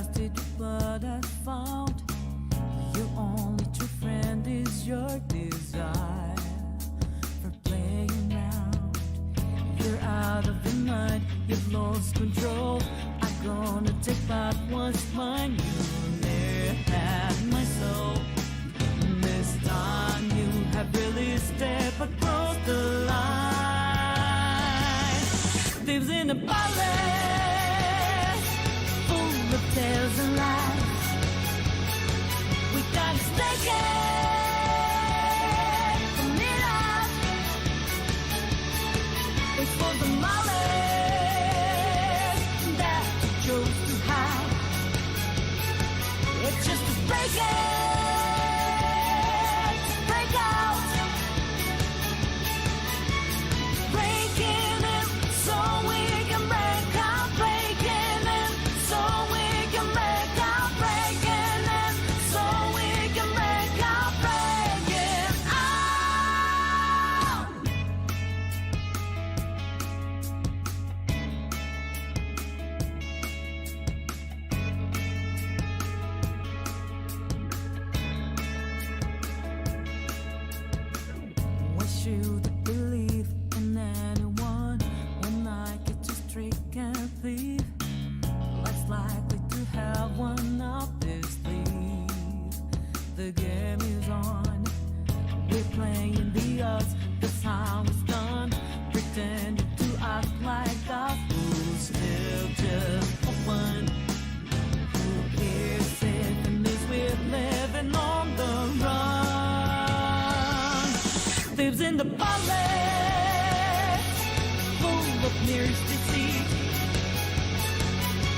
trusted you, but I found your only true friend is your desire for playing around. You're out of your mind, you've lost control. I'm gonna take back what's mine. You never had my soul. This time you have really stepped across the line. Lives in a palace full of tales and lies. We gotta stake it from it up. It's for the malice that you chose to hide. It's just to break it. Should believe in anyone when I get just trick and thief. Less likely to have one up their sleeve. The game is on. We're playing the odds. That's how it's done. Pretending to act like us. Who's still just open? Who is safe in this we're living on the run? Lives in the palace full of nearest deceit.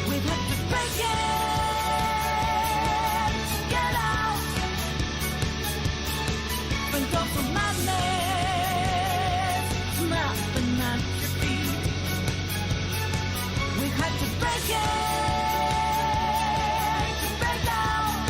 We've had to break it to get out. Front of the madness, nothing at your feet. We've had to break it to break out.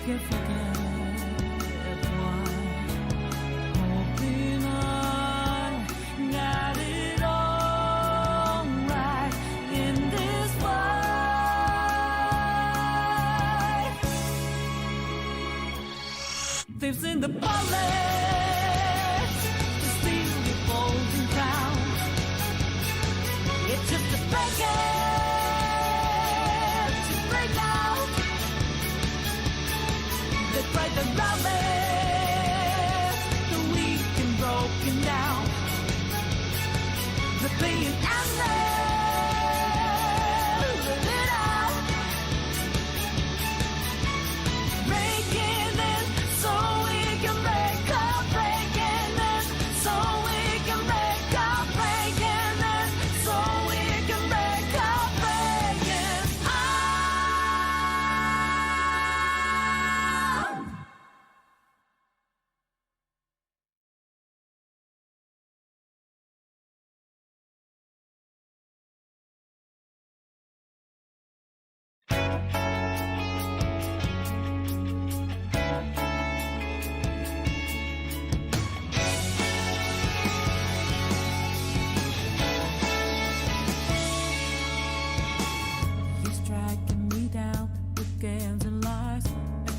Can't forget why. Hoping I got it all right in this life. Lives in the palace to steal your golden crown. It's just a break it to break out. The fight the rallies, the weak and broken down. The pain and let it out. Breaking in so we can break up. Breaking in so we can break up. Breaking in so we can break up. Breaking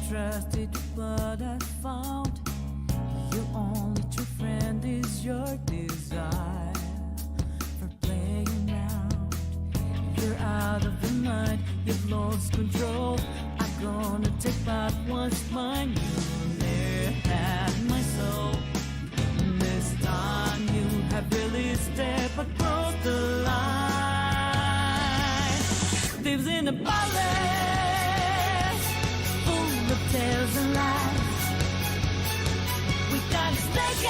trusted you, but I found your only true friend is your desire for playing around. You're out of your mind. you've lost control. I'm gonna take back what's mine. You never had my soul. This time you have really stepped across the line. Lives in a palace full of tales and lies. We got to stake it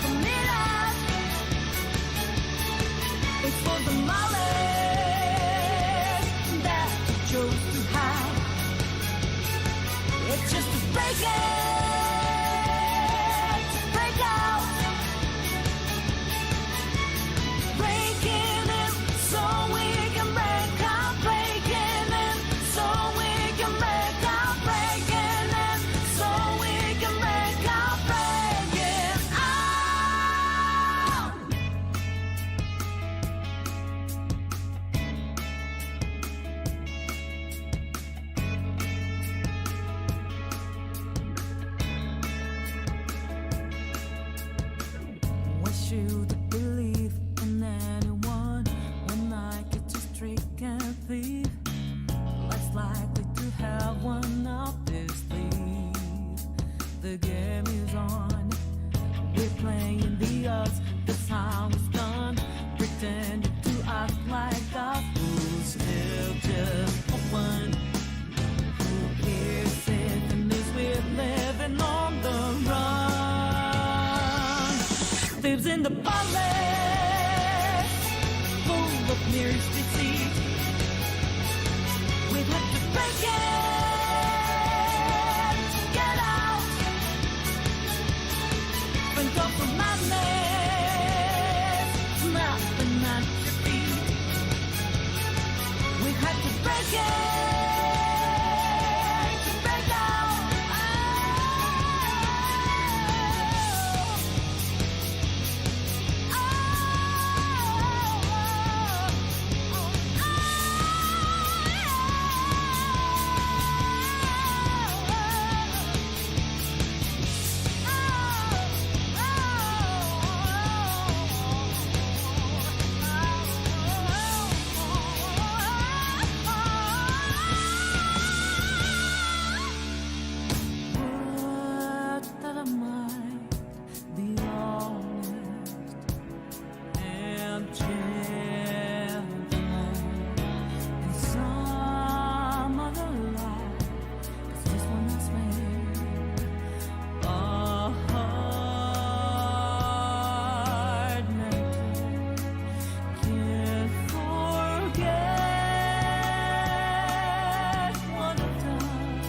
from midnight. It's for the knowledge that you chose to hide. It's just to break it, to break out, breaking it so we can break out, breaking it so we can break out, breaking it so we can break out, breaking out. Why should I believe in anyone when I get just trick and thief? Life's likely to have one up this sleeve. The game is on. We're playing the odds. The sound is done. Pretending to act like us. Who's still just a one? Who cares if in this we're living on the run? Lives in the palace full of nearest deceit. We've had to break it to get out. Been gone from madness, nothing at your feet. We've had to break it to break out. Would that I might be honest and gentle in some other life, 'cause this one has made a hard mental. Can't forget what I've done.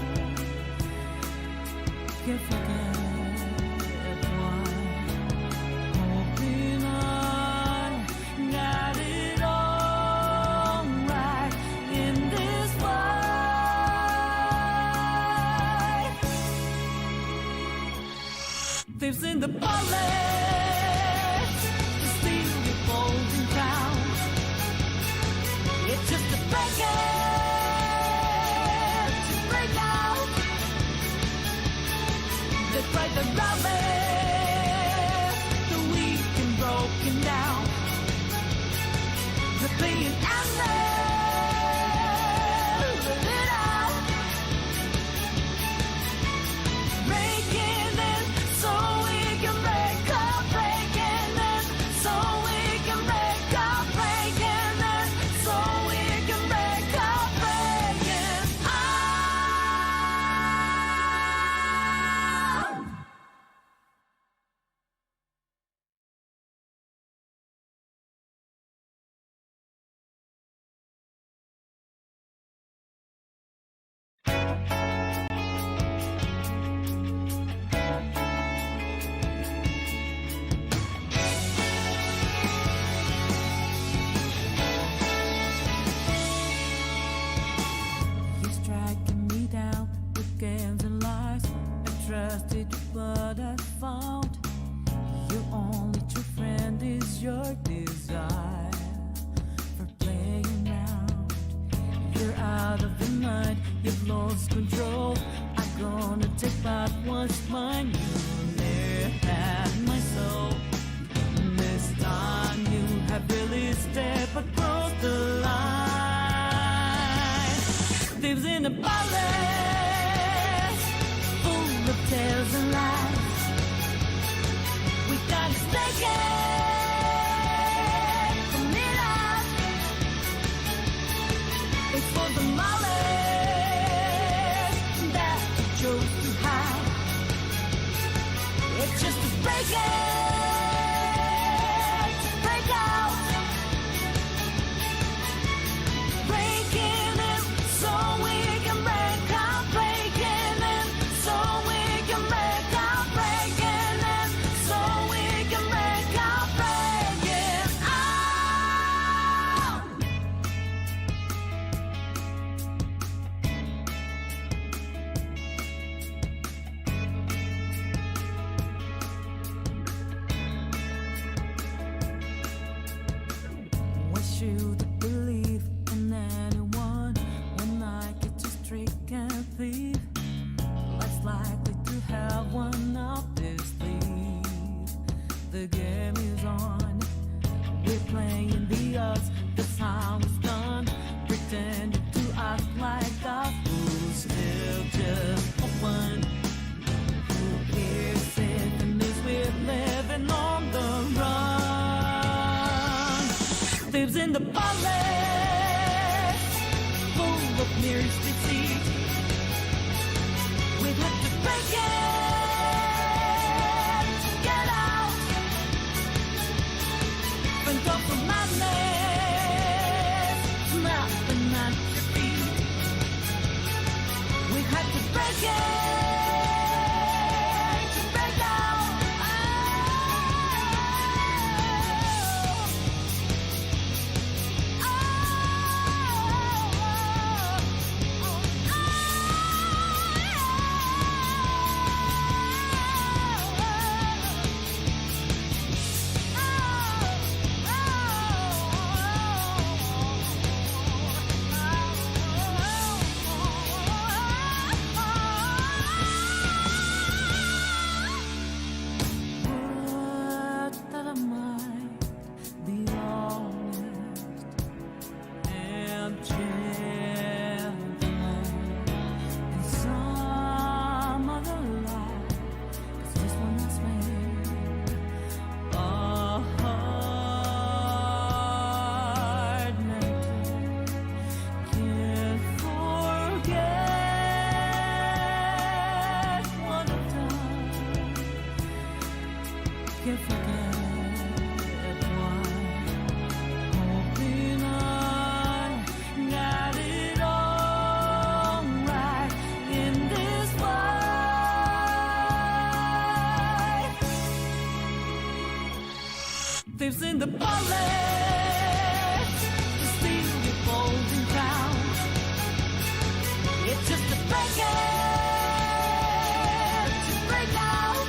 Can't forget why. Hoping I got it all right in this fight. Lives in the palace to steal your golden crown. It's just to break it, to break out. They fight the rubbish, the weak and broken down. They're being endless, let it out. Breaking it so we can break up, breaking it so we can break up, breaking it so we can break up, breaking out. You're striking me down with games and lies. I trusted you, but I found your only true friend is your desire for playing around. You're out of the mind, you've lost control. I'm gonna take back what's mine. You never had my soul. This time you have really stepped across the line. a palace full of tales and lies. We gotta stake it from midnight. It's for the malice that you chose to hide. It's just to break it, to break out, breaking it so we can break out, breaking it so we can break out, breaking it so we can break out, breaking out. Why should I believe in anyone when I get just trick and thief? Life's likely to have one up their sleeve. The game is on. We're playing the odds. The sound is done. Pretending to act like us. Who's still just a one? Who is it in this we're living on the run? Lives in the palace full of mirrors deceit. We have to break it to get out. Think of the madness snapping at your feet. We have to break it to break out. Would that I might be honest and gentle in some other life, 'cause this one has made a hard mental can't forget what I've done. Can't forget why. Hoping I got it all right in this life. Thieves in the palace to steal your golden crown. It's just a break it to break out.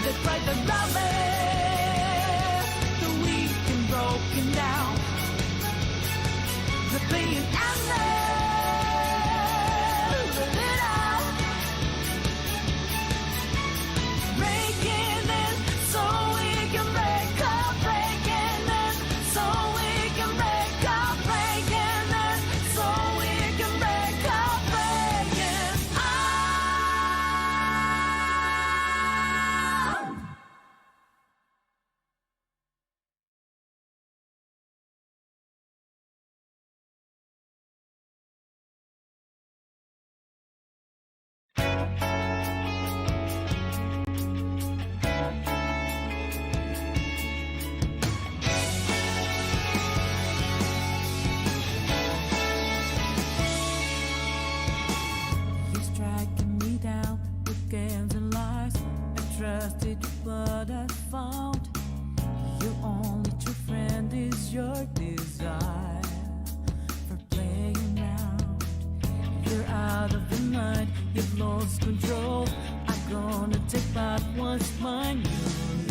They fight the rabbit, the weak and broken down. They're being endless, let it out. Breaking it so we can break up, breaking it so we can break up, breaking it so we can break up, breaking out. You're striking me down with games and lies. I trusted you, but I found your only true friend is your desire for playing around. You're out of your mind, you've lost control. I'm gonna take back what's mine. You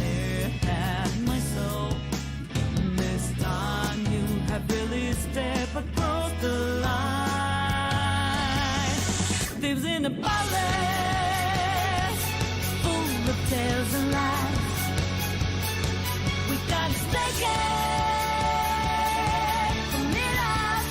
never had my soul. This time you have really stepped across the line. Lives in a palace full of tales and lies. We gotta stake it from midnight.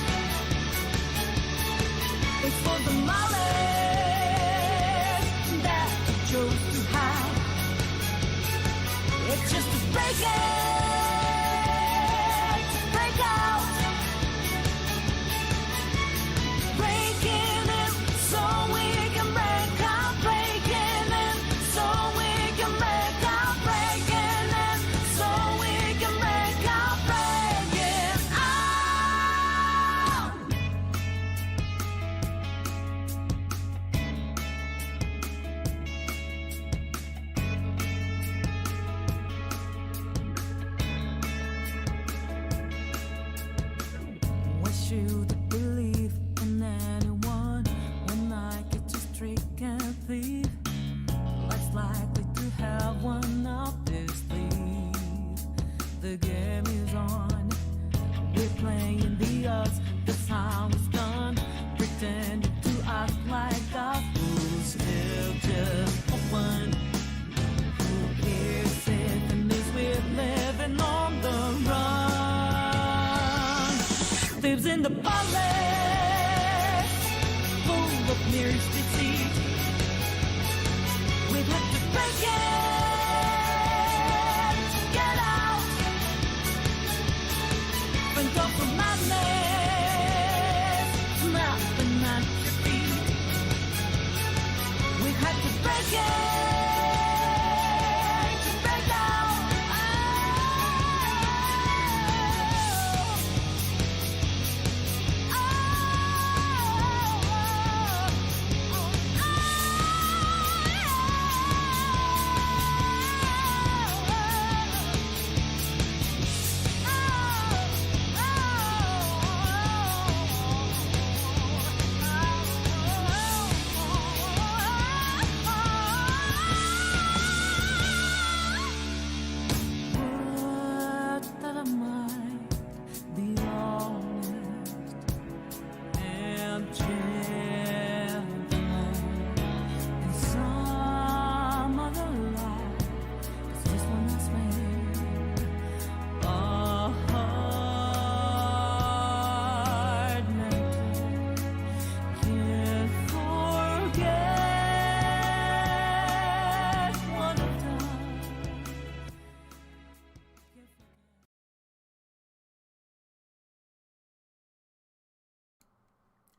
jam is on. We're playing the odds, the sound is done. Pretending to act like our fools have just one. Who cares if in this we're living on the run? Thieves in the valley, full of nearest deceit. We've had to break it to get out. Think of the madness, nothing at your feet. We've had to break it to break out.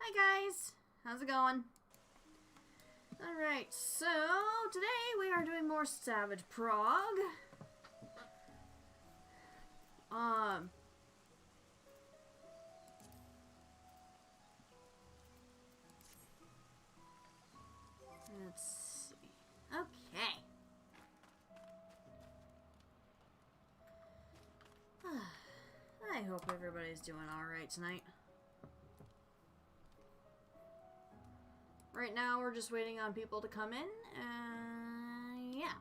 Hi guys, how's it going? Alright, so today we are doing more Savage Prog. Let's see. Okay. I hope everybody's doing alright tonight. Right now, we're just waiting on people to come in, and yeah.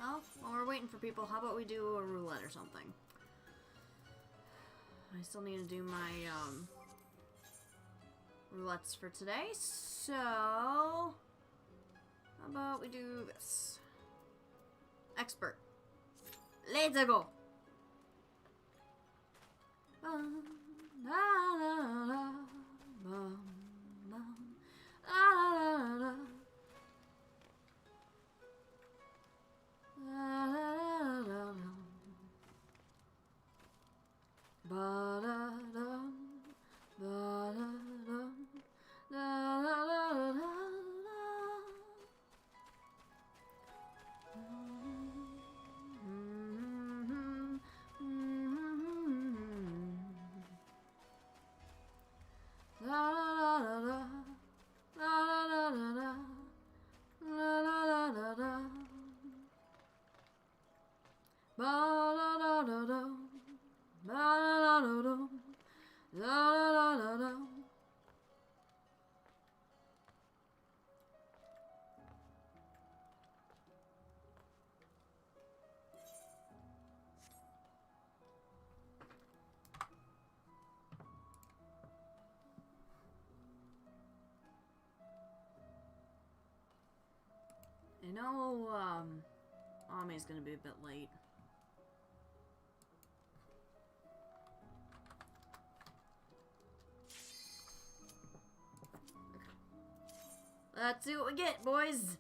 Well, while we're waiting for people, how about we do a roulette or something? I still need to do my, roulettes for today, so how about we do this? Expert. Let's go! I know, Ami's gonna be a bit late. Let's see what we get, boys!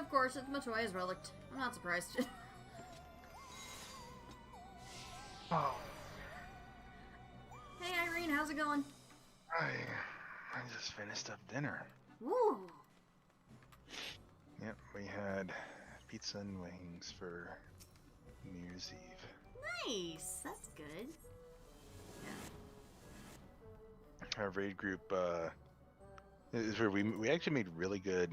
of course, it's Matoya's relic. I'm not surprised. Oh, Hey, Irene, how's it going? I just finished up dinner. Woo! Yep, we had pizza and wings for New Year's Eve. Nice! That's good. Yeah. Our raid group, is where we actually made really good,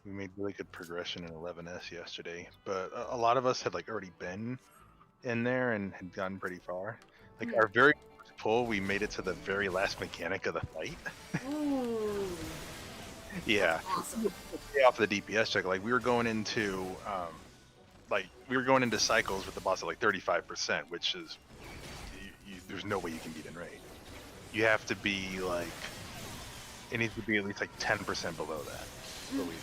we made really good progression in 11S yesterday, but a lot of us had like already been in there and had gotten pretty far. Like our very first pull, we made it to the very last mechanic of the fight. Ooh. Yeah. Awesome. Off the DPS check, like we were going into cycles with the boss at like 35%, which is there's no way you can beat in raid. You have to be like, it needs to be at least like 10% below that. But we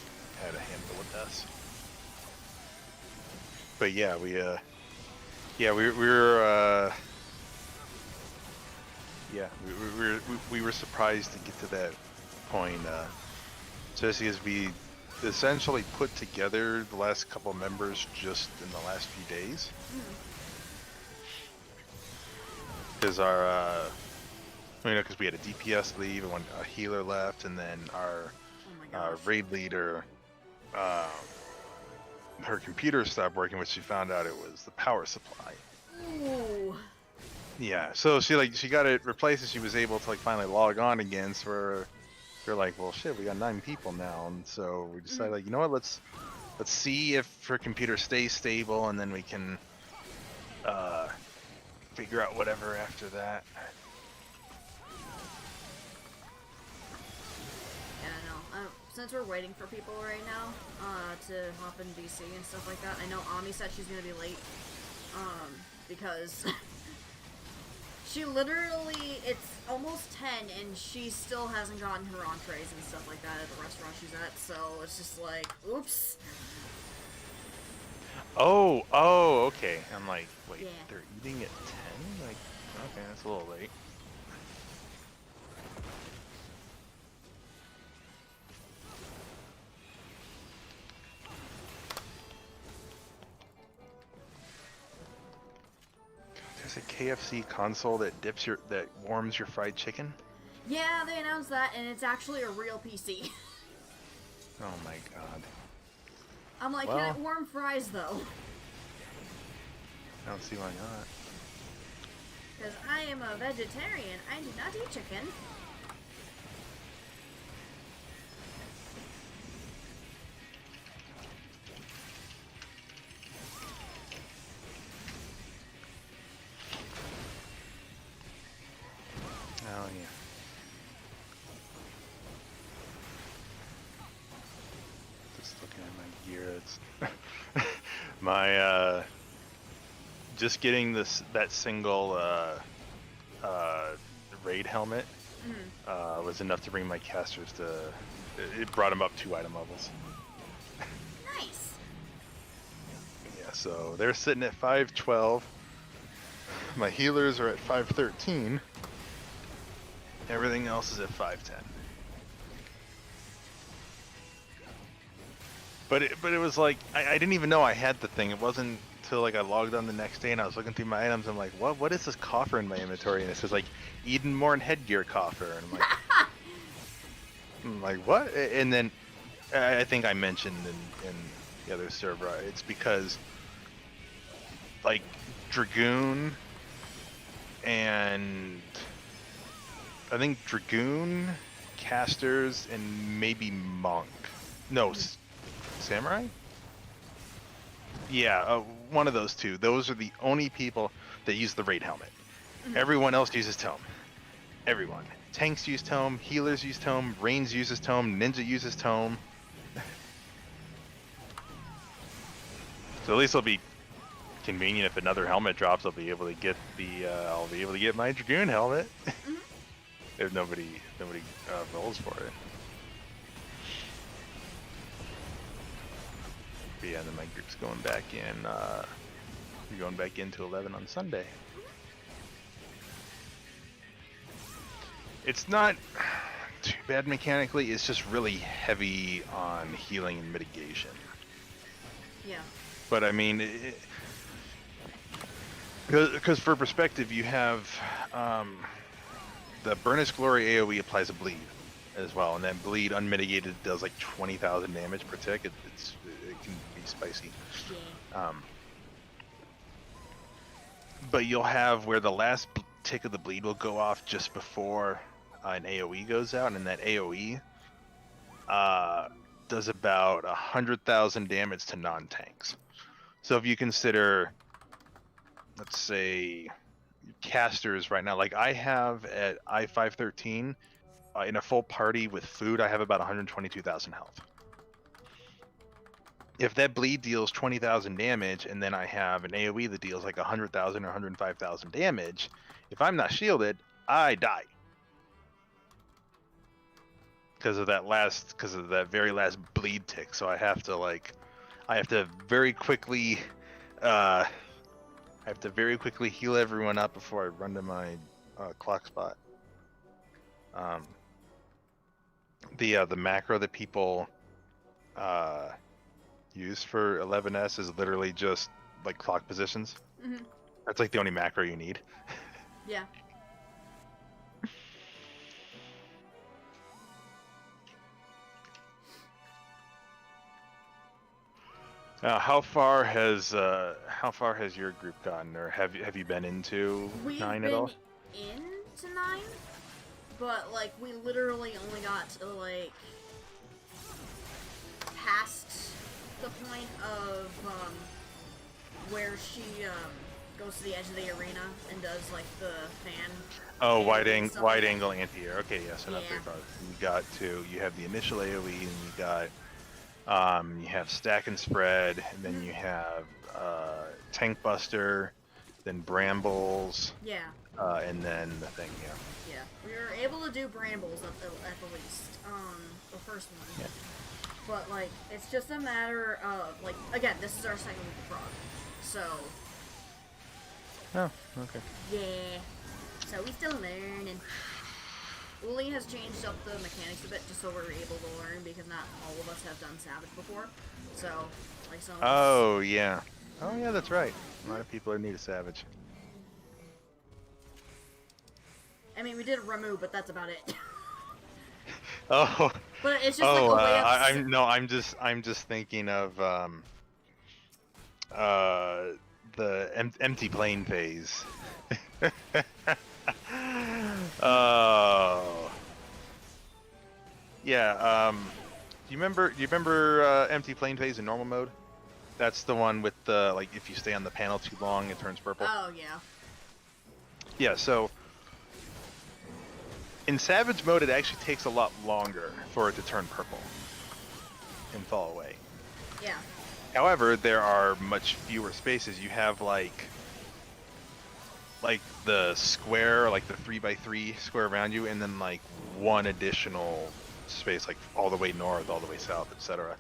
had a handle with us. But yeah, we were surprised to get to that point, especially as we essentially put together the last couple members just in the last few days. Because because we had a DPS leave and a healer left, and then our raid leader, her computer stopped working, which she found out it was the power supply. Ooh. Yeah, so she got it replaced, and she was able to like finally log on again. So we're like, well, shit, we got 9 people now, and so we decided, like, you know what, let's see if her computer stays stable, and then we can figure out whatever after that. Yeah, I know. Since we're waiting for people right now to hop in DC and stuff like that, I know Ami said she's gonna be late because she literally, it's almost 10 and she still hasn't gotten her entrees and stuff like that at the restaurant she's at, so it's just like, oops. Oh, okay. I'm like, wait, Yeah. they're eating at 10? Like, okay, that's a little late. There's a KFC console that warms your fried chicken. Yeah, they announced that, and it's actually a real PC. Oh my god. I'm like, Well, can it warm fries, though? I don't see why not. Because I am a vegetarian. I do not eat chicken. Oh yeah. Just looking at my gear, it's my just getting that single raid helmet was enough to bring my casters to. It brought them up 2 item levels. Nice. Yeah, so they're sitting at 512. My healers are at 513. Everything else is at 510. But it was like I didn't even know I had the thing. It wasn't until like I logged on the next day and I was looking through my items. I'm like, what is this coffer in my inventory? And it says like Eden Morn headgear coffer, and I'm like, what? And then I think I mentioned in the other server, it's because like Dragoon and I think Dragoon, Casters, and maybe Monk. No, Samurai? Yeah, one of those two. Those are the only people that use the raid helmet. Everyone else uses Tome. Everyone. Tanks use Tome, healers use Tome, Reigns uses Tome, Ninja uses Tome. So at least it'll be convenient if another helmet drops. I'll be able to get my Dragoon helmet. If nobody rolls for it. But yeah, then my group's going back in. We're going back into 11 on Sunday. It's not too bad mechanically. It's just really heavy on healing and mitigation. Yeah. But I mean, because for perspective, you have the Burnished Glory AoE applies a bleed as well, and then bleed unmitigated does like 20,000 damage per tick. It can be spicy. Yeah. But you'll have where the last tick of the bleed will go off just before an AoE goes out, and that AoE does about 100,000 damage to non-tanks. So if you consider, let's say, casters right now, like I have at I-513, in a full party with food, I have about 122,000 health. If that bleed deals 20,000 damage, and then I have an AoE that deals like 100,000 or 105,000 damage, if I'm not shielded, I die. Because of that very last bleed tick. So I have to very quickly heal everyone up before I run to my clock spot. The macro that people use for 11S is literally just like clock positions. Mm-hmm. That's like the only macro you need. Yeah. How far has your group gotten, or have you been into We've 9 been at all? into 9, but like we literally only got to like past the point of where she goes to the edge of the arena and does like the fan. Oh, wide and stuff wide like that. angle anti-air. Okay, yeah, so not very Yeah. far. You have the initial AoE, and you got you have stack and spread, and then you have tank buster, then brambles, Yeah. and then the thing. Yeah. Yeah. We were able to do brambles at the least. The first one. Yeah. But like, it's just a matter of like, again, this is our second week of Prog, so Oh, okay. yeah. So we still learning. Uli has changed up the mechanics a bit just so we're able to learn because not all of us have done Savage before. So, like some of us. Oh yeah. Oh yeah, that's right. A lot of people are need a savage. I mean, we did Ramu, but that's about it. Oh. But it's just like a way of... I'm just thinking of the empty plane phase. Oh. Yeah. Do you remember empty plane phase in normal mode? That's the one with the like if you stay on the panel too long, it turns purple. Oh yeah. Yeah. So in Savage mode, it actually takes a lot longer for it to turn purple and fall away. Yeah. However, there are much fewer spaces. You have like the square, like the 3x3 square around you, and then like one additional space, like all the way north, all the way south, etc.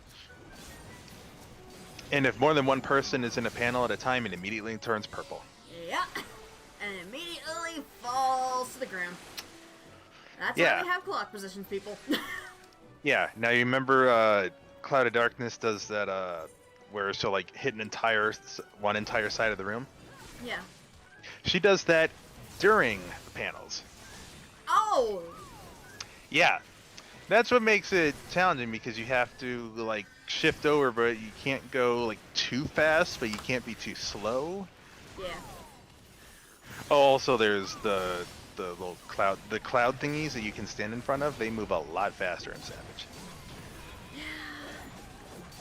And if more than one person is in a panel at a time, it immediately turns purple. Yeah. And immediately falls to the ground. That's Yeah. why we have clock positions, people. Yeah. Now you remember Cloud of Darkness does that where she'll like hit one entire side of the room. Yeah. She does that during the panels. Oh! Yeah. That's what makes it challenging because you have to like shift over, but you can't go like too fast, but you can't be too slow. Yeah. Oh, also there's the little cloud thingies that you can stand in front of. They move a lot faster in Savage.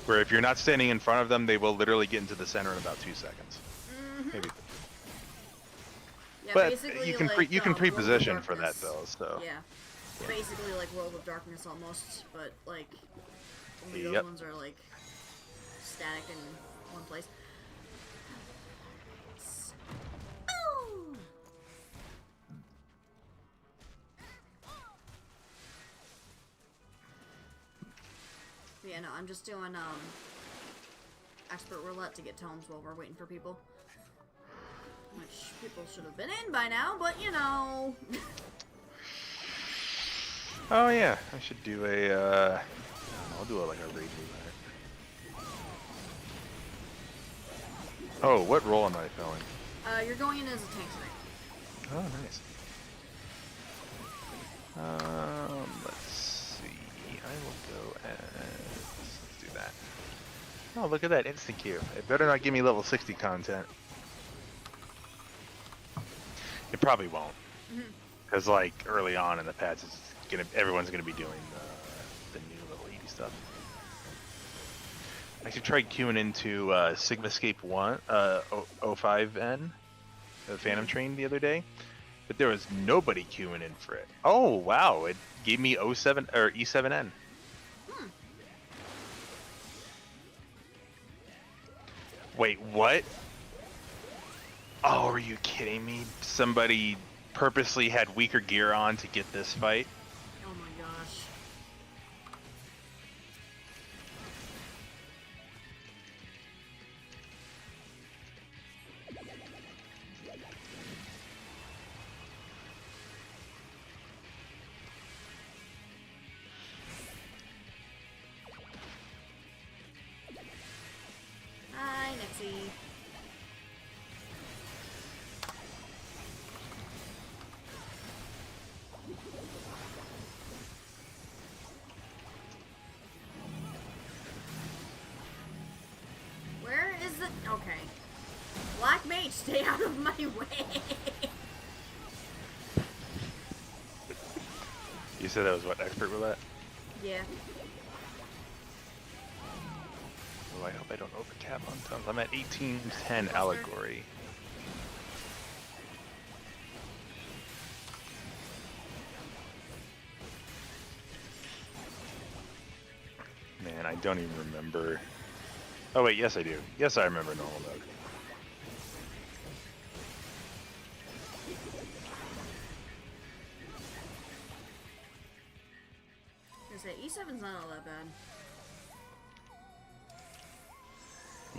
Where if you're not standing in front of them, they will literally get into the center in about 2 seconds. Mm-hmm. Maybe. Yeah, But basically you can like, you can World of pre-position for that Darkness. though. So Yeah. Basically like World of Darkness almost, but like only those Yep. ones are like static in one place. Oh! Yeah, no, I'm just doing expert roulette to get tomes while we're waiting for people. Which people should have been in by now, but you know. Oh yeah, I should do a. I'll do like a raid roulette. Oh, what role am I filling? You're going in as a tank tonight. Oh, nice. Let's see. I will go as. Let's do that. Oh, look at that instant queue. It better not give me level 60 content. It probably won't, because like early on in the patch, everyone's gonna be doing the new level 80 stuff. I actually tried queuing into Sigmascape 05N, the Phantom Train, the other day, but there was nobody queuing in for it. Oh wow! It gave me 07 or E7N. Wait, what? Oh, are you kidding me? Somebody purposely had weaker gear on to get this fight? Oh my gosh. Hi, Nixie. Where is it? Okay. Black Mage, stay out of my way! You said that was what, expert roulette? Yeah. Oh, I hope I don't overcap on tons. I'm at 1810 allegory. Man, I don't even remember. Oh wait, yes I do. Yes, I remember normal mode. I was gonna say, E7's not all that bad.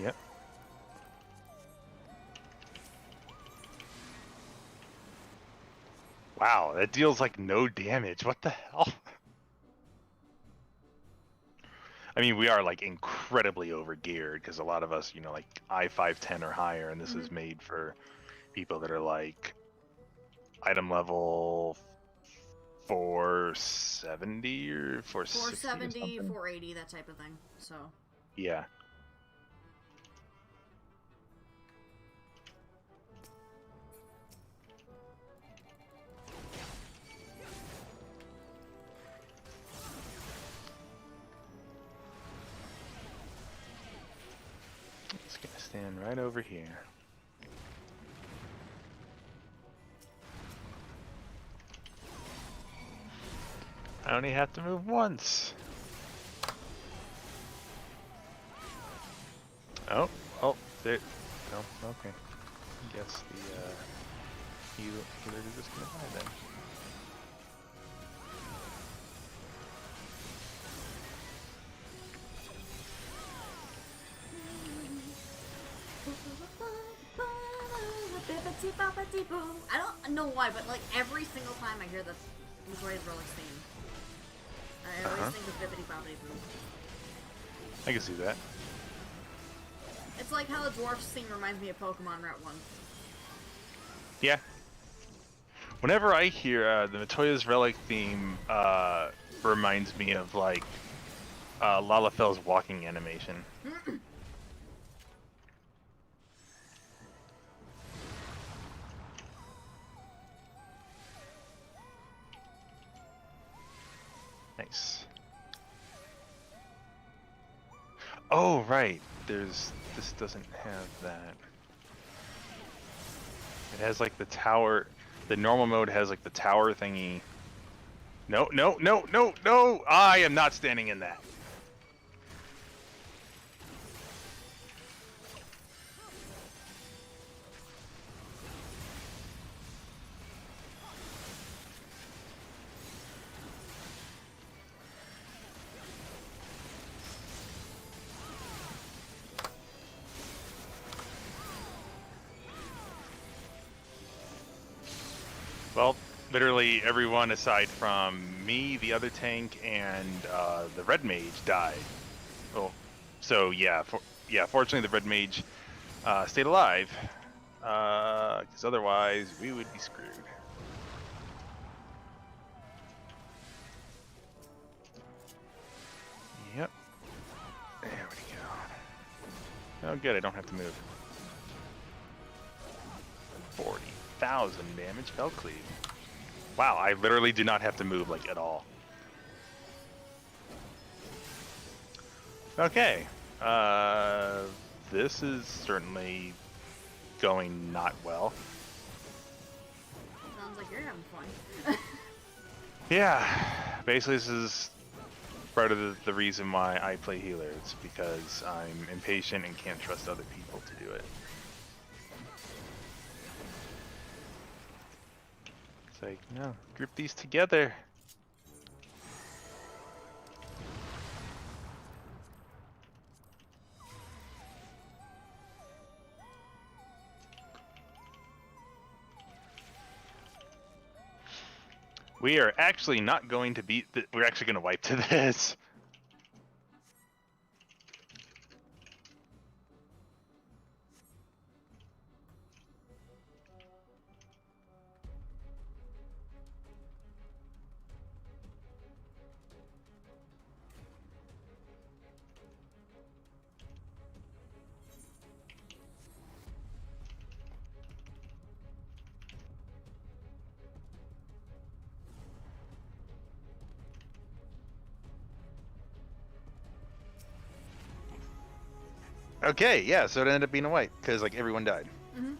Yep. Wow, that deals like no damage. What the hell? I mean, we are like incredibly over geared because a lot of us, you know, like I-510 or higher, and this is made for people that are like item level 470 or 460 or 470, something. 480, that type of thing. So. Yeah. It's gonna stand right over here. I only have to move once. Oh, there. No, okay. I guess the healer is just gonna die then. I don't know why, but like every single time I hear the Majora's Relic theme, I always think of Bibbidi Bobbidi Boo. I can see that. It's like how the Dwarfs theme reminds me of Pokemon Route 1. Yeah. Whenever I hear the Matoya's Relic theme, reminds me of like Lalafel's walking animation. Nice. Oh right, this doesn't have that. It has like the tower. The normal mode has like the tower thingy. No! I am not standing in that. Well, Literally everyone aside from me, the other tank, and the red mage died. Well, so yeah, fortunately the red mage stayed alive, because otherwise we would be screwed. Yep. There we go. Oh, good. I don't have to move. 40,000 damage, fell cleave. Wow, I literally do not have to move like at all. Okay. This is certainly going not well. Sounds like you're having fun. Yeah, basically this is part of the reason why I play healer. It's because I'm impatient and can't trust other people to do it. It's like, no, group these together. We are actually not going to beat we're actually going to wipe to this. Okay, yeah, so it ended up being a wipe because like everyone died. Mm-hmm.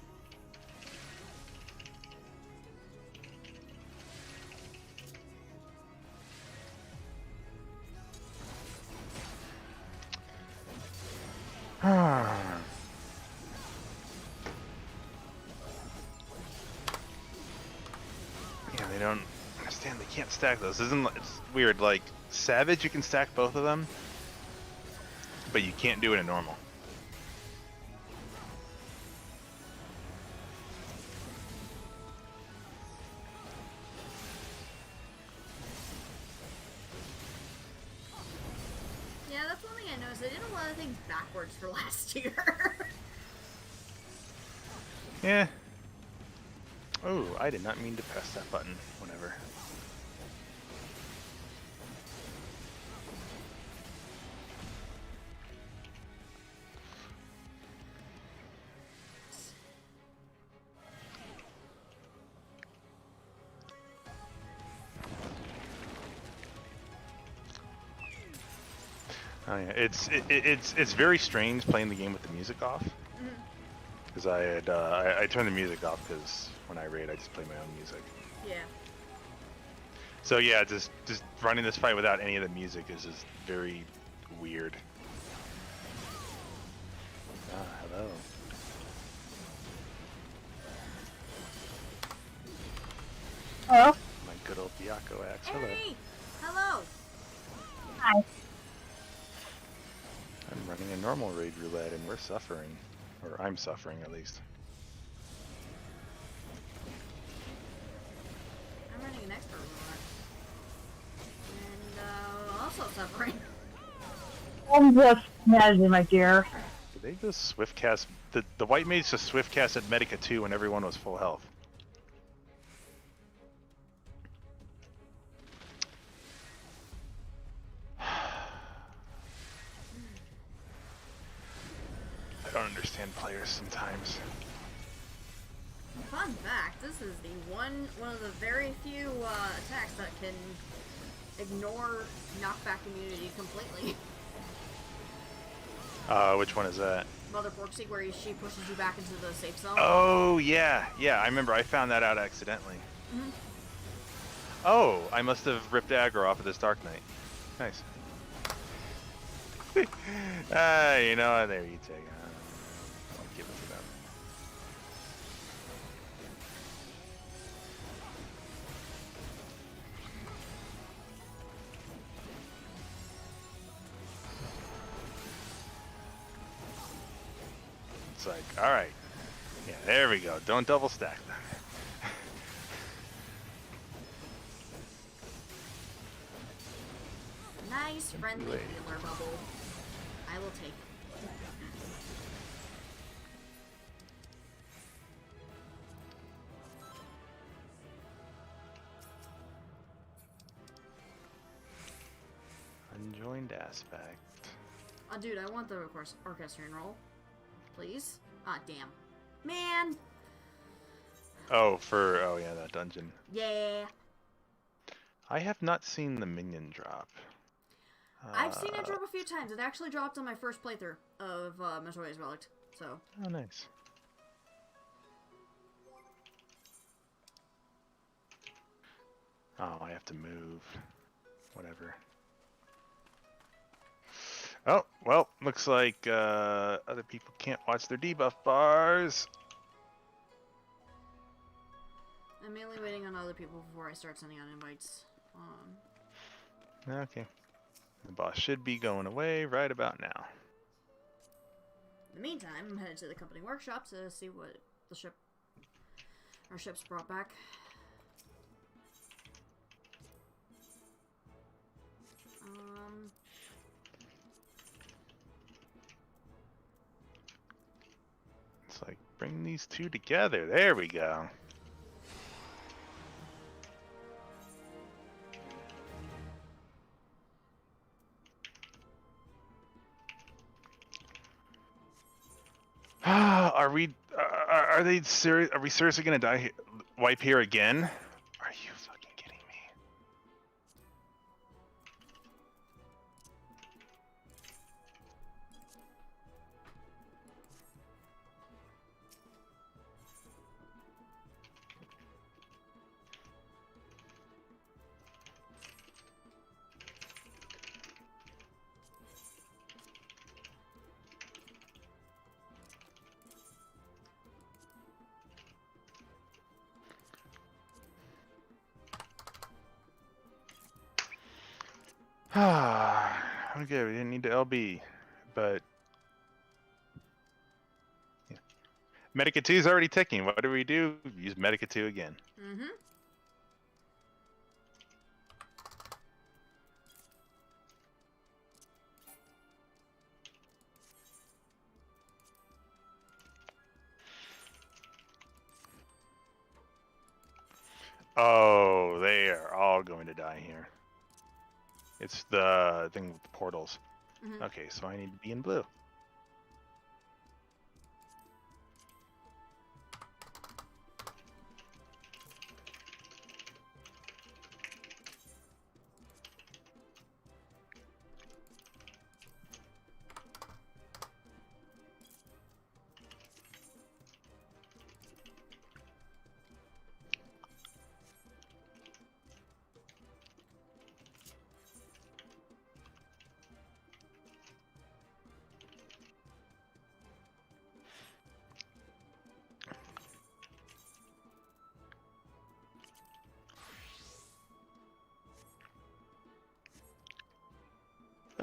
Yeah, they don't understand. They can't stack those. It's weird. Like Savage, you can stack both of them, but you can't do it in normal. Yeah, that's one thing I noticed. They did a lot of things backwards for last year. Yeah. Oh, I did not mean to press that button. Whatever. Oh yeah, it's very strange playing the game with the music off. Because I turned the music off because when I raid I just play my own music. Yeah. So yeah, just running this fight without any of the music is just very weird. Ah, hello. Hello? My good old Byakko axe. Hello. Hey! Hello! Hi. I'm running a normal raid roulette and we're suffering. Or I'm suffering at least. I'm running an expert roulette. And, also suffering. I'm just managing, my dear. Did they just swift cast the white mage just swift casted Medica 2 when everyone was full health? I don't understand players sometimes. Fun fact, this is the one of the very few attacks that can ignore knockback immunity completely. Which one is that? Mother Porksy, where she pushes you back into the safe zone. Oh, yeah. Yeah, I remember I found that out accidentally. Oh, I must have ripped aggro off of this Dark Knight. Nice. You know what? There you take it. I'll give it to them. It's like, alright. Yeah, there we go. Don't double stack them. nice, friendly Wait. healer bubble. I will take it. Unjoined aspect. Oh, dude, I want the orchestrion roll. Please? Ah, damn. Man! Oh, oh yeah, that dungeon. Yeah. I have not seen the minion drop. I've seen it drop a few times. It actually dropped on my first playthrough of Metroid's Relic. So. Oh, nice. Oh, I have to move. Whatever. Oh, well, looks like other people can't watch their debuff bars. I'm mainly waiting on other people before I start sending out invites. Okay. The boss should be going away right about now. In the meantime, I'm headed to the company workshop to see what our ship's brought back. It's like, bring these two together. There we go. Are they serious? Are we seriously gonna wipe here again? Are you fucking kidding me? Okay, we didn't need to LB, but yeah. Medica 2 is already ticking. What do we do? Use Medica 2 again. Mm-hmm. Oh, they are all going to die here. It's the thing with the portals. Mm-hmm. Okay, so I need to be in blue.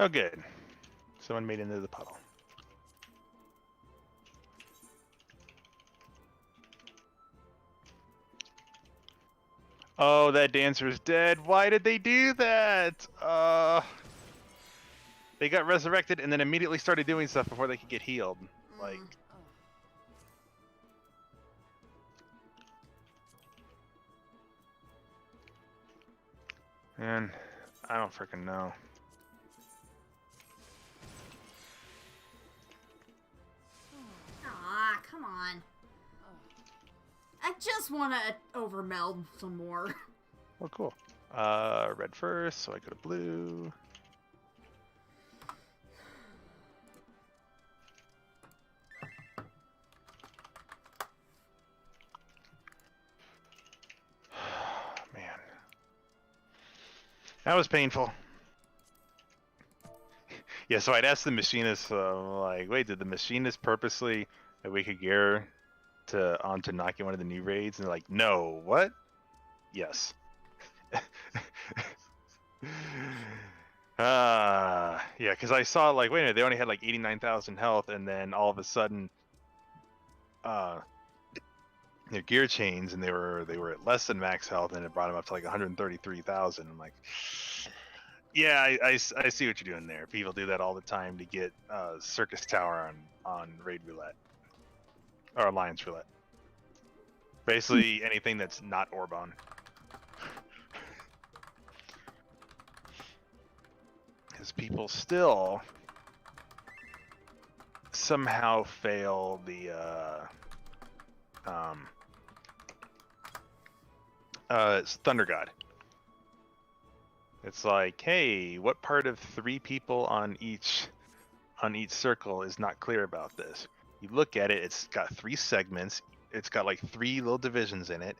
Oh, good. Someone made it into the puddle. Oh, that dancer's dead. Why did they do that? They got resurrected and then immediately started doing stuff before they could get healed. Like, man, I don't freaking know. Aw, come on. I just want to overmeld some more. Oh, cool. Red first, so I go to blue. Man. That was painful. Yeah, so I'd ask the machinist, like, wait, did the machinist purposely that we could gear onto knocking one of the new raids? And they're like, no, what? Yes. Yeah, because I saw, like, wait a minute, they only had like 89,000 health, and then all of a sudden, their gear changed, and they were at less than max health, and it brought them up to like 133,000. I'm like, Yeah, I see what you're doing there. People do that all the time to get Circus Tower on Raid Roulette or Alliance Roulette. Basically, anything that's not Orbon. Because people still somehow fail the it's Thunder God. It's like, hey, what part of 3 people on each circle is not clear about this? You look at it, it's got 3 segments. It's got like 3 little divisions in it.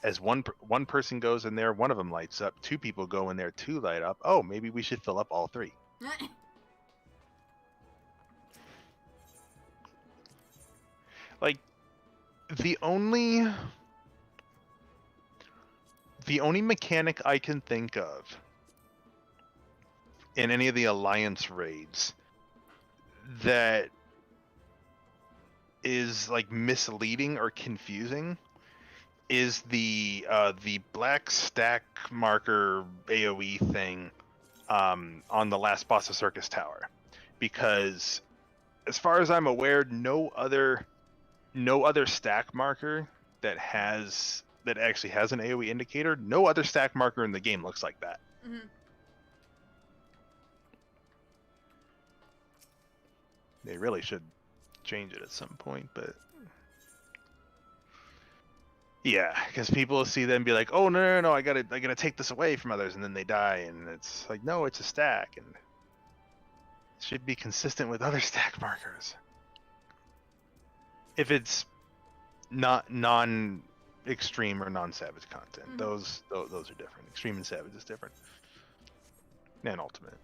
As one person goes in there, one of them lights up. 2 people go in there, 2 light up. Oh, maybe we should fill up all 3. Like, the only mechanic I can think of in any of the Alliance raids that is like misleading or confusing is the black stack marker AoE thing on the last boss of Circus Tower, because as far as I'm aware, no other stack marker that actually has an AoE indicator, no other stack marker in the game looks like that. Mm-hmm. They really should change it at some point, but yeah, because people will see them and be like, "Oh no, I gotta take this away from others," and then they die, and it's like, no, it's a stack, and it should be consistent with other stack markers. If it's not non-extreme or non-savage content, Mm-hmm. those are different. Extreme and savage is different, and ultimate.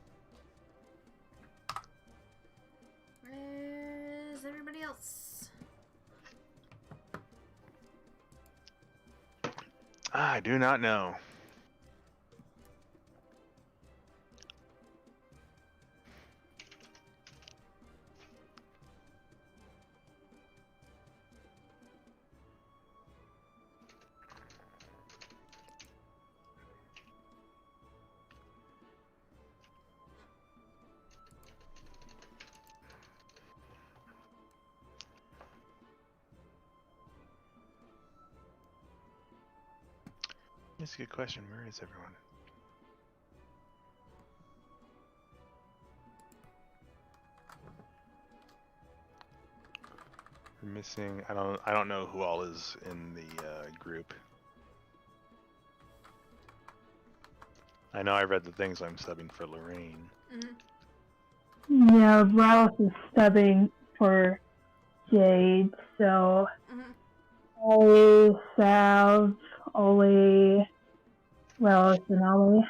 Where's everybody else? I do not know. That's a good question. Where is everyone? We're missing. I don't know who all is in the group. I know I read the things. I'm subbing for Lorraine. Mm-hmm. Yeah, Ralph is stubbing for Jade, so Mm-hmm. Ollie, Sav, Ollie, Ralph, and Ollie.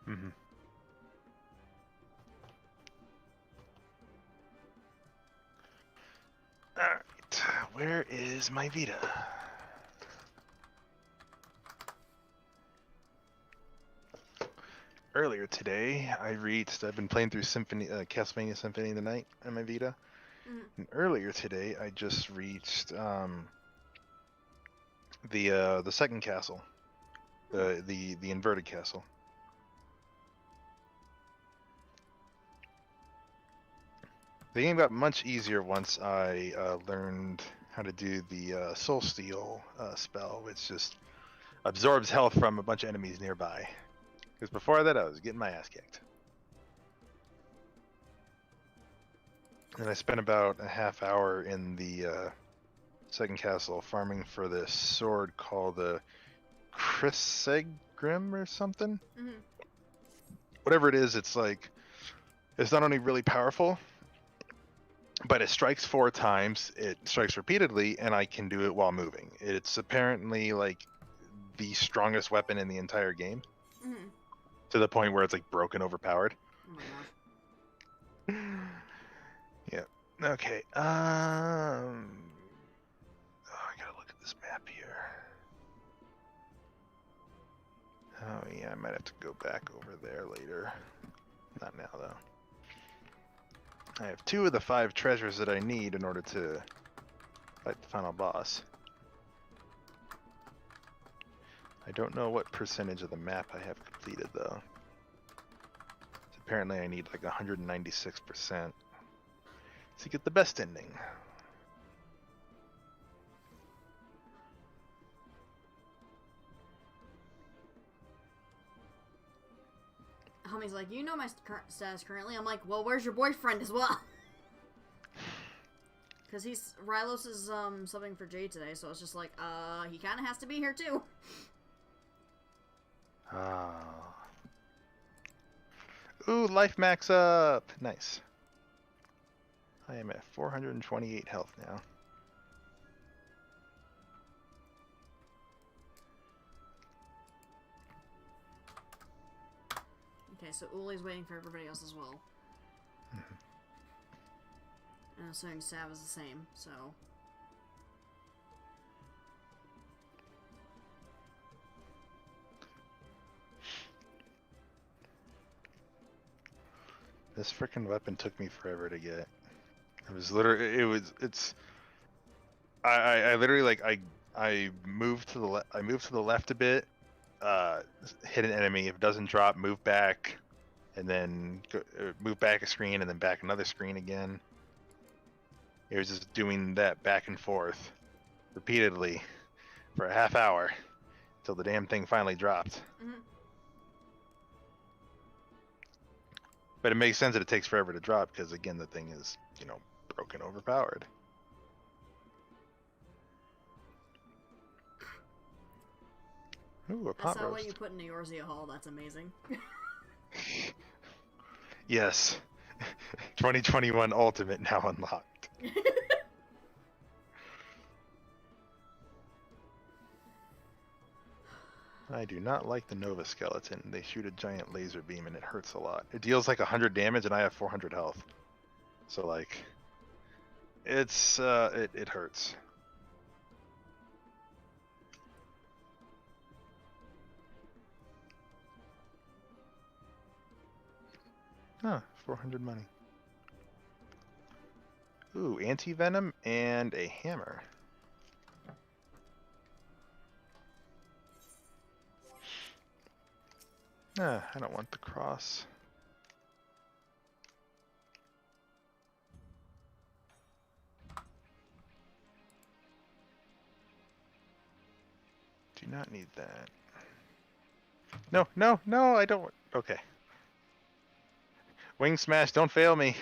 Mm-hmm. All right, where is my Vita? Earlier today, I've been playing through Castlevania Symphony of the Night on my Vita. Mm-hmm. And earlier today, I just reached the second castle, the inverted castle. The game got much easier once I learned how to do the Soul Steal spell, which just absorbs health from a bunch of enemies nearby. Because before that, I was getting my ass kicked. And I spent about a half hour in the second castle farming for this sword called the Chrysegrim or something. Mm-hmm. Whatever it is, it's like, it's not only really powerful, but it strikes 4 times, it strikes repeatedly, and I can do it while moving. It's apparently like the strongest weapon in the entire game. Mm-hmm. To the point where it's like broken overpowered. Oh my gosh. Yeah. Okay. Oh, I gotta look at this map here. Oh yeah, I might have to go back over there later. Not now though. I have 2 of the 5 treasures that I need in order to fight the final boss. I don't know what percentage of the map I have completed though. apparently I need like 196% to get the best ending. Homie's like, you know my current status currently. I'm like, well, where's your boyfriend as well? Because Rylos is subbing for Jade today, so it's just like, he kind of has to be here too. Ah. Ooh, life max up! Nice. I am at 428 health now. Okay, so Uli's waiting for everybody else as well. And I'm assuming Sav is the same, so... This frickin' weapon took me forever to get. It was literally, I literally, like, I moved to the left a bit, hit an enemy. If it doesn't drop, move back, and then move back a screen, and then back another screen again. It was just doing that back and forth repeatedly for a half hour until the damn thing finally dropped. Mm-hmm. But it makes sense that it takes forever to drop because, again, the thing is, you know, broken, overpowered. Ooh, a I pot saw roast. what you put in the Eorzea Hall. That's amazing. Yes. 2021 Ultimate now unlocked. I do not like the Nova Skeleton. They shoot a giant laser beam and it hurts a lot. It deals like 100 damage and I have 400 health. So like, it's, it hurts. Huh, 400 money. Ooh, anti-venom and a hammer. Ah, I don't want the cross. Do not need that. No, no, no, I don't. Okay. Wing smash, don't fail me.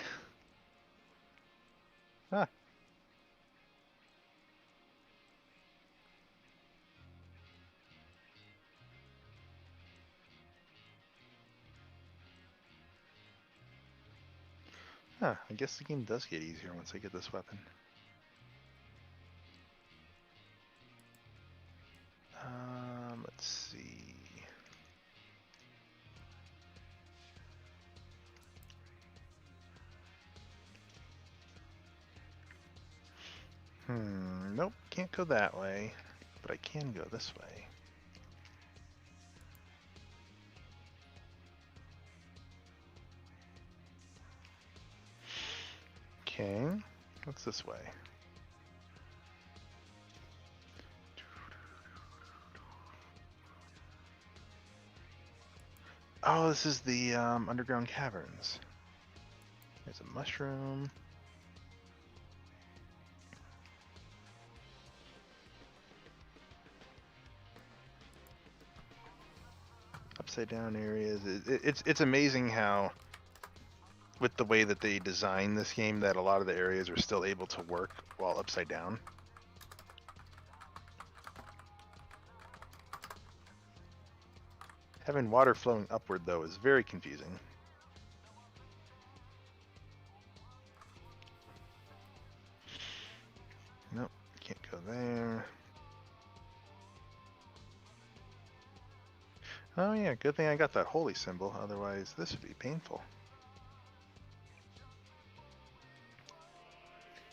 Ah. Huh, I guess the game does get easier once I get this weapon. Let's see. Nope, can't go that way, but I can go this way. Okay, what's this way? Oh, this is the underground caverns. There's a mushroom. Upside down areas. It's amazing how, with the way that they design this game, that a lot of the areas are still able to work while upside down. Having water flowing upward, though, is very confusing. Nope, can't go there. Oh yeah, good thing I got that holy symbol, otherwise this would be painful.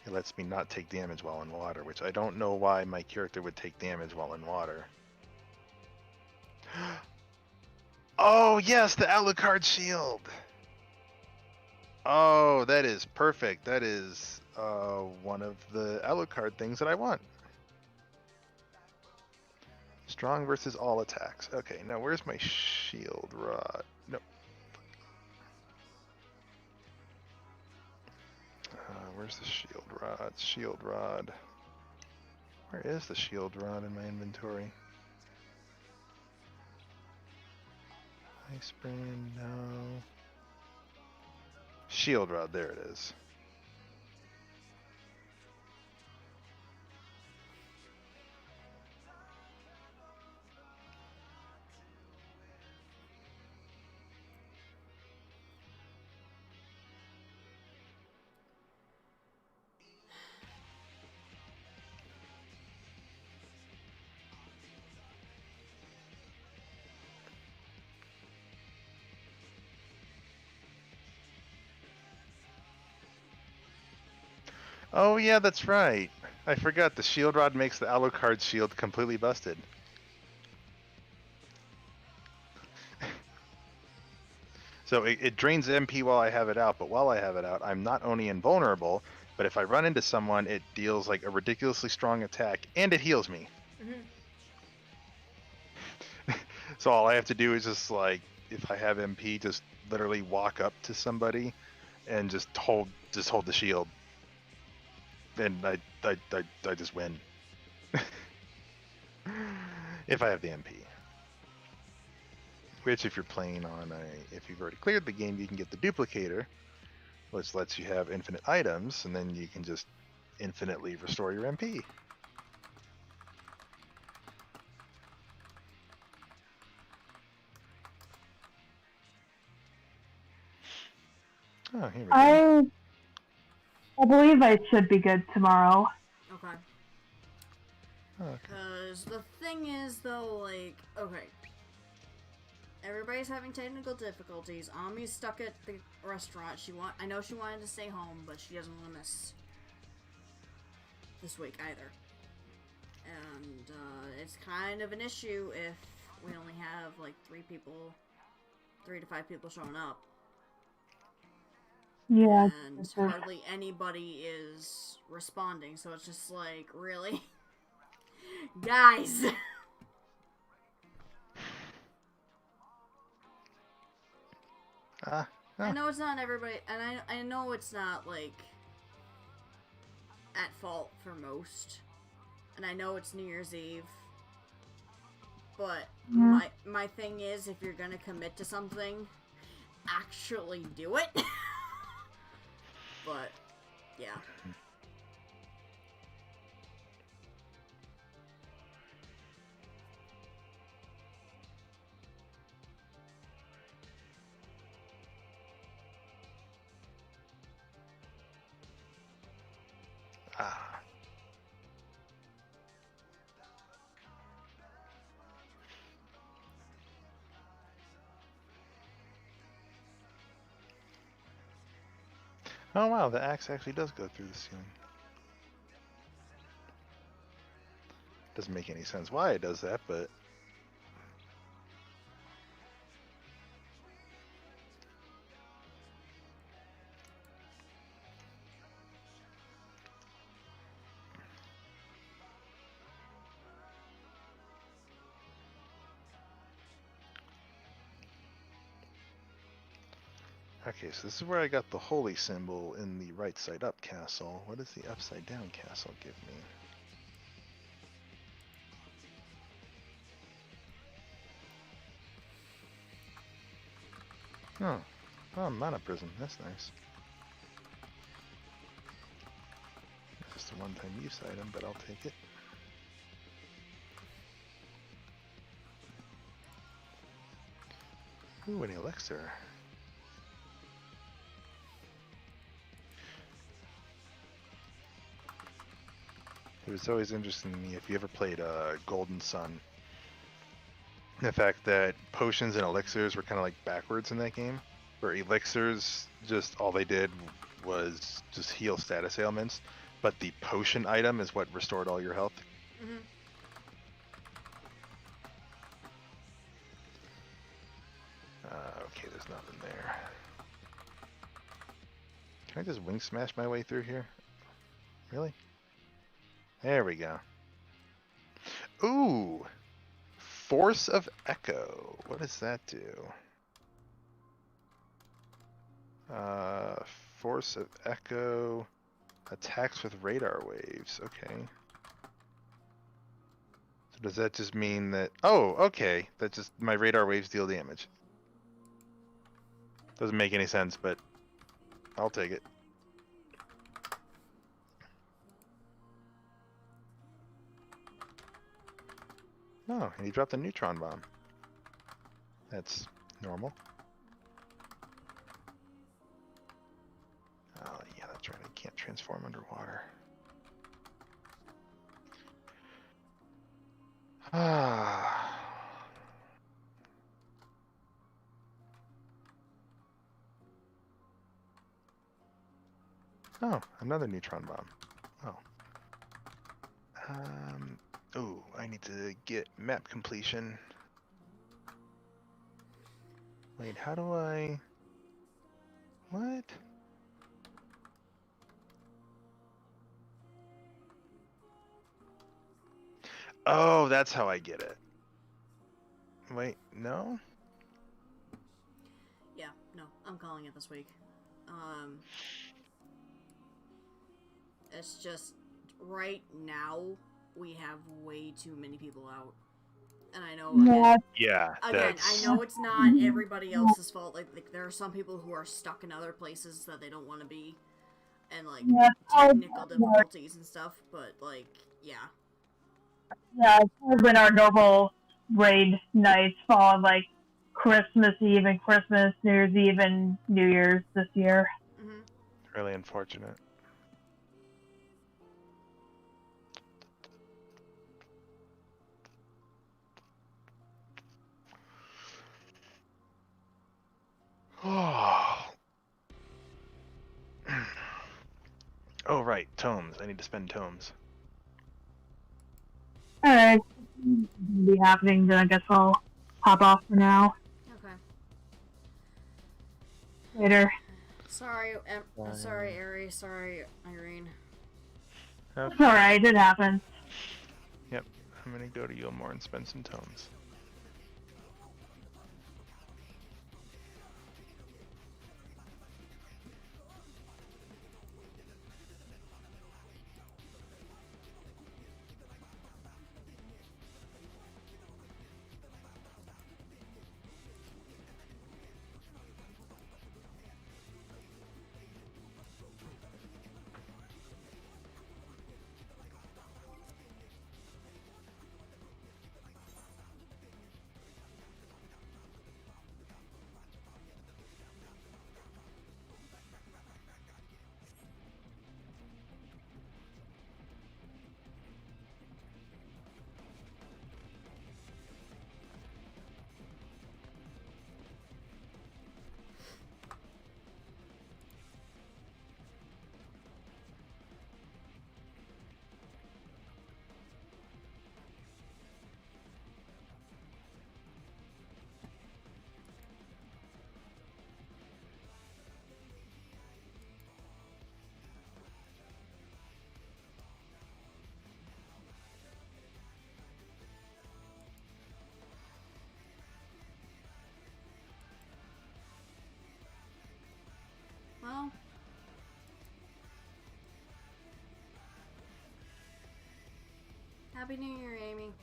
It lets me not take damage while in water, which I don't know why my character would take damage while in water. Oh yes, the Alucard shield! Oh, that is perfect. That is one of the Alucard things that I want. Strong versus all attacks. Okay, now where's my shield rod? Nope. Where's the shield rod? Shield rod. Where is the shield rod in my inventory? Ice brand, no. Shield rod, there it is. Oh yeah, that's right. I forgot the shield rod makes the Alucard shield completely busted. So it drains MP while I have it out, but while I have it out, I'm not only invulnerable, but if I run into someone, it deals like a ridiculously strong attack, and it heals me. So all I have to do is just like, if I have MP, just literally walk up to somebody and just hold the shield, and I just win. If I have the MP. Which, if you're playing on if you've already cleared the game, you can get the duplicator, which lets you have infinite items, and then you can just infinitely restore your MP. Oh, here we go. I believe I should be good tomorrow. Okay. Okay. Because the thing is, though, like, okay. Everybody's having technical difficulties. Ami's stuck at the restaurant. I know she wanted to stay home, but she doesn't want to miss this week either. And it's kind of an issue if we only have like 3 to 5 people showing up. Yeah. And hardly anybody is responding, so it's just like, really? Guys! I know it's not everybody, and I know it's not, like, at fault for most. And I know it's New Year's Eve. But my thing is, if you're gonna commit to something, actually do it. But, yeah. Ah. Oh wow, the axe actually does go through the ceiling. Doesn't make any sense why it does that, but... Okay, so this is where I got the holy symbol in the right side up castle. What does the upside down castle give me? Oh, mana prism. That's nice. Just a one-time use item, but I'll take it. Ooh, an elixir. It was always interesting to me if you ever played Golden Sun. The fact that potions and elixirs were kind of like backwards in that game, where elixirs just all they did was just heal status ailments, but the potion item is what restored all your health. Mm-hmm. Okay, there's nothing there. Can I just wing smash my way through here? Really? There we go. Ooh! Force of Echo. What does that do? Force of Echo. Attacks with radar waves. Okay. So does that just mean that? Oh, okay. That just my radar waves deal damage. Doesn't make any sense, but I'll take it. Oh, and he dropped a neutron bomb. That's normal. Oh, yeah, that's right. I can't transform underwater. Ah. Oh, another neutron bomb. Oh. Oh, I need to get map completion. Wait, how do I... What? Oh, that's how I get it. Wait, no? Yeah, no, I'm calling it this week. It's just right now we have way too many people out, and I know Yeah, Yeah, again, that's... I know it's not everybody else's fault. Like there are some people who are stuck in other places that they don't want to be, and like yeah, technical difficulties and stuff. But like, yeah, yeah. When our normal raid nights fall on like Christmas Eve and Christmas, New Year's Eve and New Year's this year. mm-hmm. really unfortunate. Oh. Oh, right. Tomes. I need to spend tomes. Alright, be happening. Then I guess I'll hop off for now. Okay. Later. Sorry, sorry, Ari. Sorry, Irene. It's alright. It happens. Yep. I'm gonna go to Yulmore and spend some tomes. Well, Happy New Year, Amy.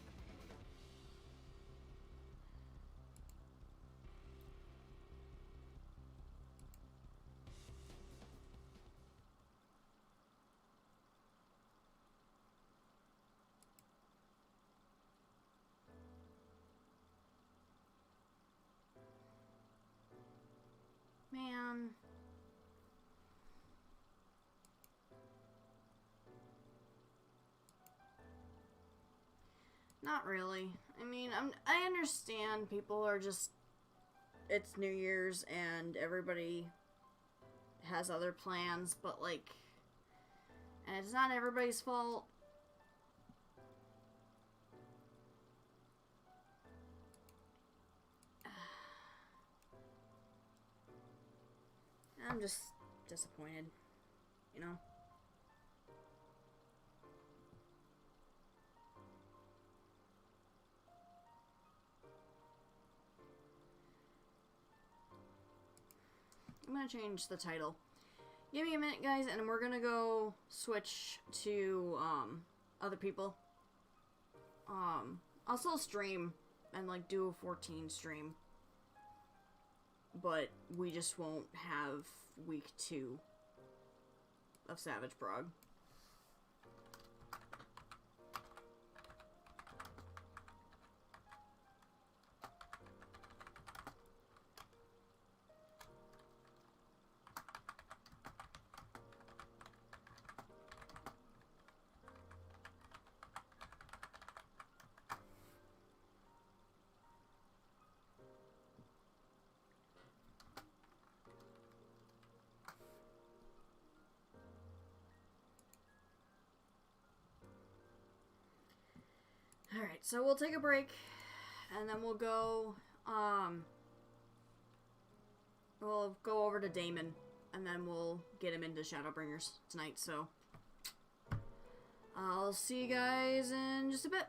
Man. Not really. I mean, I understand people are just... It's New Year's and everybody has other plans, but like... And it's not everybody's fault. I'm just disappointed, you know? I'm gonna change the title. Give me a minute, guys, and we're gonna go switch to other people. I'll still stream and like do a 14 stream, but we just won't have week 2 of Savage Prog. Alright, so we'll take a break, and then we'll go over to Damon, and then we'll get him into Shadowbringers tonight, so I'll see you guys in just a bit.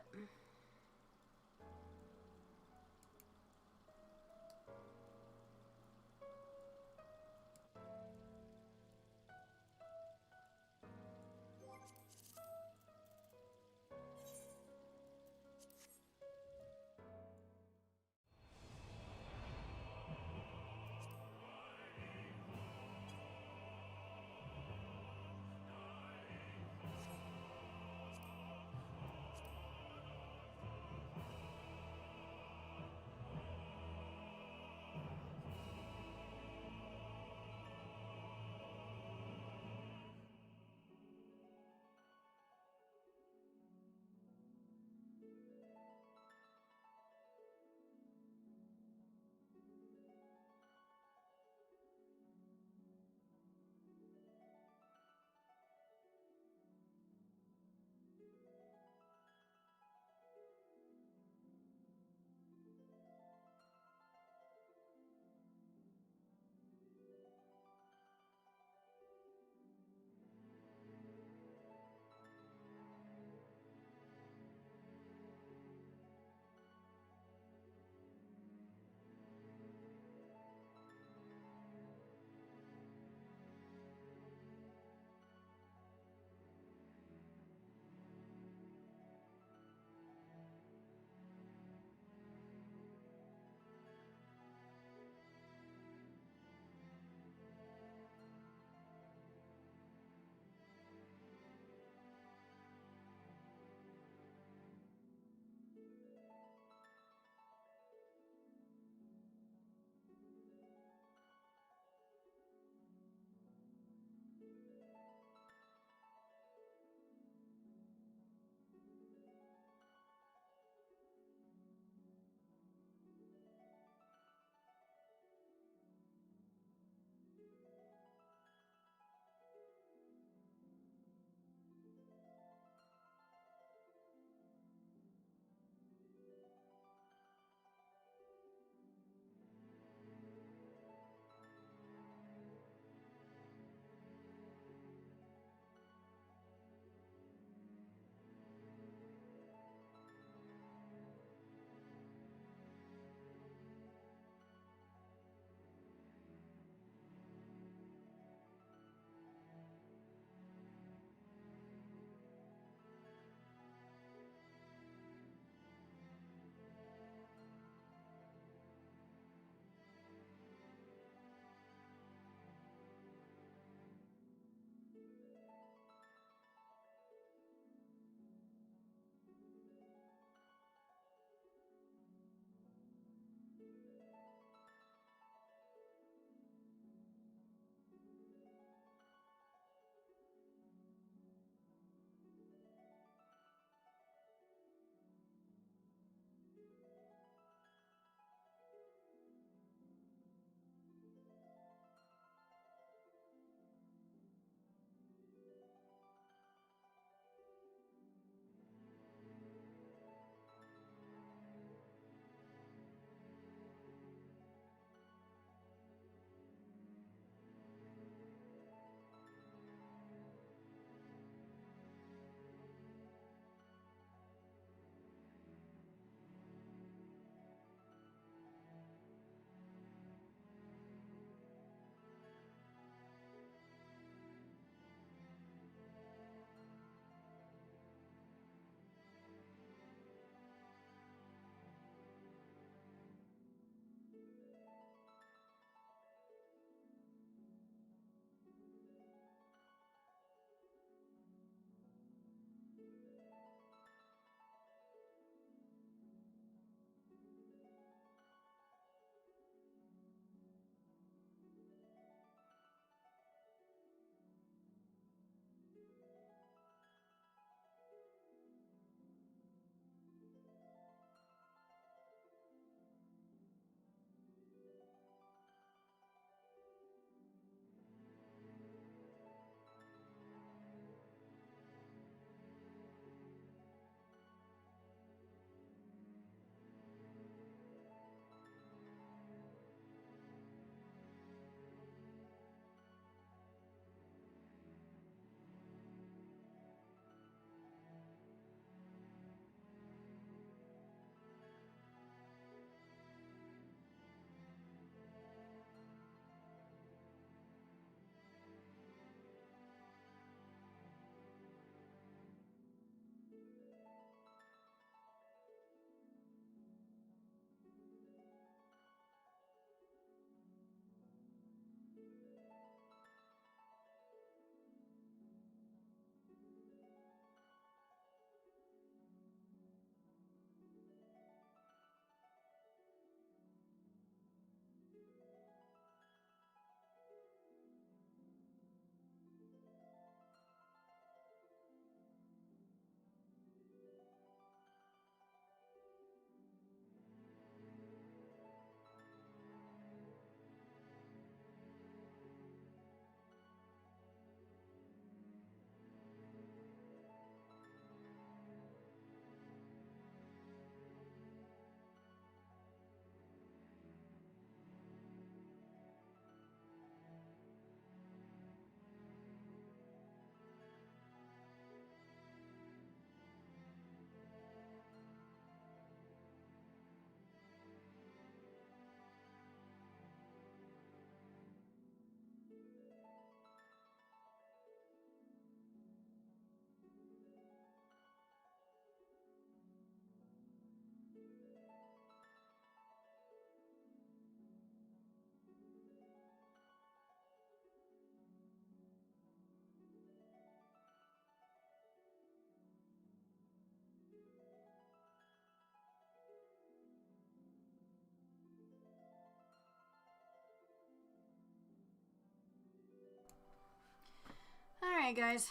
night, guys.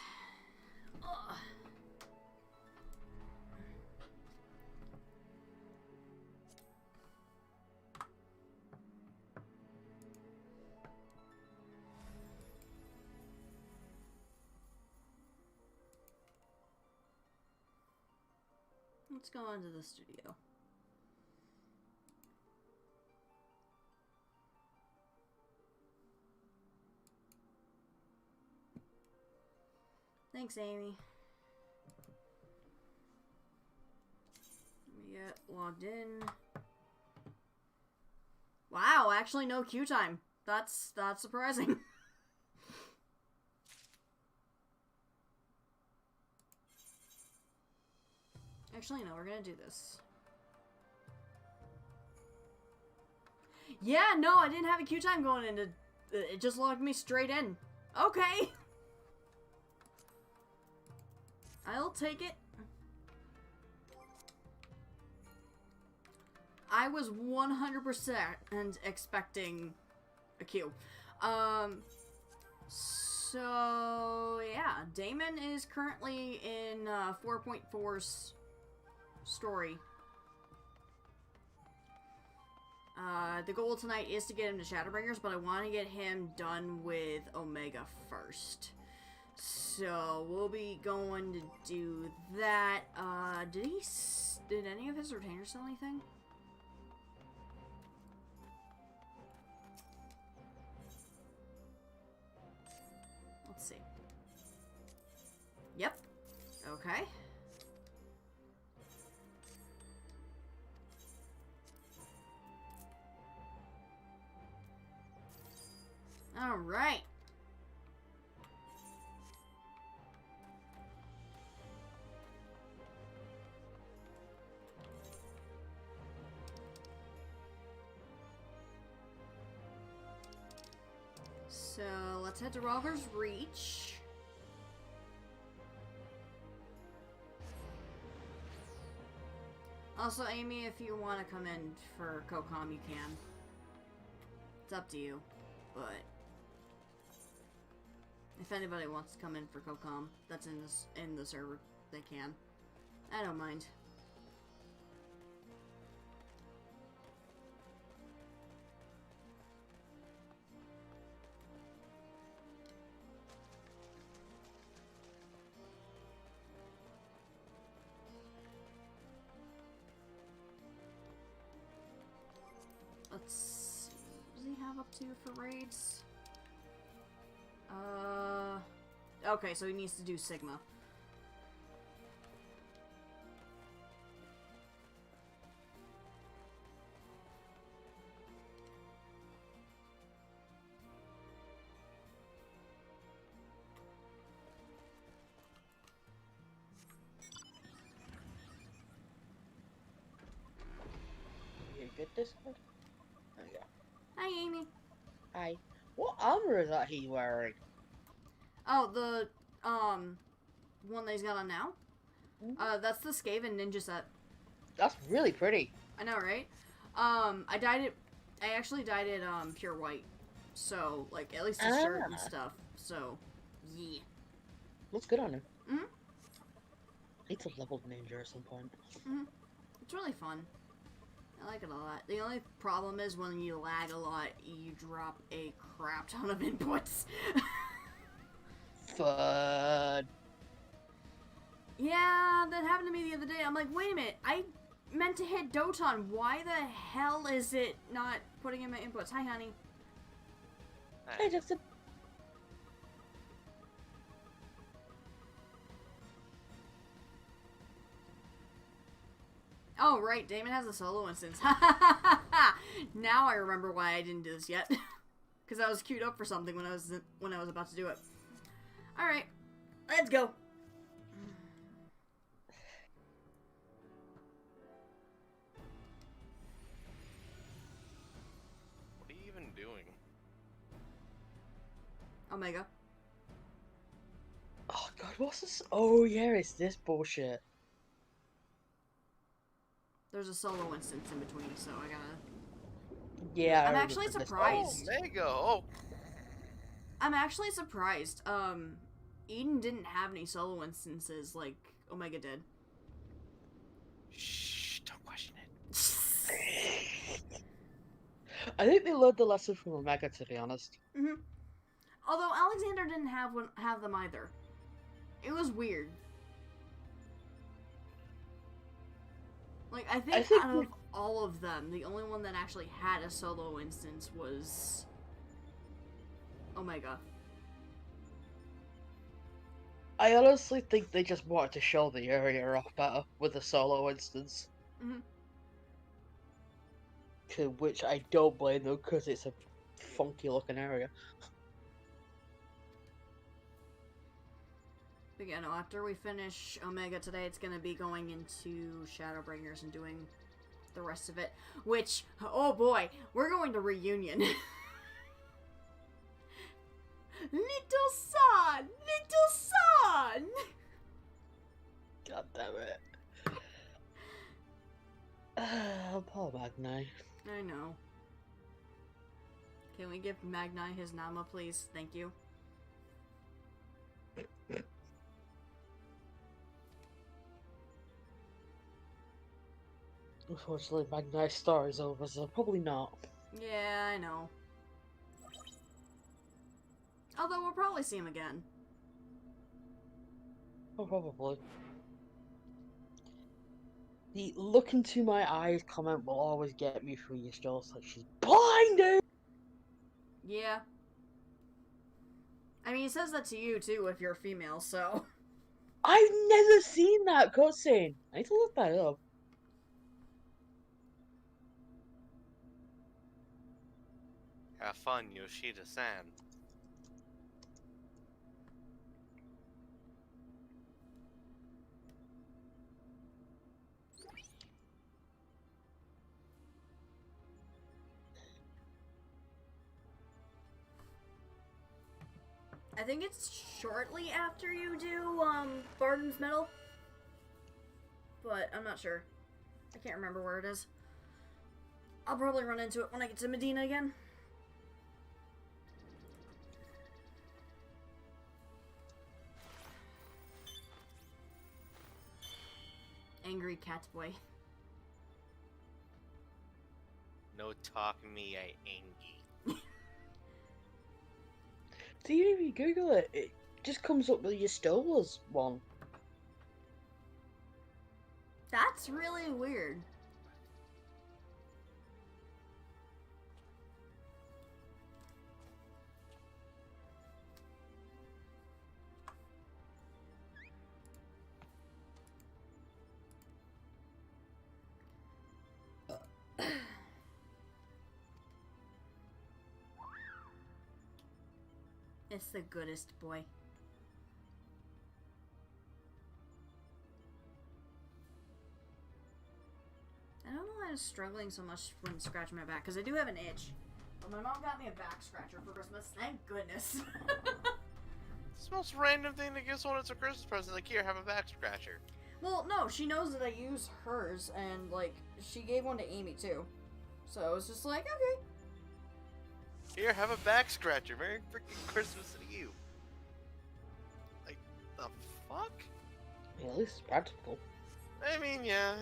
Ugh. Let's go into the studio. Thanks, Amy. Let me get logged in. Wow, actually no queue time. That's surprising. Actually, no, we're gonna do this. Yeah, no, I didn't have a queue time going into... It just logged me straight in. Okay. I'll take it. I was 100% expecting a queue. So, yeah, Damon is currently in 4.4's story. The goal tonight is to get him to Shadowbringers, but I want to get him done with Omega first. So, we'll be going to do that. Did any of his retainers sell anything? Let's see. Yep. Okay. All right. So let's head to Robber's Reach. Also, Amy, if you want to come in for CoCom, you can. It's up to you, but if anybody wants to come in for CoCom, that's in the server, they can. I don't mind. Let's see. What does he have up to for raids? Okay, so he needs to do Sigma. You get this one? Oh yeah. Hi, Amy. Hi. What armor is that he's wearing? Oh, the, one that he's got on now? That's the Skaven ninja set. That's really pretty. I know, right? I actually dyed it, pure white. So, like, at least the shirt and stuff. So, yeah. Looks good on him. Mm-hmm. It's a leveled ninja at some point. Mm-hmm. It's really fun. I like it a lot. The only problem is when you lag a lot, you drop a crap ton of inputs. Fun. Yeah, that happened to me the other day. I'm like, wait a minute, I meant to hit Doton. Why the hell is it not putting in my inputs? Hi, honey. Hey, Justin. Oh, right, Damon has a solo instance. Now I remember why I didn't do this yet. Because I was queued up for something when I was about to do it. Alright, let's go. What are you even doing? Omega. Oh god, what's this? Oh yeah, it's this bullshit. There's a solo instance in between, so I gotta... Yeah. I'm I actually remember this. surprised. Oh, Mega! Oh, I'm actually surprised. Eden didn't have any solo instances like Omega did. Shh, don't question it. I think they learned the lesson from Omega, to be honest. Mm-hmm. Although Alexander didn't have them either. It was weird. Like, I think out of all of them, the only one that actually had a solo instance was Omega. I honestly think they just wanted to show the area off better with a solo instance. Mm-hmm. To which I don't blame them, because it's a funky looking area. But yeah, no, after we finish Omega today, it's gonna be going into Shadowbringers and doing the rest of it. Which, oh boy, we're going to Reunion. Little son! Little son! God damn it. Poor Magni. I know. Can we give Magni his Nama, please? Thank you. Unfortunately, Magni's star is over, so probably not. Yeah, I know. Although we'll probably see him again. Oh, probably. The look into my eyes comment will always get me through your jaws, like she's blinded! Yeah. I mean, he says that to you, too, if you're a female, so... I've never seen that cutscene! I need to look that up. Have fun, Yoshida-san. I think it's shortly after you do, Barden's Medal. But I'm not sure. I can't remember where it is. I'll probably run into it when I get to Medina again. Angry cat boy. No talk me, I angy. Do you even Google it? It just comes up with your Stolas one. That's really weird. It's the goodest boy. I don't know why I was struggling so much when scratching my back, because I do have an itch. But my mom got me a back scratcher for Christmas. Thank goodness. It's the most random thing to give someone as a Christmas present. Like, here, have a back scratcher. Well, no, she knows that I use hers, and, like, she gave one to Amy, too. So I was just like, okay. Here, have a back scratcher. Merry freaking Christmas to you. Like, the fuck? Yeah, at least it's practical. I mean, yeah.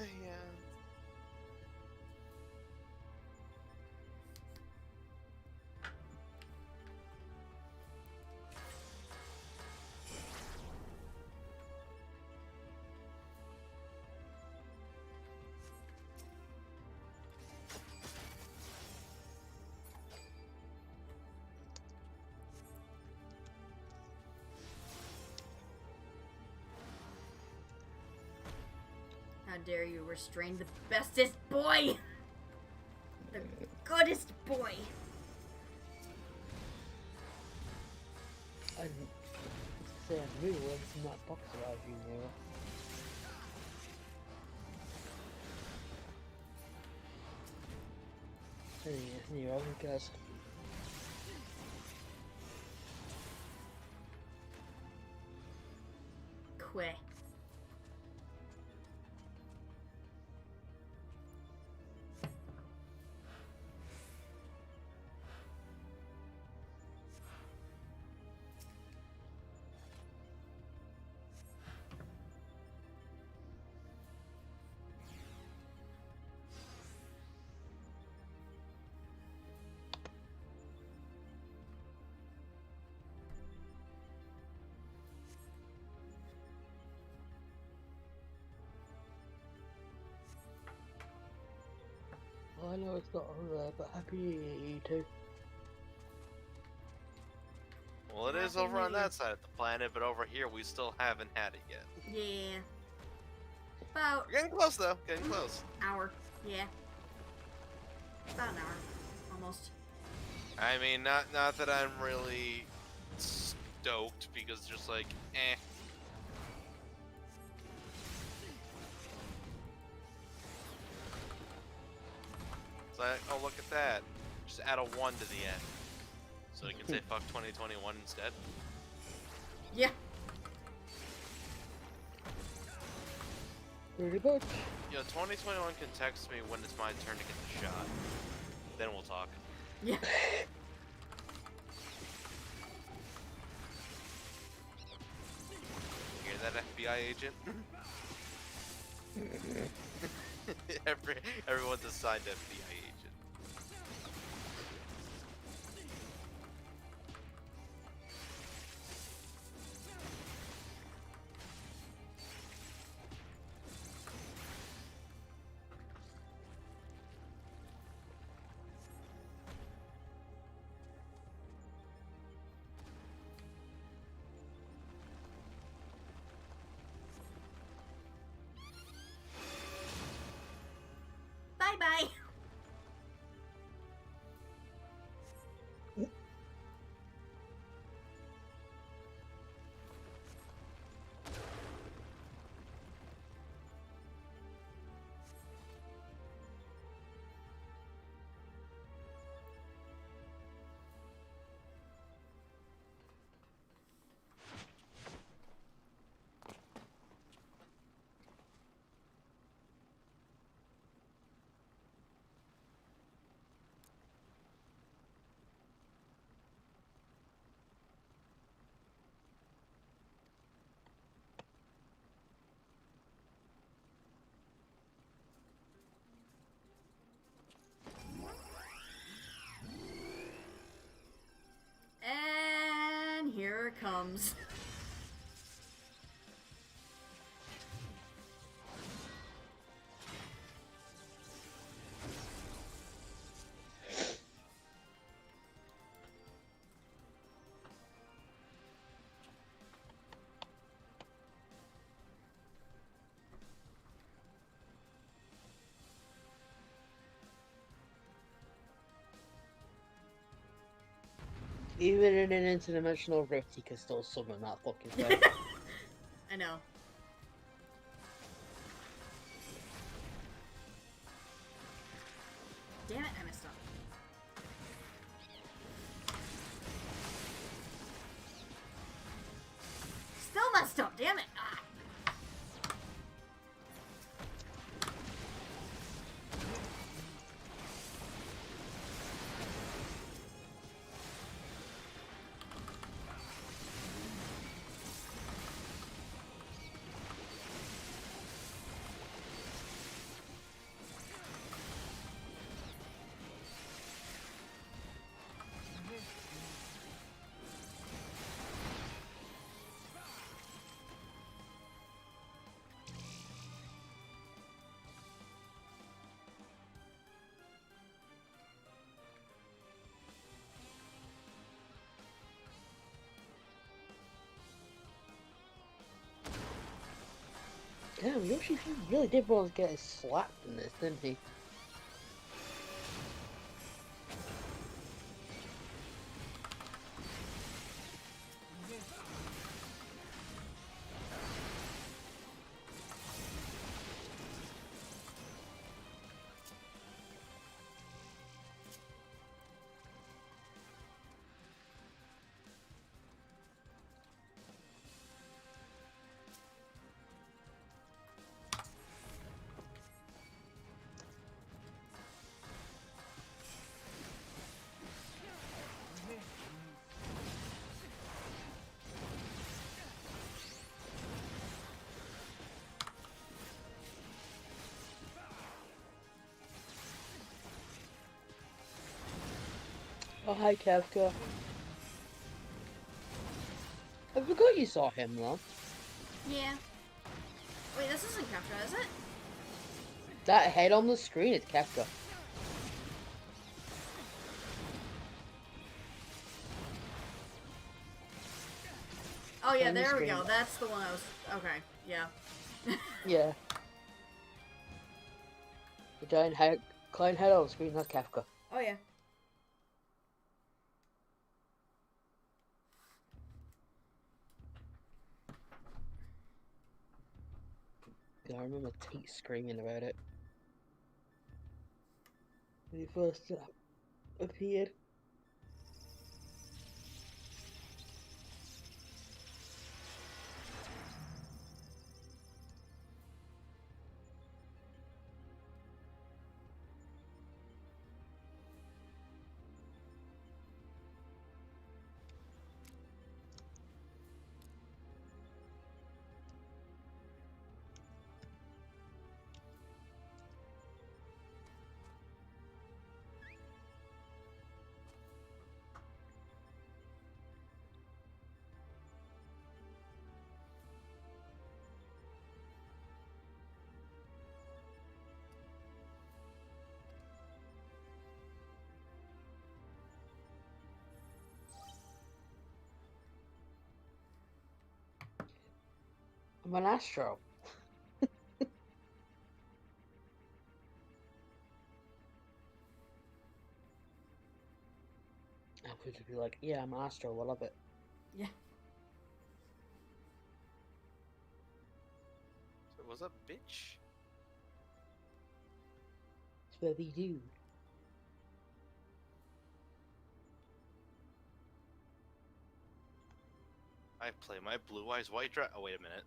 How dare you restrain the bestest boy! The goodest boy! I say I knew what's in that box around you, Nero. Nero, who cares? Queh. I know it's not over there, but happy New Year, you two. Well, it is Happy over on New Year. that side of the planet, but over here we still haven't had it yet. Yeah. About We're getting close though. Getting close. hour. Yeah. About an hour. Almost. I mean, not that I'm really stoked because just like, eh. It's like, oh look at that. Just add a 1 to the end. So you can say fuck 2021 instead. Yeah. Pretty much. Yo, 2021 can text me when it's my turn to get the shot. Then we'll talk. Yeah. Hear that, FBI agent? Everyone's assigned FBI agent. Bye bye. And here it comes. Even in an interdimensional rift, he can still summon that fucking thing. I know. Damn it, I messed up. Still messed up, damn it. Ah. Damn, Yoshi really did well to get slapped in this, didn't he? Oh, hi, Kevka. I forgot you saw him, though. Yeah. Wait, this isn't Kefka, is it? That head on the screen is Kefka. Oh yeah, Turn the there we go. screen. That's the one I was. Okay, yeah. Yeah. The giant head, clown head on the screen, that's Kafka. Oh yeah. Yeah, I remember Tate screaming about it when he first appeared. I'm an Astro. I would just be like, yeah, I'm an Astro, I love it. Yeah. So what's up, bitch? It's what we do. I play my Blue Eyes White Dragon. Oh, wait a minute.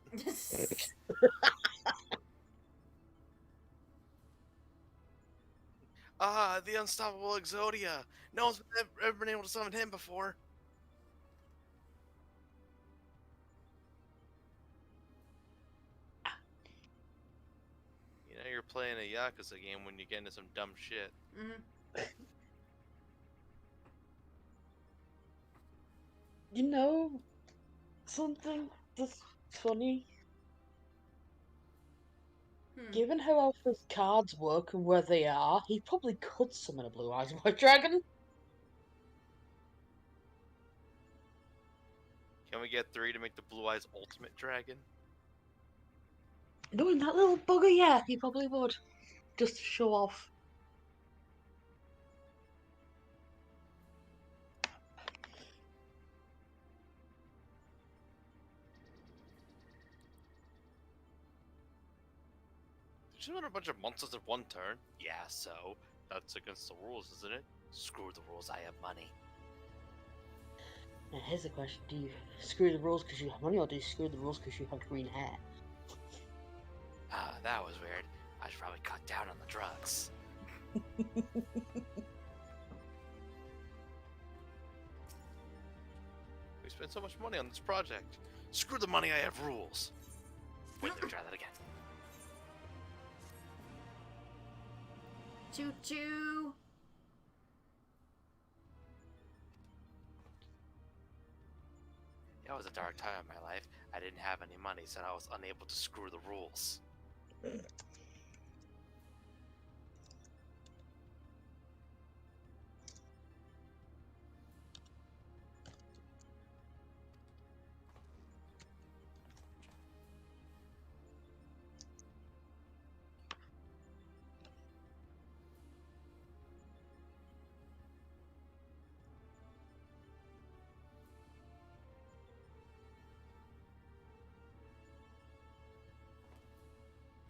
Ah, the unstoppable Exodia. No one's ever been able to summon him before. You know you're playing a Yakuza game when you get into some dumb shit. Mhm. You know, something that's funny? Given how Alpha's cards work and where they are, he probably could summon a Blue Eyes White Dragon. Can we get 3 to make the Blue Eyes Ultimate Dragon? Knowing that little bugger, yeah, he probably would. Just to show off. Did you summon a bunch of monsters in one turn? Yeah, so. That's against the rules, isn't it? Screw the rules, I have money. Now here's the question, do you screw the rules because you have money, or do you screw the rules because you have green hair? Ah, that was weird. I should probably cut down on the drugs. We spent so much money on this project. Screw the money, I have rules. Wait, let me try that again. Choo choo. That was a dark time in my life. I didn't have any money, so I was unable to screw the rules.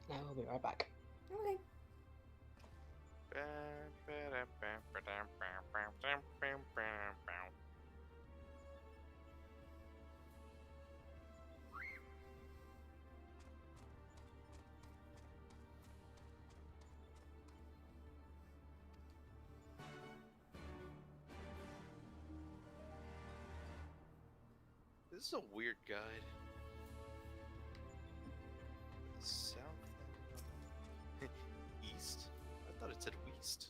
Now we'll be right back. Okay. This is a weird guide. South East? I thought it said West.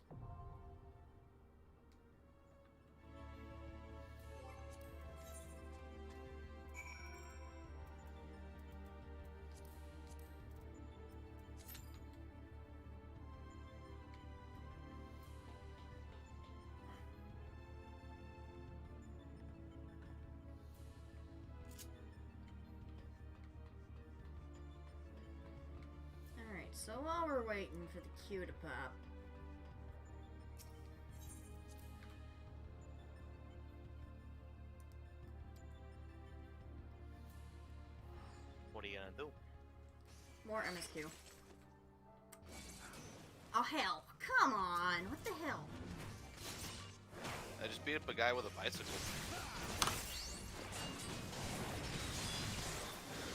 So while we're waiting for the queue to pop, What are you gonna do? more MSQ. Oh hell, come on, what the hell? I just beat up a guy with a bicycle.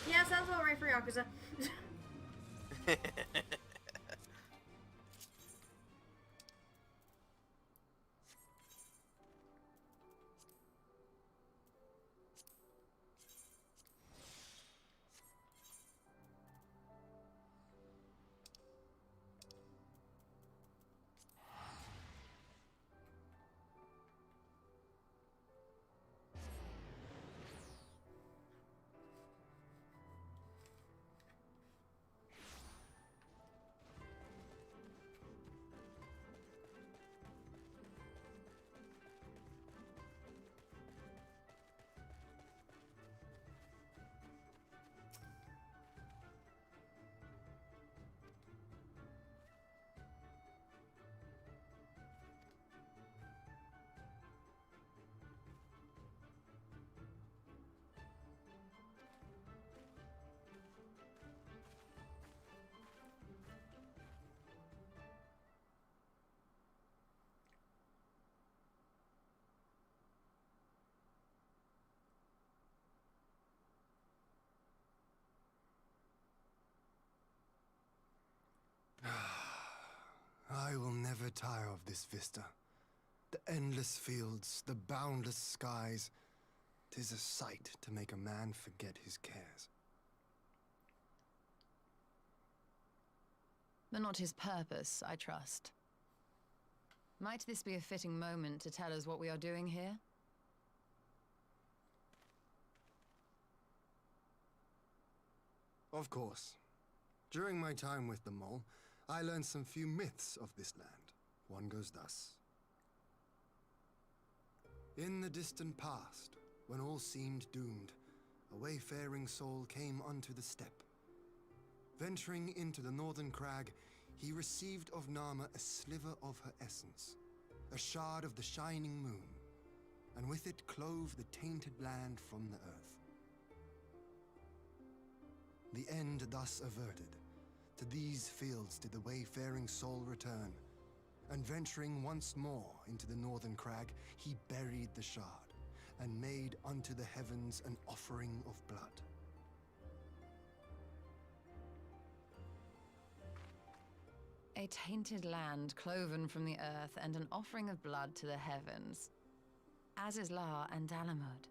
Yeah, sounds about right for Yakuza. I will never tire of this vista. The endless fields, the boundless skies. 'Tis a sight to make a man forget his cares. But not his purpose, I trust. Might this be a fitting moment to tell us what we are doing here? Of course. During my time with the mole, I learned some few myths of this land. One goes thus. In the distant past, when all seemed doomed, a wayfaring soul came unto the steppe. Venturing into the northern crag, he received of Nama a sliver of her essence, a shard of the shining moon, and with it clove the tainted land from the earth. The end thus averted, to these fields did the wayfaring soul return, and venturing once more into the northern crag, he buried the shard, and made unto the heavens an offering of blood. A tainted land cloven from the earth and an offering of blood to the heavens. Azizlar and Dalamud.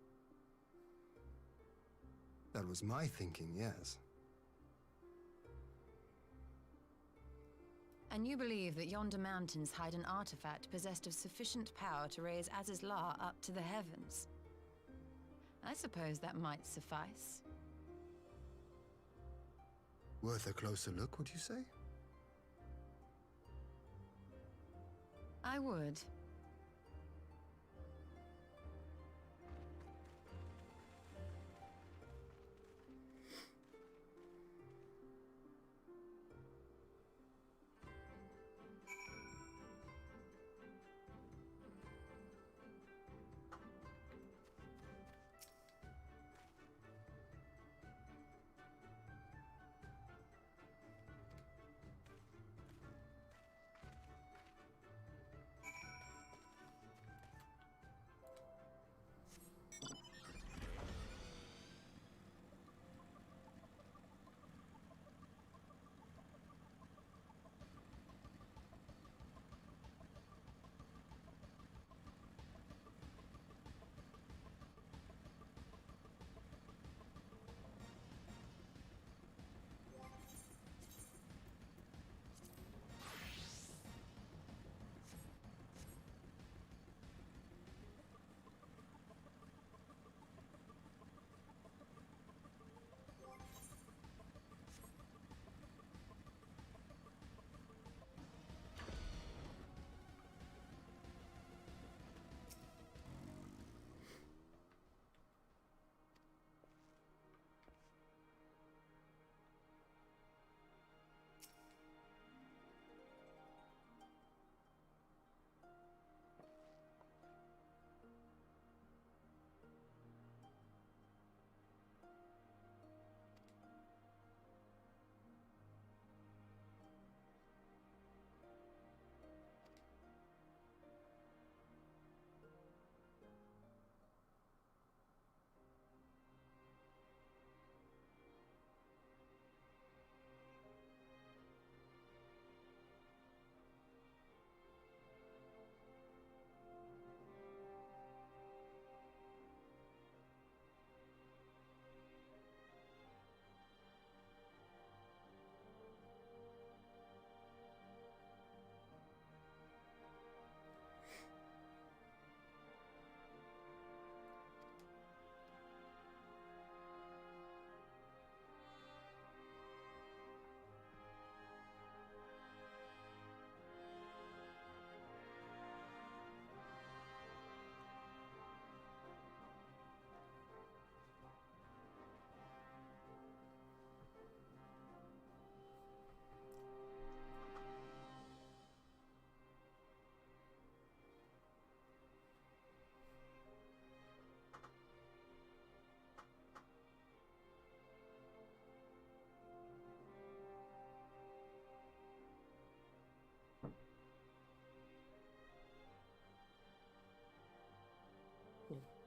That was my thinking, yes. And you believe that yonder mountains hide an artifact possessed of sufficient power to raise Azizlar up to the heavens? I suppose that might suffice. Worth a closer look, would you say? I would.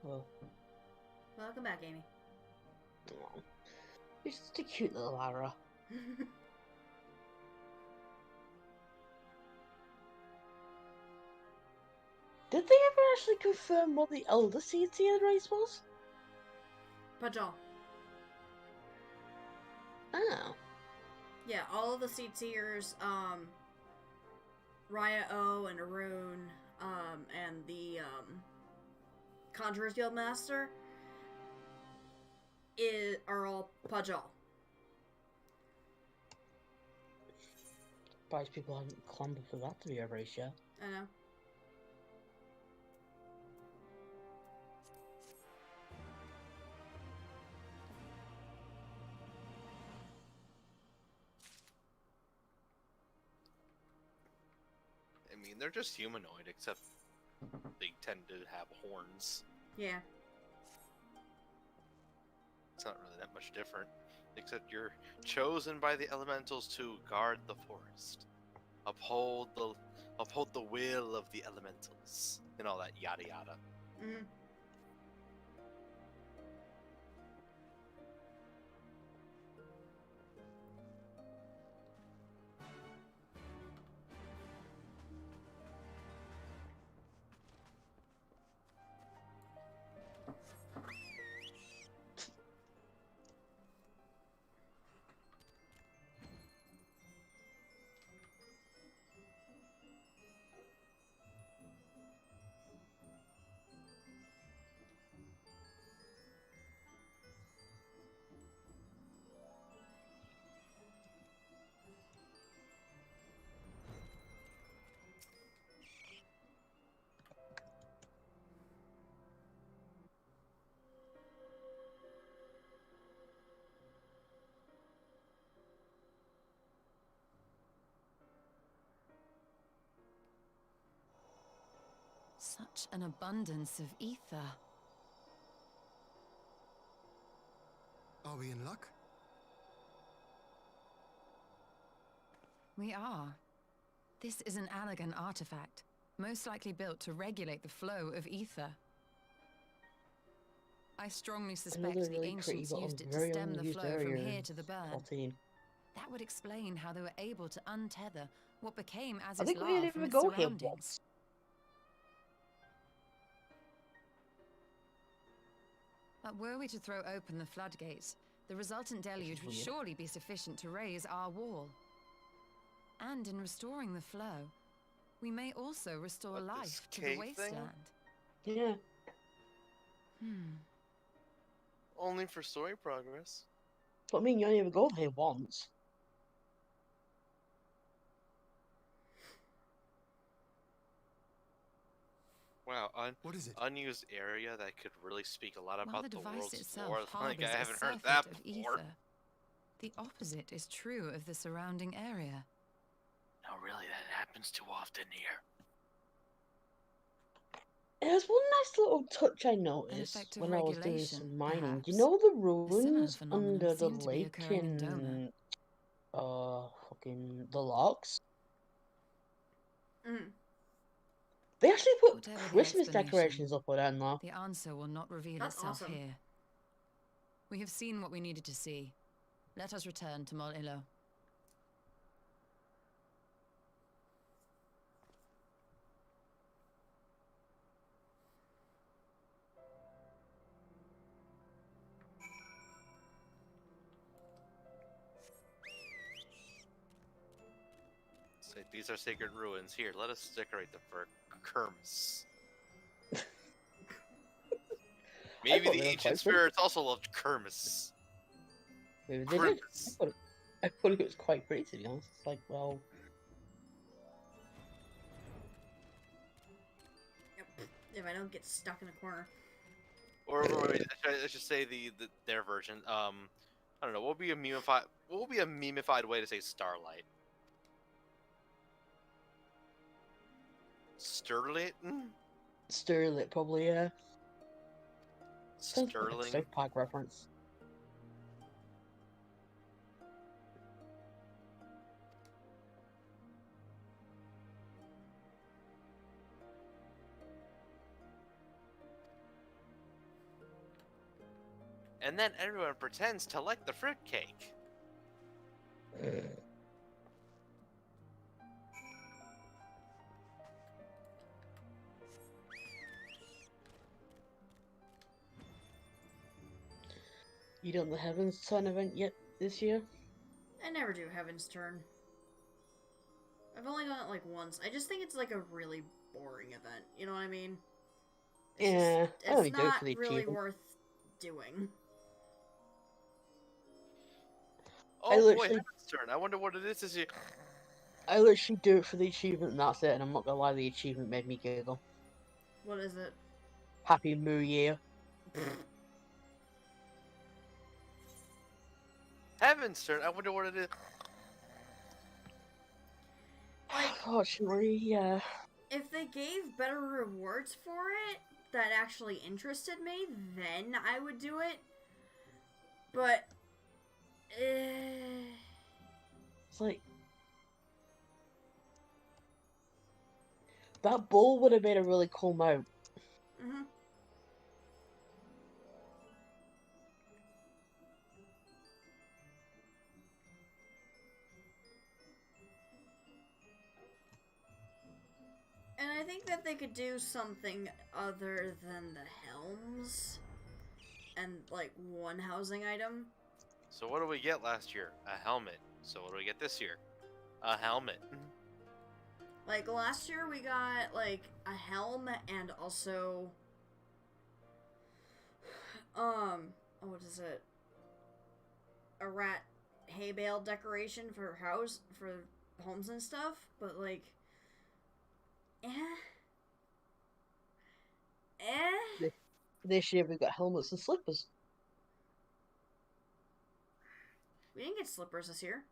Oh, Welcome back, Amy. oh. You're just a cute little Lara. Did they ever actually confirm what the elder seed race was? Pajal. Oh. Yeah, all of the Seed Seers, Raya O and Arun, and the, Conjurer's Guild Master are all Pajal. Surprised people hadn't clambered for that to be a race yet. I know. I mean, they're just humanoid, except they tend to have horns. Yeah. It's not really that much different, except you're chosen by the elementals to guard the forest, uphold the will of the elementals, and all that yada yada. Mm-hmm. Such an abundance of ether. Are we in luck? We are. This is an Allagan artifact, most likely built to regulate the flow of ether. I strongly suspect Another the really pretty ancients but used it to very stem the unused flow from area here in to the burn. 14. That would explain how they were able to untether what became I Aziz's think we law didn't from even its go here surroundings. once. But were we to throw open the floodgates, the resultant deluge would weird. surely be sufficient to raise our wall. And in restoring the flow, we may also restore What, life this to the cave wasteland. thing? Yeah. Only for story progress. But I mean, you only ever go here once. Wow, What is it? unused area that could really speak a lot While about the the device world's itself lore. Like, harbors I a haven't heard surfeit that of before. ether, the opposite is true of the surrounding area. No, really, that happens too often here. There's one nice little touch I noticed effective when I was doing regulation, some mining. Do you perhaps. know the A similar ruins phenomenon under the seemed to be lake occurring in Doma. in fucking the locks? Mm-hmm. They actually put Whatever the Christmas explanation, decorations up there now. The answer will not reveal That's itself awesome. here. We have seen what we needed to see. Let us return to Mol Ilo. Say, these are sacred ruins. Here, let us decorate them for Kermis. Maybe thought the they were ancient quite pretty. spirits also loved Kermis. Maybe they did. Grimace. I thought it was quite pretty, to be honest. It's like, well, Yep. If I don't get stuck in a corner. Or wait, I should say their version. I don't know. What would be a memeified way to say starlight? Sterlit? Sterling probably, yeah. Sounds like a Sterling? South Park reference. And then everyone pretends to like the fruitcake. You done the Heaven's Turn event yet this year? I never do Heaven's Turn. I've only done it like once. I just think it's like a really boring event. You know what I mean? Yeah, I only It's do it not for the really achievement. worth doing. Oh boy, literally- Heaven's Turn. I wonder what it is this year. I literally do it for the achievement and that's it, and I'm not gonna lie, the achievement made me giggle. What is it? Happy Moo Year. Heaven's Turn. I wonder what it is. Unfortunately, yeah. If they gave better rewards for it that actually interested me, then I would do it. But, It's like... That bull would have made a really cool mount. mhm. And I think that they could do something other than the helms and like one housing item. So what did we get last year? A helmet. So what do we get this year? A helmet. Like last year we got like a helm and also what is it? A rat hay bale decoration for homes and stuff, but like This year we got helmets and slippers. we didn't get slippers this year.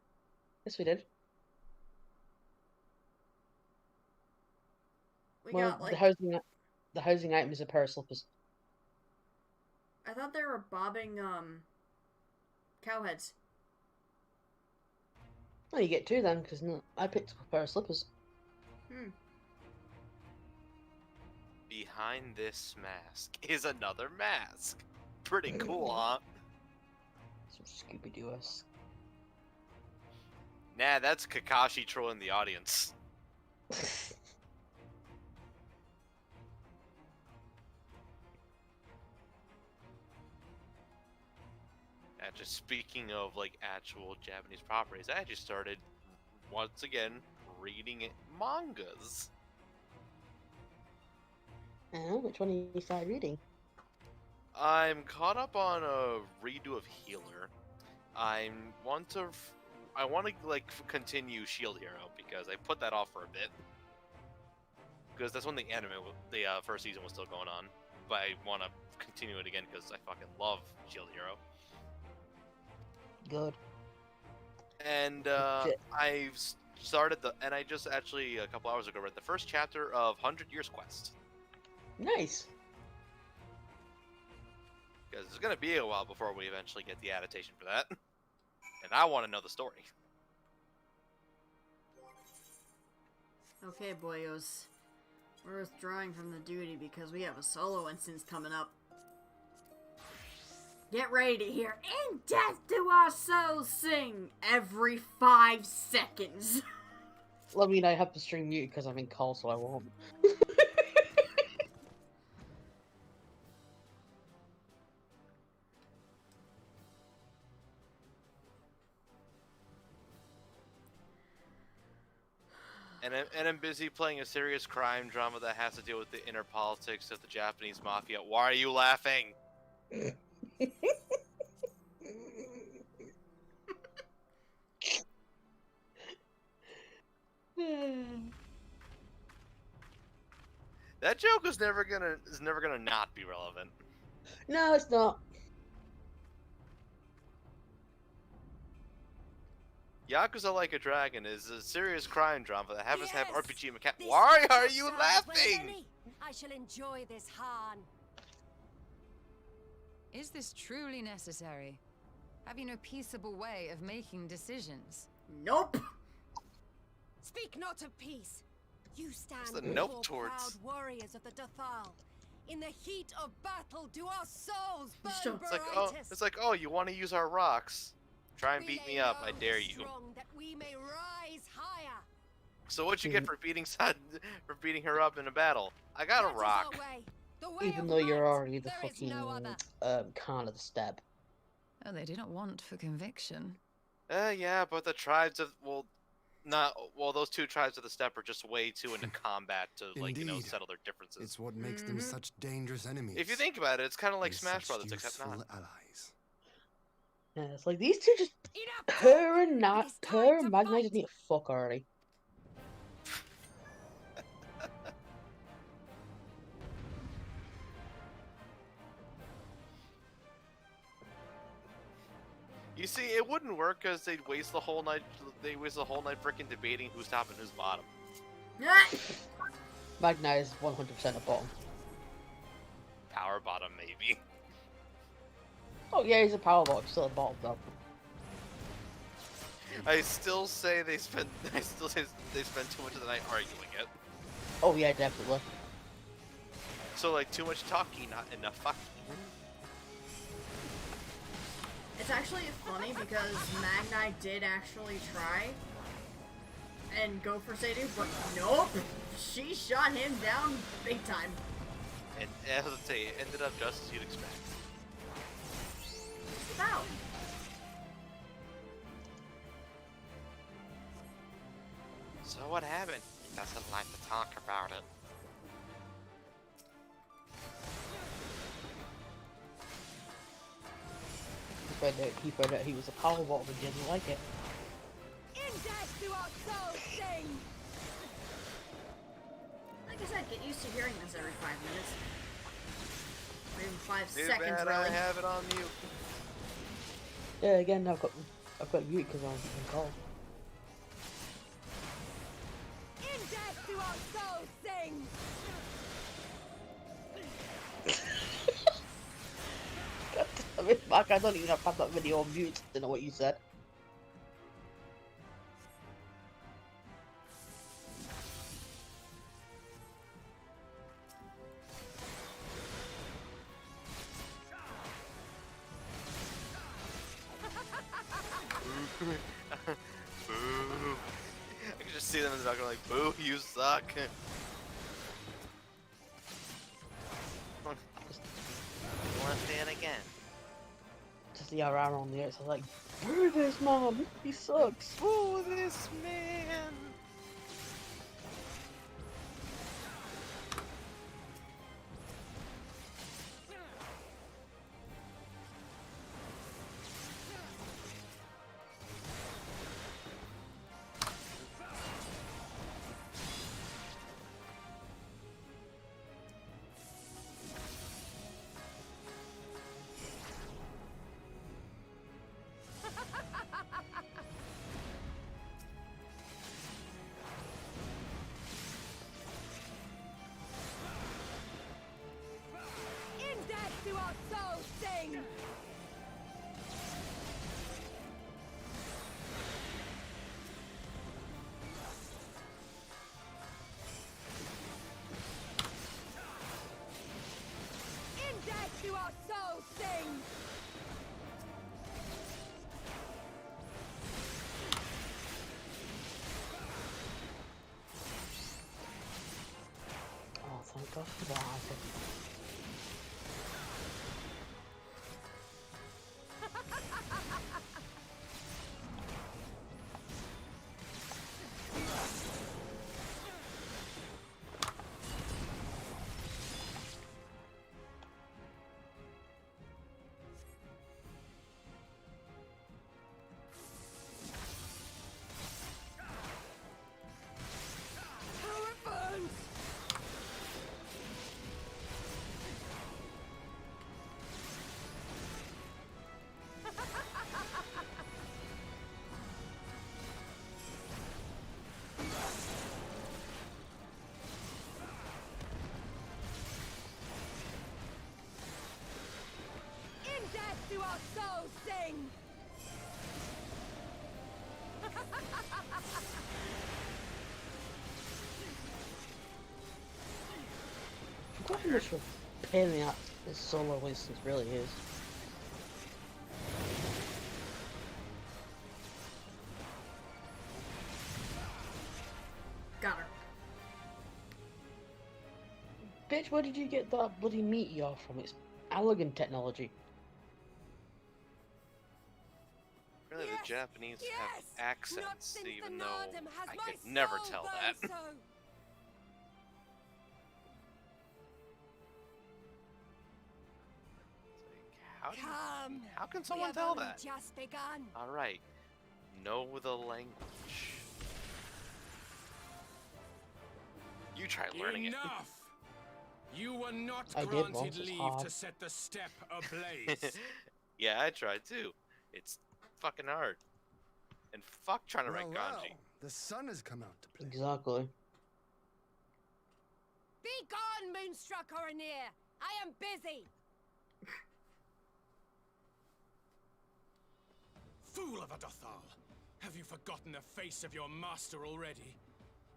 Yes, we did. We Well, got like the housing item is a pair of slippers. I thought they were bobbing cow heads. Well, you get two then, because I picked up a pair of slippers. Behind this mask is another mask. Pretty cool, huh? Some Scooby-Doo-esque. Nah, that's Kakashi trolling the audience. Just speaking of like actual Japanese properties, I just started once again reading mangas. Which one are you started reading? I'm caught up on a redo of Healer. I want to like continue Shield Hero because I put that off for a bit because that's when the first season was still going on. But I want to continue it again because I fucking love Shield Hero. Good. And I've started and I just actually a couple hours ago read the first chapter of 100 Years Quest. Nice. Because it's going to be a while before we eventually get the adaptation for that. And I want to know the story. Okay, boyos. We're withdrawing from the duty because we have a solo instance coming up. Get ready to hear "In Death Do Our Souls Sing" every 5 seconds. Well, I mean, I have the stream muted because I'm in call, so I won't. And I'm busy playing a serious crime drama that has to deal with the inner politics of the Japanese mafia. Why are you laughing? That joke is never gonna not be relevant. No, it's not. Yakuza Like a Dragon is a serious crime drama that happens to have Yes! RPG mechanics. This Why are is you as well as laughing? any. I shall enjoy this, Han. Is this truly necessary? Have you no peaceable way of making decisions? Nope. Speak not of peace. You stand the nope before towards? proud warriors of the Dathal. In the heat of battle, do our souls burn Sure. It's like, oh, you want to use our rocks? Try and beat me up. I dare you. Strong that we may rise higher. So what'd you get for beating her up in a battle? I got a That is our rock. way. The way Even of though you're might. already the There is fucking no other. Khan of the steppe. Oh, they do not want for conviction. Yeah, but the tribes of those two tribes of the steppe are just way too into combat to Indeed. settle their differences. It's what makes them such dangerous enemies. If you think about it, it's kind of like and Smash such Brothers, except useful not. allies. Yeah, it's like these two just Enough her and talk. It is time her to and Magnite fight. just need to fuck already. You see, it wouldn't work because they'd waste the whole night. They waste the whole night freaking debating who's top and who's bottom. Magnite is 100% a bottom. Power bottom, maybe. Oh yeah, he's a power bottom, still a bottom though. I still say they spend. I still say they spend too much of the night arguing it. Oh yeah, definitely. So like too much talking, not enough fucking. It's actually funny because Magnite did actually try and go for Sadhu, but nope, she shot him down big time. And as I say, it ended up just as you'd expect. Just about. So what happened? He doesn't like to talk about it. He found out he was a power bottom and didn't like it. In death do our souls sing. Like I said, get used to hearing this every 5 minutes. Or even 5 Too seconds, bad really. I have it on mute. Yeah, again, I've got mute because I'm on call. In death do our souls sing. God damn it, Mark, I don't even have that video on mute to know what you said. Boo. I can just see them in the dark like, boo, you suck. You want to stand again? Just the RR on the outside, like, boo this man, he sucks. Boo this man. In death do our souls sing. In death do our souls sing. Oh, thank God for that. How it burns. In death do our souls sing. Forgot how much pain in the ass this solo instance really is. Got her. Bitch, where did you get that bloody meteor from? It's elegant technology. Really, Yes, the Japanese yes! have Not accents, since the even though Nardum has I my could never soul tell burned that. so. It's like, Come. how can We someone have tell only that? just begun. All right, know the language. You try learning Enough! You were not I did granted once, it's leave hard. to set the step ablaze. it. Yeah, I tried too. It's fucking hard. And fuck trying to write kanji. The sun has come out to play. Exactly. Be gone, Moonstruck Oranir. I am busy. Fool of a Dothal! Have you forgotten the face of your master already?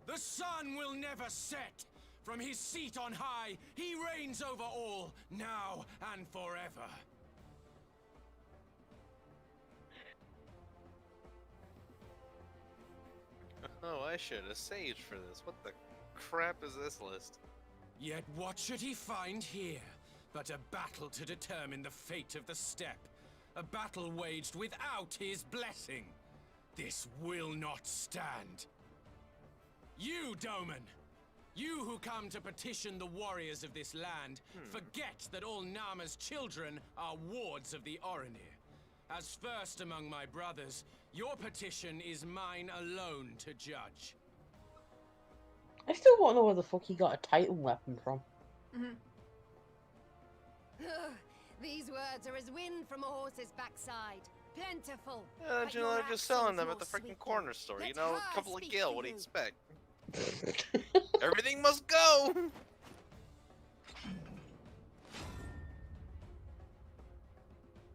The sun will never set! From his seat on high, he reigns over all, now and forever. Oh, I should have saved for this. What the crap is this list? Yet what should he find here but a battle to determine the fate of the steppe? A battle waged without his blessing. This will not stand. You, Doman! You who come to petition the warriors of this land, forget that all Nama's children are wards of the Oranir. As first among my brothers, your petition is mine alone to judge. I still want to know where the fuck he got a Titan weapon from. These words are as wind from a horse's backside. Plentiful. Yeah, but you know, your they're just selling accent's them at more the freaking sweet. corner store. You Let know, her a couple of speak gil. for What do you you. expect? Everything must go!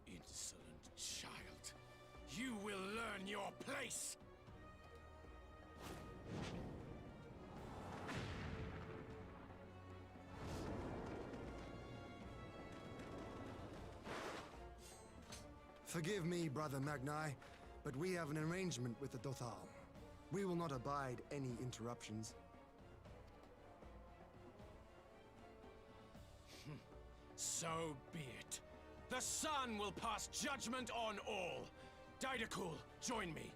Insolent child. You will learn your place! Forgive me, Brother Magni, but we have an arrangement with the Dothal. We will not abide any interruptions. So be it. The sun will pass judgment on all. Didakul, join me.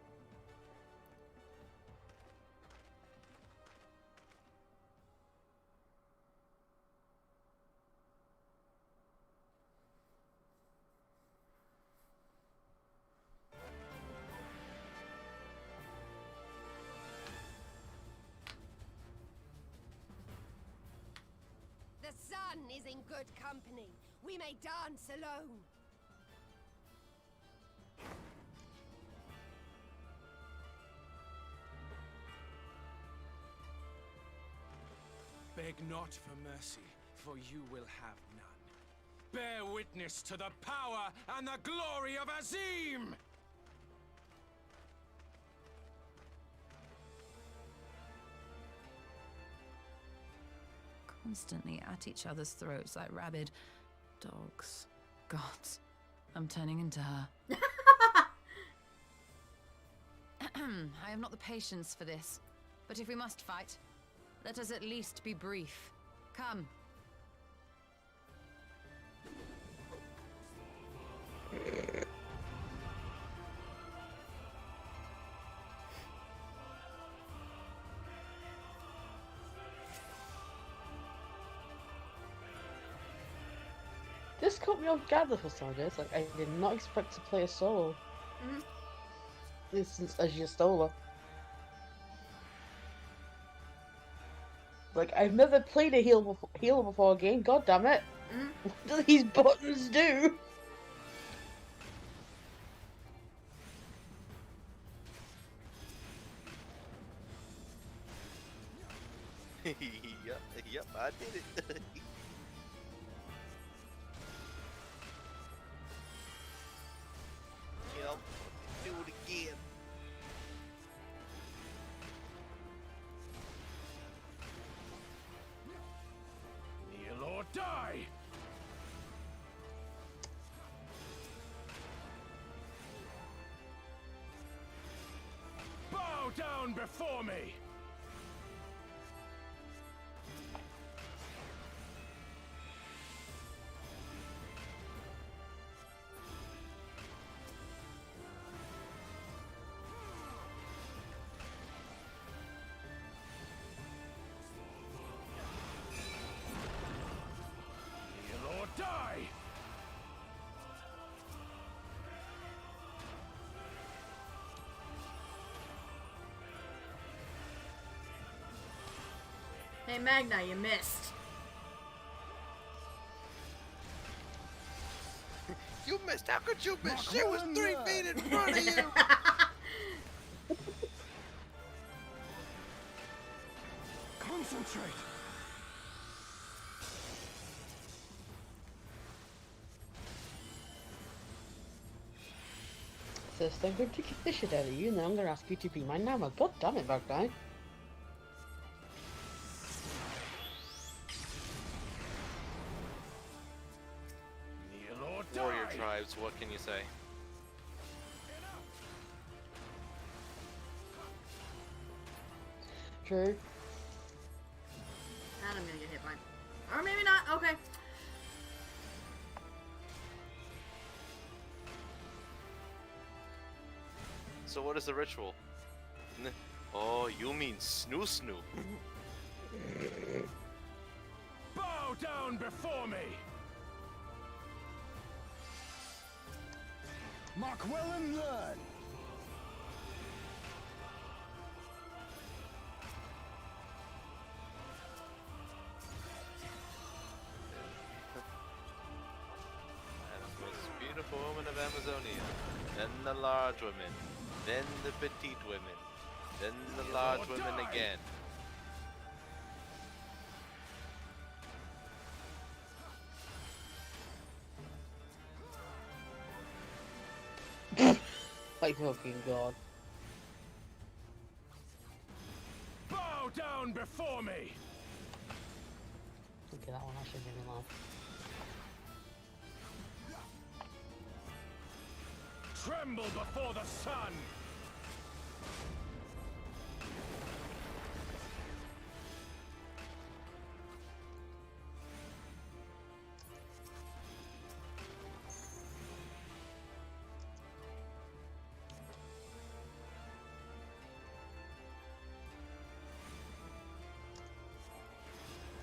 The sun is in good company. We may dance alone. Beg not for mercy, for you will have none. Bear witness to the power and the glory of Azim! Constantly at each other's throats like rabid dogs. Gods, I'm turning into her. I have not the patience for this. But if we must fight, let us at least be brief. Come. This caught me off guard the first time I did. It's like, I did not expect to play a solo. Instance as Yastola. Like, I've never played a healer before game, god damn it. What do these buttons do? Yep, I did it. Yep, do it again. Kneel or die! down before me! Kneel or die! Hey, Magna, you missed. You missed. How could you miss? She was 3 feet in front of you. Concentrate! First I'm going to kick the shit out of you, and then I'm going to ask you to be my Nama. God damn it, Baghdad. Kneel or die! Warrior tribes, what can you say? True. And I'm gonna get hit by. Or maybe not. Okay. So what is the ritual? Oh, you mean snoo snoo. Bow down before me! Mark well and learn! The most beautiful woman of Amazonia. Then the large women. Then the petite women. Then the large women again. My fucking god. Bow down before me! Okay, that one actually made me laugh. Tremble before the sun!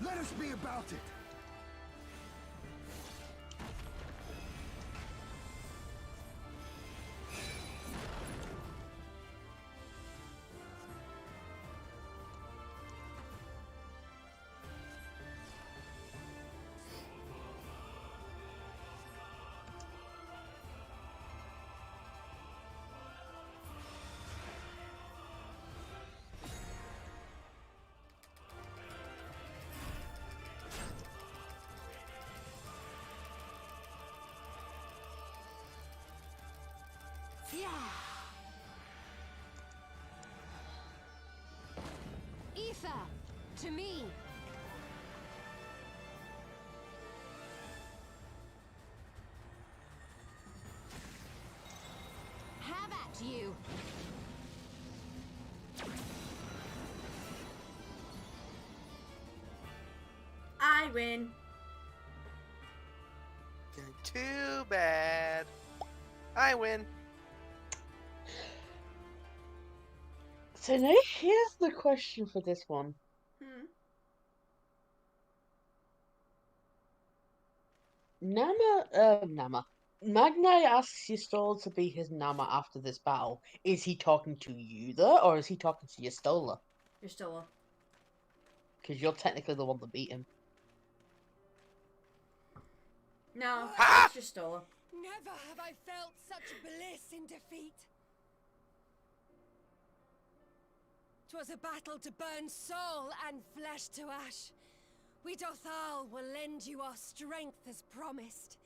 Let us be about it! Yeah. Ether, to me. Have at you. I win. Too bad. I win. So now here's the question for this one. Magna asks Yestola to be his Nama after this battle. Is he talking to you though, or is he talking to Yestola? You're still a. Because you're technically the one that beat him. No, it's just Stola. Never have I felt such bliss in defeat. 'Twas a battle to burn soul and flesh to ash. We Dothal will lend you our strength as promised.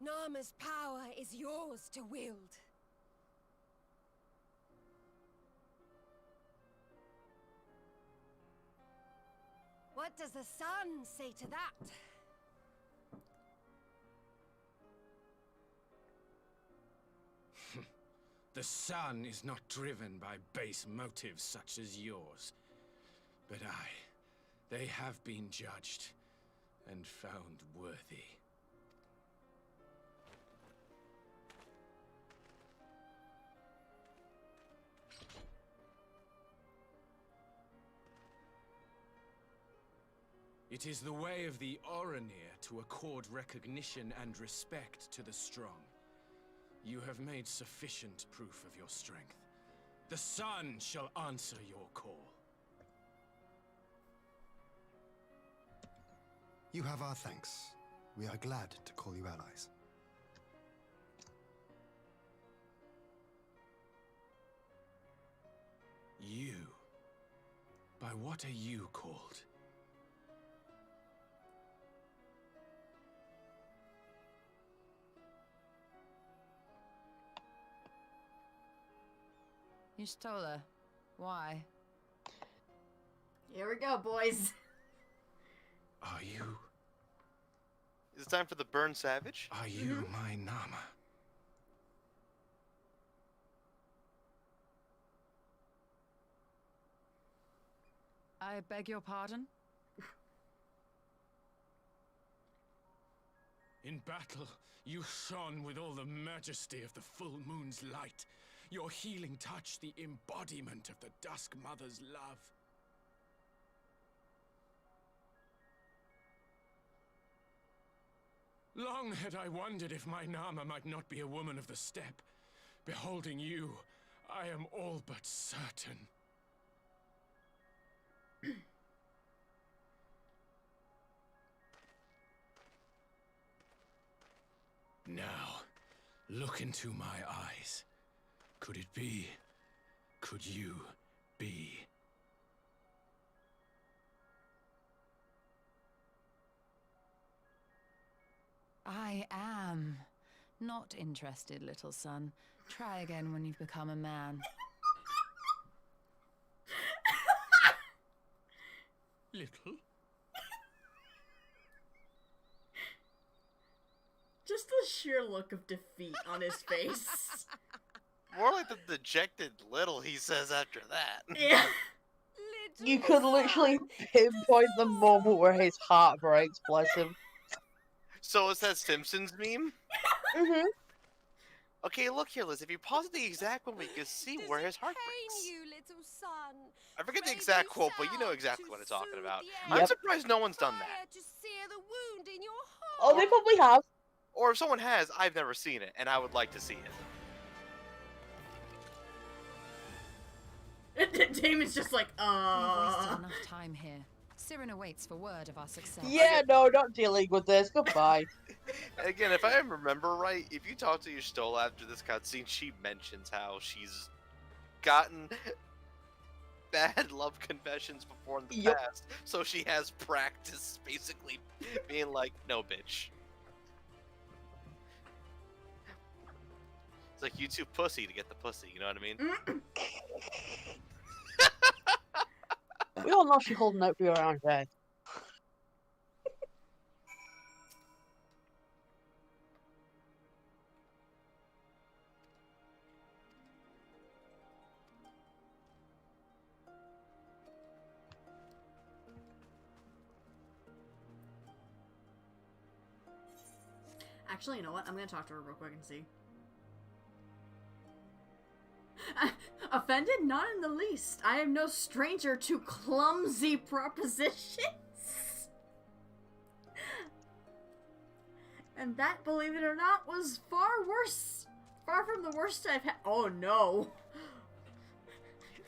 Nama's power is yours to wield. What does the sun say to that? The sun is not driven by base motives such as yours. But they have been judged and found worthy. It is the way of the Oranir to accord recognition and respect to the strong. You have made sufficient proof of your strength. The sun shall answer your call. You have our thanks. We are glad to call you allies. You? By what are you called? You stole her. Why? Here we go, boys. Are you? Is it time for the Burn Savage? Are you my Nama? I beg your pardon? In battle, you shone with all the majesty of the full moon's light. Your healing touch, the embodiment of the Dusk Mother's love. Long had I wondered if my Nama might not be a woman of the steppe. Beholding you, I am all but certain. Now, look into my eyes. Could it be? Could you be? I am. Not interested, little son. Try again when you've become a man. Little? Just the sheer look of defeat on his face. More like the dejected little he says after that. Yeah. You could literally pinpoint the moment where his heart breaks, bless him. So it's that Simpsons meme? Mm-hmm. Okay, look here, Liz. If you pause it the exact moment, you can see where his heart breaks. You, little son. I forget the Raise exact you quote, but you know sound exactly to what I'm talking soothe about. the I'm Yep. surprised no one's done fire that. to sear the wound in your Oh, heart. they probably have. Or if someone has, I've never seen it, and I would like to see it. Damon's just like, We've wasted enough time here. Siren awaits for word of our success. Yeah, no, not dealing with this. Goodbye. Again, if I remember right, if you talk to your Stoll after this cutscene, she mentions how she's gotten bad love confessions before in the Yep. past, so she has practice basically being like, no, bitch. It's like you too pussy to get the pussy, you know what I mean? We all know she's holding out for your own head. Actually, you know what? I'm gonna talk to her real quick and see. Offended? Not in the least. I am no stranger to clumsy propositions. And that, believe it or not, was far worse. Far from the worst I've had. Oh no.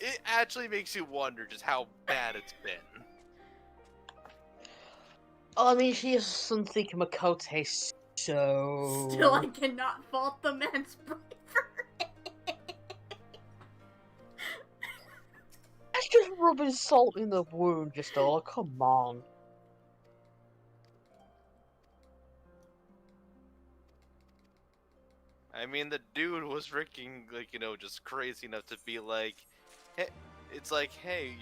It actually makes you wonder just how bad it's been. Oh, I mean, she is something Makote, so... Still, I cannot fault the man's bravery. That's just rubbing salt in the wound, just all. Come on. I mean, the dude was freaking, like, you know, just crazy enough to be like, hey, it's like, hey,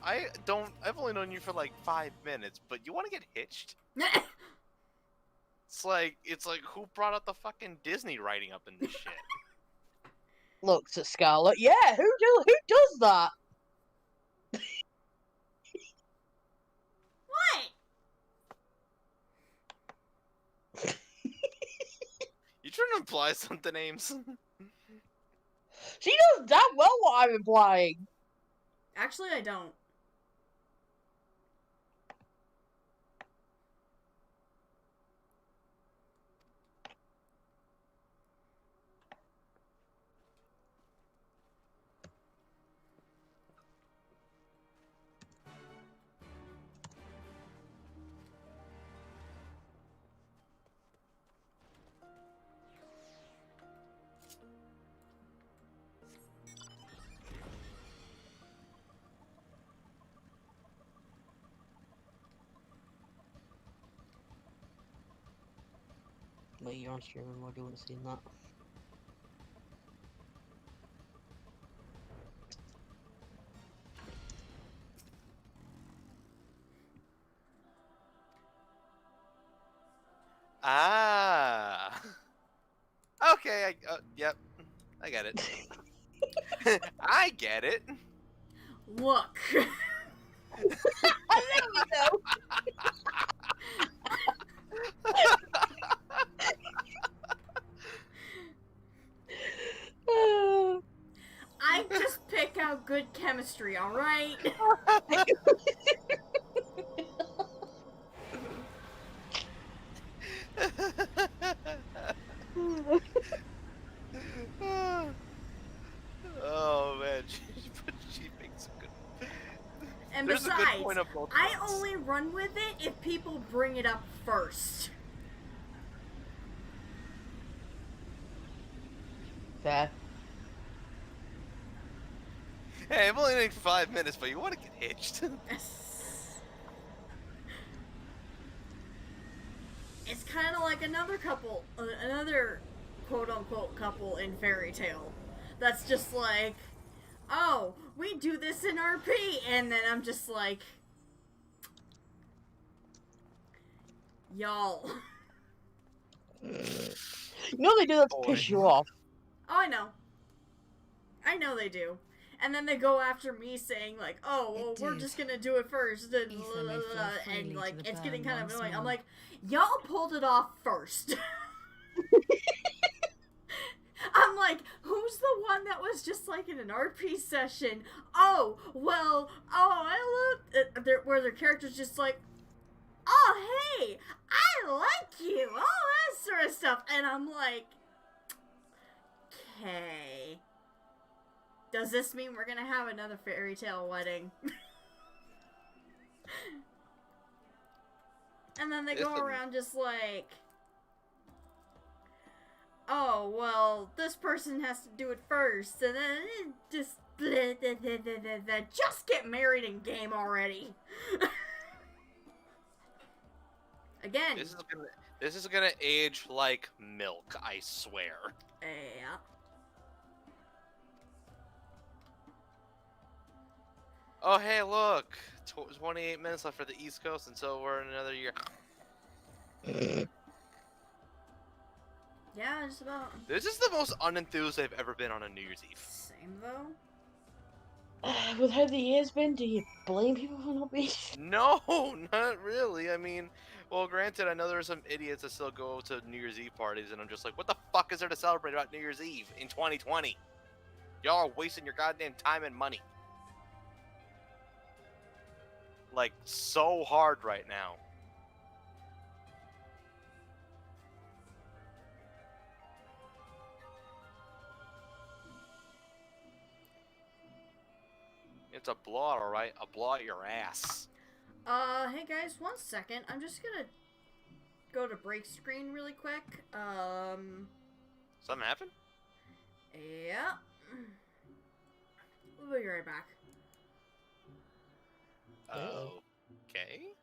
I've only known you for like 5 minutes, but you want to get hitched? It's like, who brought out the fucking Disney writing up in this shit? looks at Scarlet. Yeah, who does that? What? You trying to imply something, Ames? She knows damn well what I'm implying. Actually, I don't. Wait, you're on stream. Why do you want to see that? Ah. Okay. Yep. I get it. I get it. Look. I know we know. I just pick out good chemistry, alright? Oh man, she makes a good. And There's a good besides, point of both I fronts. only run with it if people bring it up first. Fair. Hey, I'm only in it for 5 minutes, but you want to get hitched. It's kind of like another couple, another quote-unquote couple in Fairy Tale. That's just like, oh, we do this in RP, and then I'm just like, y'all. You know they do that to piss you off. Oh, I know. I know they do. And then they go after me saying like, oh, well, we're just gonna do it first, and, and like, it's getting kind of annoying. I'm like, y'all pulled it off first. I'm like, who's the one that was just like in an RP session? Oh, well, oh, I look, where their character's just like, oh, hey, I like you, all that sort of stuff. And I'm like, okay. Does this mean we're gonna have another fairy tale wedding? And then they go around just like, oh, well, this person has to do it first, and then just just get married in game already. Again. This is gonna age like milk, I swear. Yeah. Oh, hey, look! 28 minutes left for the East Coast, and so we're in another year. Yeah, just about. This is the most unenthused I've ever been on a New Year's Eve. Same though. With how the year's been, do you blame people for not being? No, not really. I mean, well, granted, I know there are some idiots that still go to New Year's Eve parties, and I'm just like, what the fuck is there to celebrate about New Year's Eve in 2020? Y'all are wasting your goddamn time and money. Like, so hard right now. It's a blowout, alright? A blowout your ass. Hey guys, 1 second. I'm just gonna go to break screen really quick. Something happened? Yeah. We'll be right back. Okay.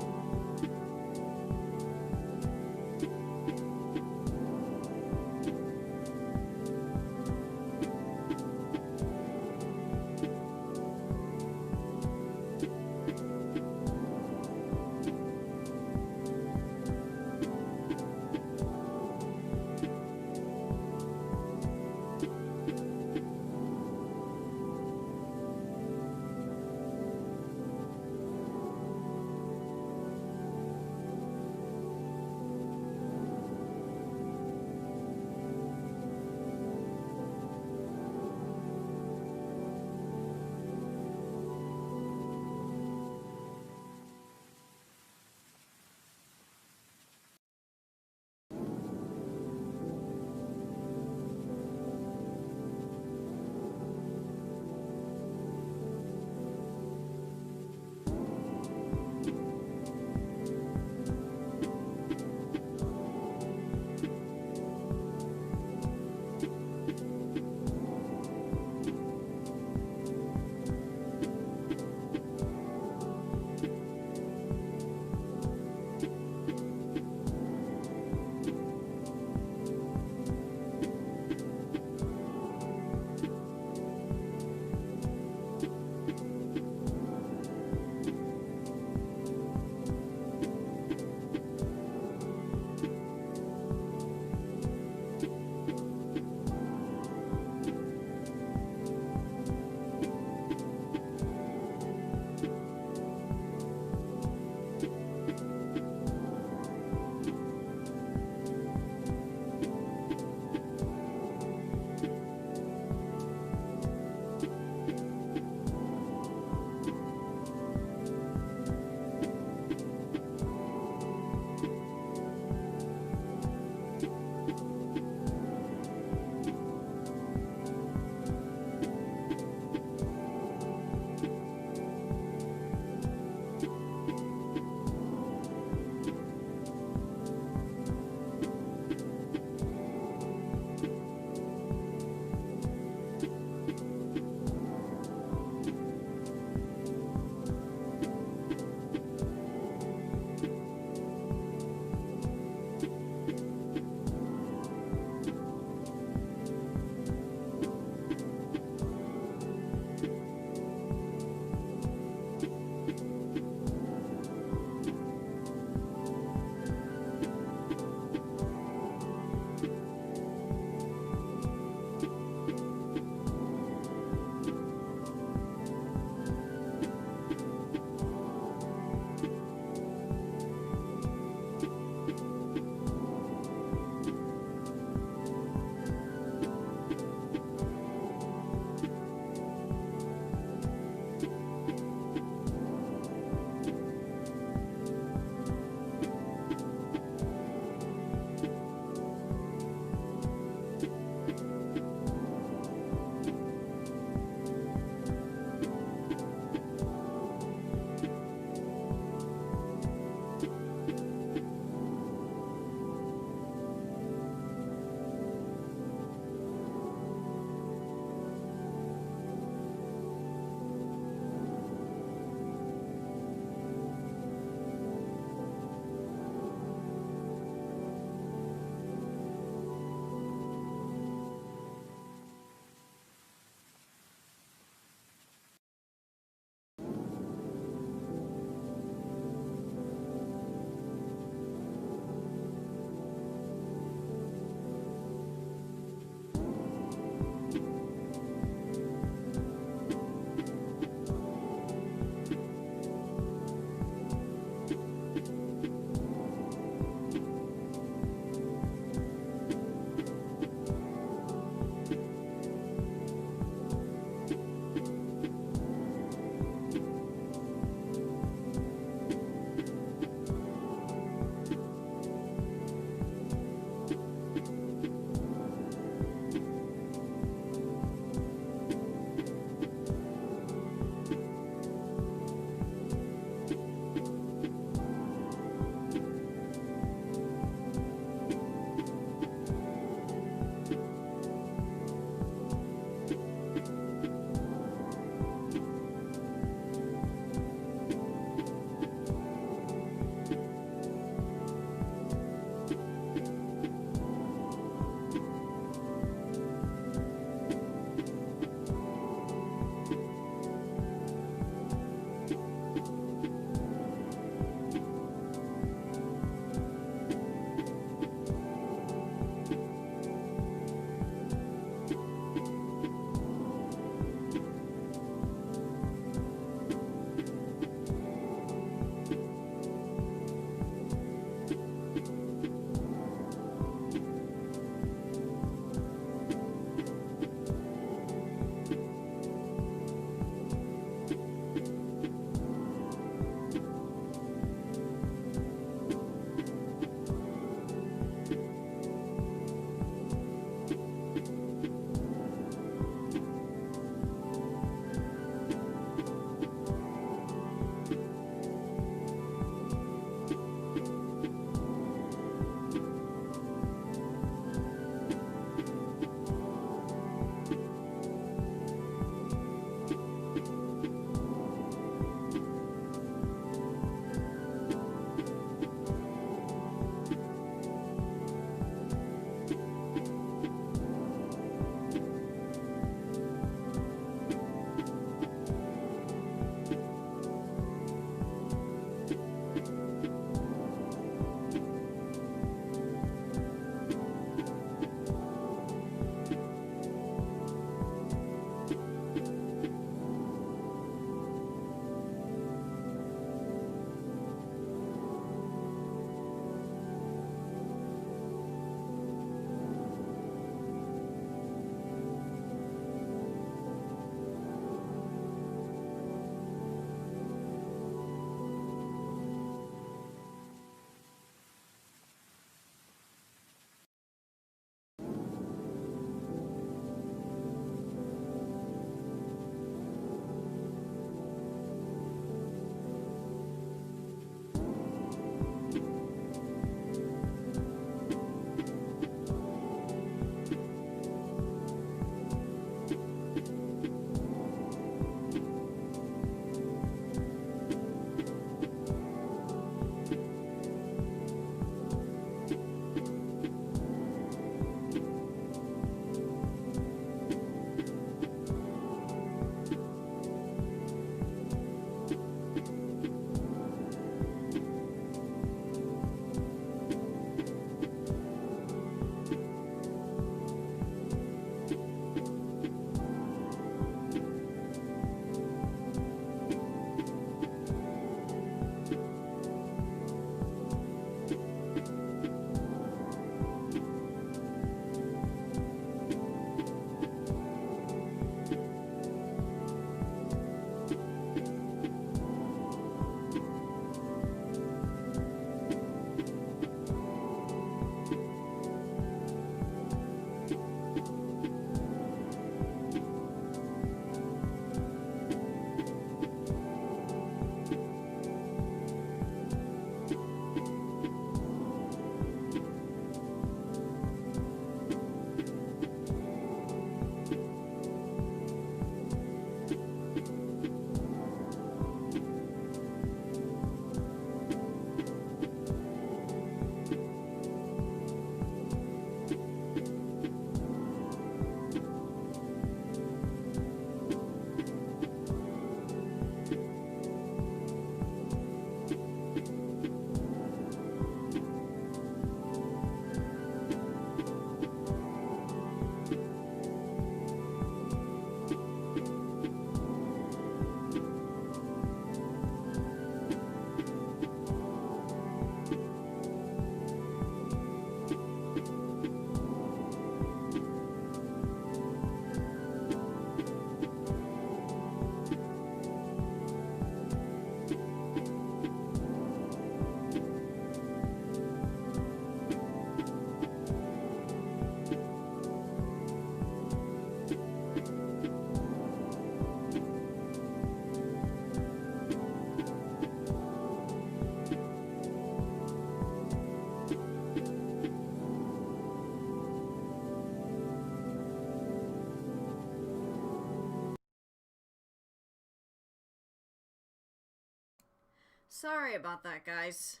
Sorry about that, guys.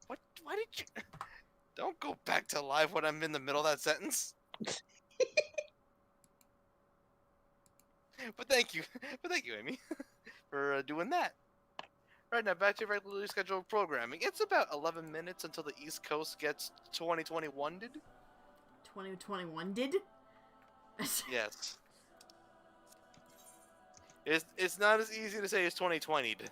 What? Why did you? Don't go back to live when I'm in the middle of that sentence. But thank you, Amy, for doing that. Right now, back to regularly scheduled programming. It's about 11 minutes until the East Coast gets 2021 did. 2021 did? Yes. It's not as easy to say as 2020 did.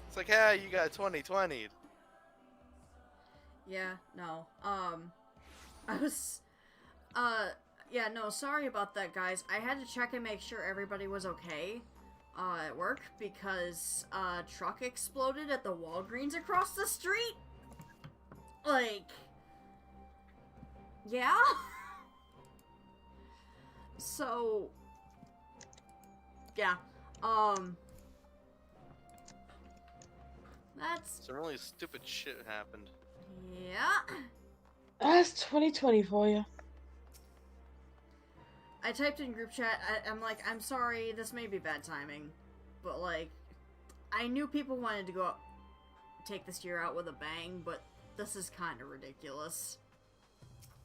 It's like, hey, you got 2020. Yeah, no. Yeah, no, sorry about that, guys. I had to check and make sure everybody was okay, at work, because, truck exploded at the Walgreens across the street. Like, yeah? So, yeah, that's, Some really stupid shit happened. yeah. That's 2020 for you. I typed in group chat, I'm like, I'm sorry, this may be bad timing, but, like, I knew people wanted to go take this year out with a bang, but this is kind of ridiculous.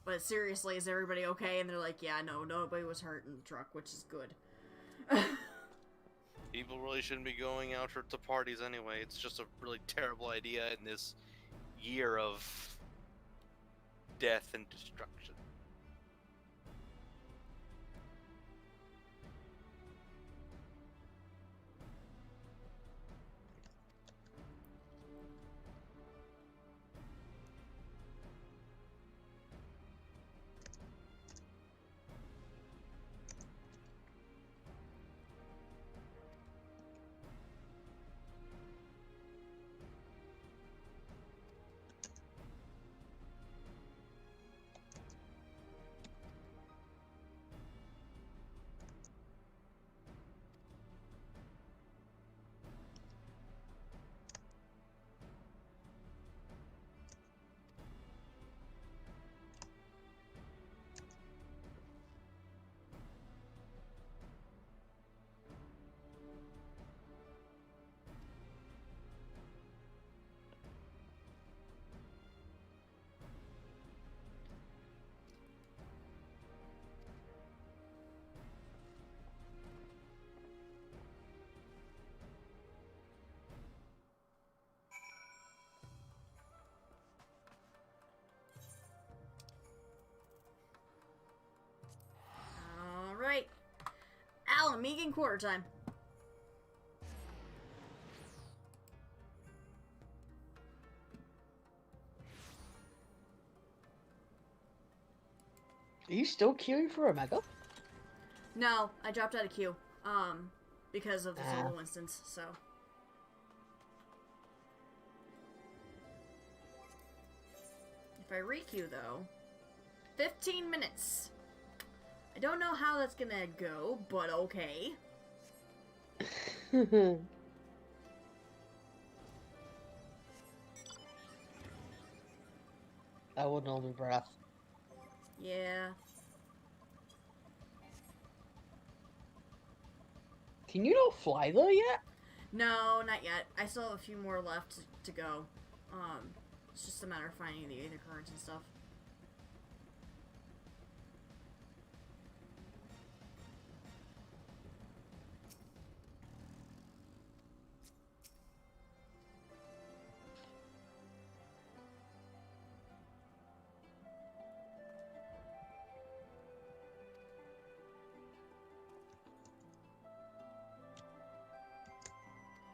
But seriously, is everybody okay? And they're like, yeah, no, nobody was hurt in the truck, which is good. People really shouldn't be going out to parties anyway. It's just a really terrible idea in this year of death and destruction. Alright. Alan, Megan, quarter time. Are you still queuing for Omega? No, I dropped out of queue. Because of the solo instance, so. If I re-queue, though, 15 minutes. I don't know how that's gonna go, but okay. I wouldn't hold my breath. Yeah. Can you not fly there yet? No, not yet. I still have a few more left to go. It's just a matter of finding the ether currents and stuff.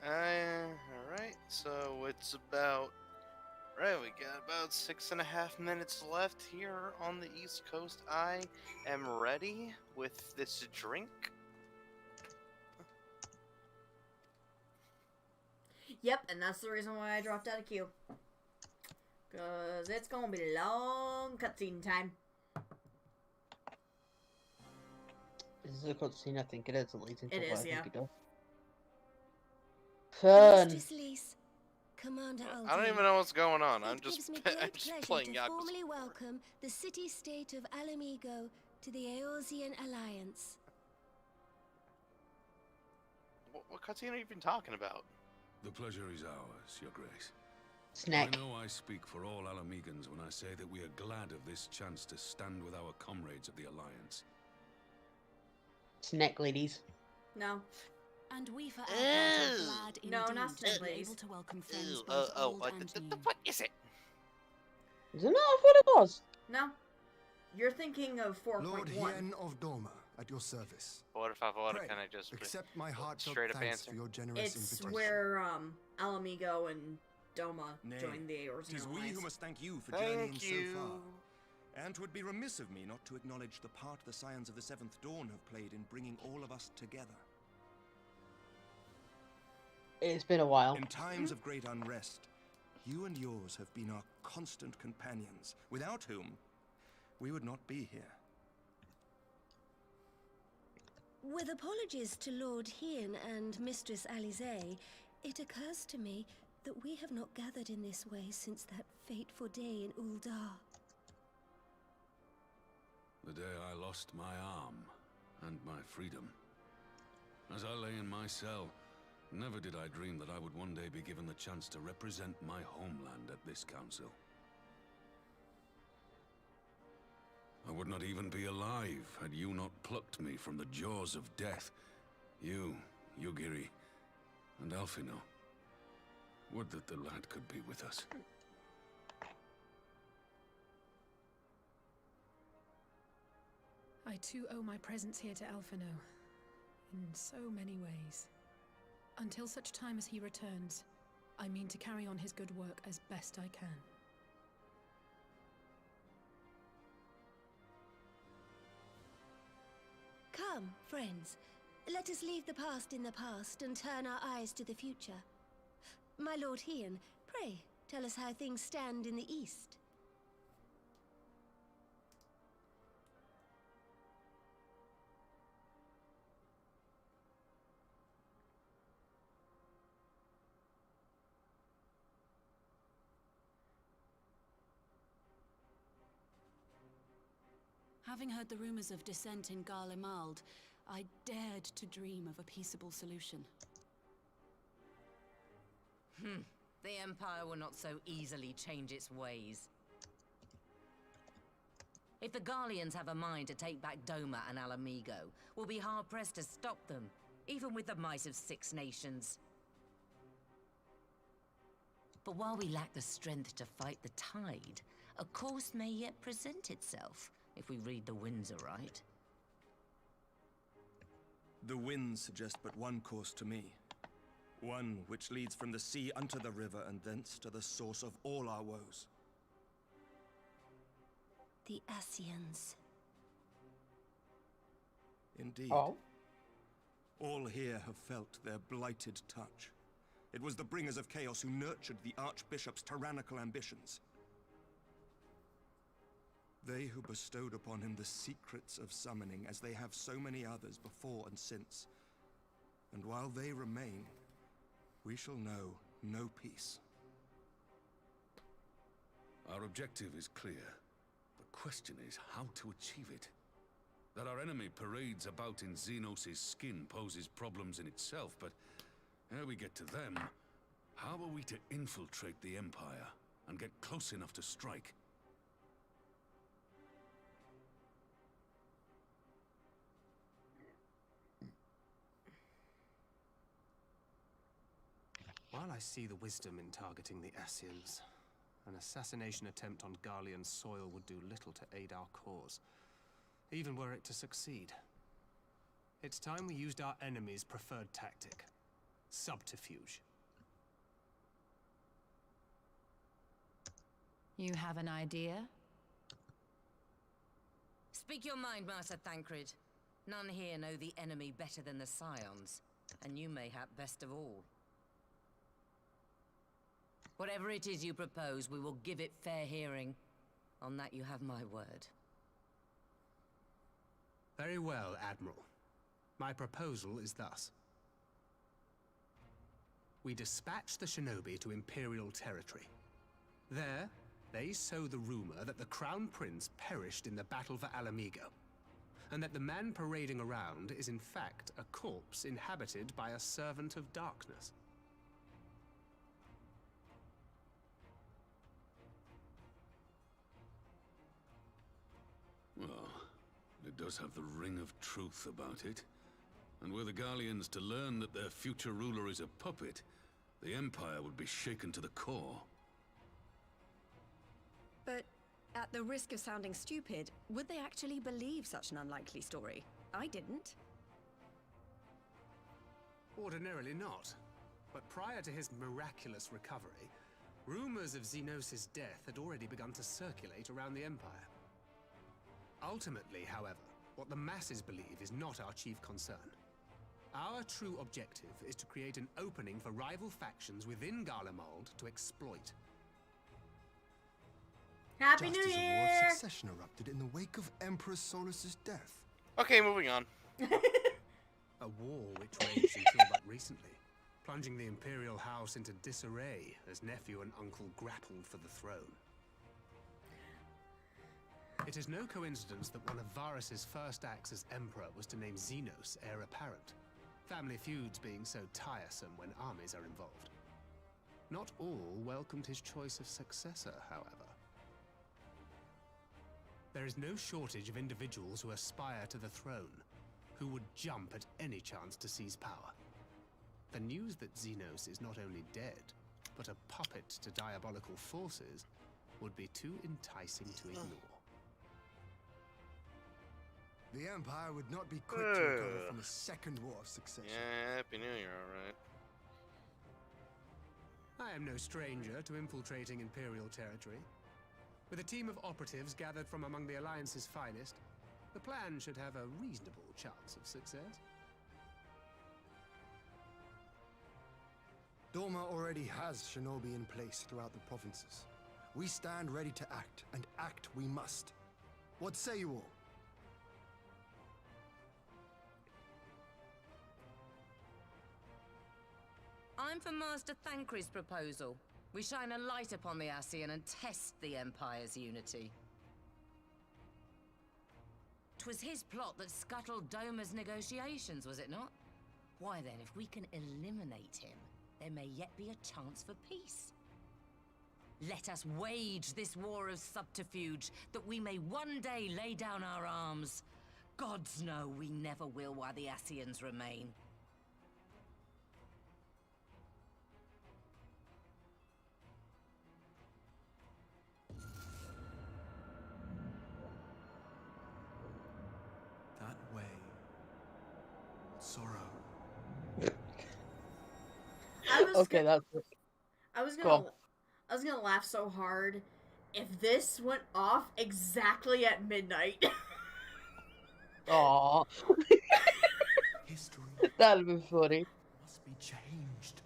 Alright, so it's about... Right, we got about 6.5 minutes left here on the East Coast. I am ready with this drink. Yep, and that's the reason why I dropped out of queue. Because it's gonna be long cutscene time. Is this a cutscene? I think it is, at least. It is, yeah. Fun. Mistress Lise, Commander Alden, I don't even know what's going on. I'm it just, gives me I'm great just pleasure playing to Yakuza. formally welcome the city-state of Alamigo to the Eorzean Alliance. What cutscene are you even talking about? The pleasure is ours, Your Grace. Snack. I know I speak for all Alamegans when I say that we are glad of this chance to stand with our comrades of the Alliance. Snack, ladies. No. And we for our part are Ew. glad No, indeed not to be ladies. able to welcome friends Ew, both old what, and new. what is it? Isn't that what it was? No. You're thinking of Lord 4.1. Hien of Doma, at your service. Por favor, Pray, can I just accept my heartfelt straight up thanks answer? for your generous It's invitation. where Alamigo and Doma Nay, joined the Eorzean Tis we Alliance. who must thank you for journeying Thank so you. far. And 'twould be remiss of me not to acknowledge the part the Scions of the Seventh Dawn have played in bringing all of us together. It's been a while. In times of great unrest, you and yours have been our constant companions, without whom we would not be here. With apologies to Lord Hien and Mistress Alize, it occurs to me that we have not gathered in this way since that fateful day in Uldar. The day I lost my arm and my freedom. As I lay in my cell, never did I dream that I would one day be given the chance to represent my homeland at this council. I would not even be alive had you not plucked me from the jaws of death. You, Yugiri, and Alphino. Would that the lad could be with us. I too owe my presence here to Alphino, in so many ways. Until such time as he returns, I mean to carry on his good work as best I can. Come, friends, let us leave the past in the past and turn our eyes to the future. My Lord Hien, pray, tell us how things stand in the East. Having heard the rumors of dissent in Garlemald, I dared to dream of a peaceable solution. The Empire will not so easily change its ways. If the Garleans have a mind to take back Doma and Alamigo, we'll be hard-pressed to stop them, even with the might of 6 nations. But while we lack the strength to fight the tide, a course may yet present itself, if we read the winds aright. The winds suggest but one course to me. One which leads from the sea unto the river and thence to the source of all our woes. The Ascians. Indeed. Oh. All here have felt their blighted touch. It was the bringers of chaos who nurtured the Archbishop's tyrannical ambitions. They who bestowed upon him the secrets of summoning, as they have so many others before and since. And while they remain, we shall know no peace. Our objective is clear. The question is how to achieve it. That our enemy parades about in Xenos' skin poses problems in itself, but ere we get to them, how are we to infiltrate the Empire and get close enough to strike? While I see the wisdom in targeting the Ascians, an assassination attempt on Garlean soil would do little to aid our cause, even were it to succeed. It's time we used our enemy's preferred tactic: subterfuge. You have an idea? Speak your mind, Master Thancred. None here know the enemy better than the Scions, and you mayhap best of all. Whatever it is you propose, we will give it fair hearing. On that you have my word. Very well, Admiral. My proposal is thus. We dispatch the shinobi to Imperial territory. There, they sow the rumor that the Crown Prince perished in the battle for Alamigo. and that the man parading around is in fact a corpse inhabited by a servant of darkness. Well, it does have the ring of truth about it. And were the Garleans to learn that their future ruler is a puppet, the Empire would be shaken to the core. But at the risk of sounding stupid, would they actually believe such an unlikely story? I didn't. Ordinarily not. But prior to his miraculous recovery, rumors of Xenos' death had already begun to circulate around the Empire. Ultimately, however, what the masses believe is not our chief concern. Our true objective is to create an opening for rival factions within Garlemald to exploit. Happy Just New as a war Year! of succession erupted in the wake of Emperor Solus's death. Okay, moving on. A war which raged until but recently, plunging the Imperial House into disarray as nephew and uncle grappled for the throne. It is no coincidence that one of Varus's first acts as Emperor was to name Xenos heir apparent, family feuds being so tiresome when armies are involved. Not all welcomed his choice of successor, however. There is no shortage of individuals who aspire to the throne, who would jump at any chance to seize power. The news that Xenos is not only dead, but a puppet to diabolical forces would be too enticing to ignore. The Empire would not be quick to recover from a second war of succession. Yeah, Happy New Year, alright. I am no stranger to infiltrating Imperial territory. With a team of operatives gathered from among the Alliance's finest, the plan should have a reasonable chance of success. Dorma already has shinobi in place throughout the provinces. We stand ready to act, and act we must. What say you all? I'm for Master Thancred's proposal. We shine a light upon the Ascian and test the Empire's unity. 'Twas his plot that scuttled Doma's negotiations, was it not? Why then, if we can eliminate him, there may yet be a chance for peace. Let us wage this war of subterfuge, that we may one day lay down our arms. Gods know we never will while the Ascians remain. That way. Sorrow. Okay, that's I was Go on. gonna laugh so hard if this went off exactly at midnight. Aww. History That'd be funny. must be changed.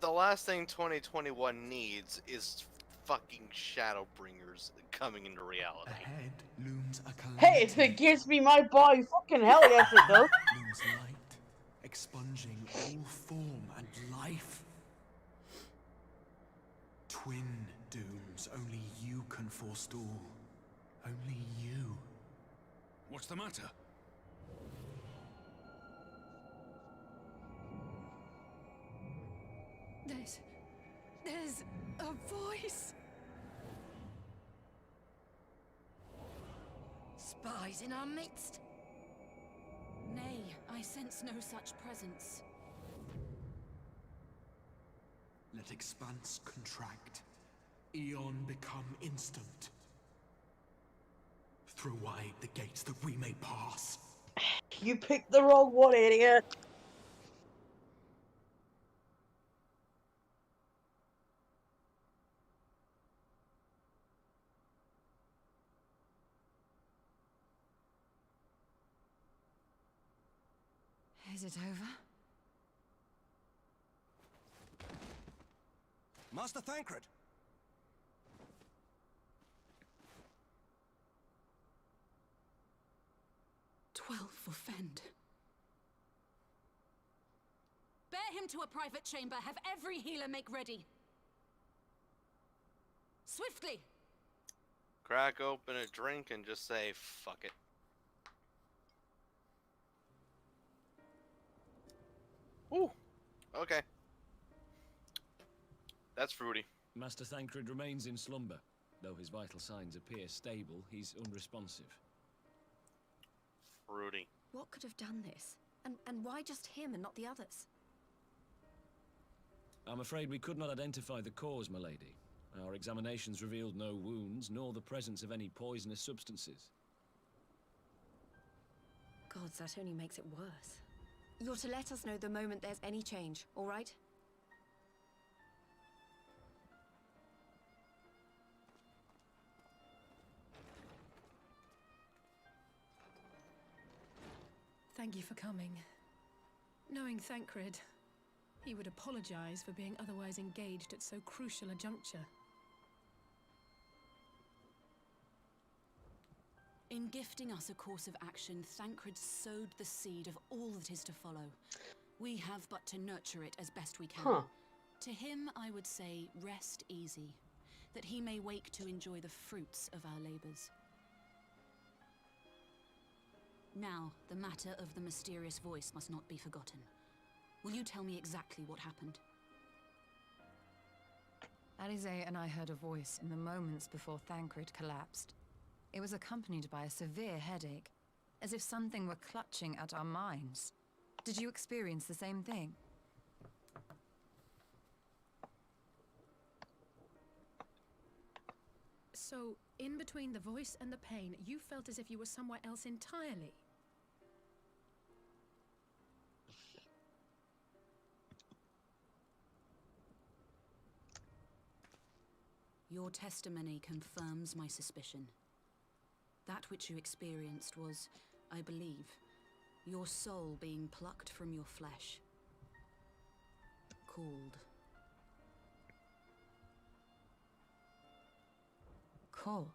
The last thing 2021 needs is fucking Shadowbringers coming into reality. Ahead looms a calamity. Hey, if it gives me my boy, fucking hell yes it does. Looms light, expunging all form and life. Twin dooms only you can forestall. Only you. What's the matter? There's a voice. Spies in our midst? Nay, I sense no such presence. Let expanse contract. Eon become instant. Throw wide the gates that we may pass. You picked the wrong one, idiot. Is it over? Master Thancred! 12 for Fend. Bear him to a private chamber. Have every healer make ready. Swiftly! Crack open a drink and just say, fuck it. Ooh. Okay. That's fruity. Master Thancred remains in slumber. Though his vital signs appear stable, he's unresponsive. Fruity. What could have done this? And why just him and not the others? I'm afraid we could not identify the cause, my lady. Our examinations revealed no wounds, nor the presence of any poisonous substances. Gods, that only makes it worse. You're to let us know the moment there's any change, all right? Thank you for coming. Knowing Thancred, he would apologize for being otherwise engaged at so crucial a juncture. In gifting us a course of action, Thancred sowed the seed of all that is to follow. We have but to nurture it as best we can. Huh. To him, I would say, rest easy, that he may wake to enjoy the fruits of our labors. Now, the matter of the mysterious voice must not be forgotten. Will you tell me exactly what happened? Alize and I heard a voice in the moments before Thancred collapsed. It was accompanied by a severe headache, as if something were clutching at our minds. Did you experience the same thing? So, in between the voice and the pain, you felt as if you were somewhere else entirely. Your testimony confirms my suspicion. That which you experienced was, I believe, your soul being plucked from your flesh. Called. Called?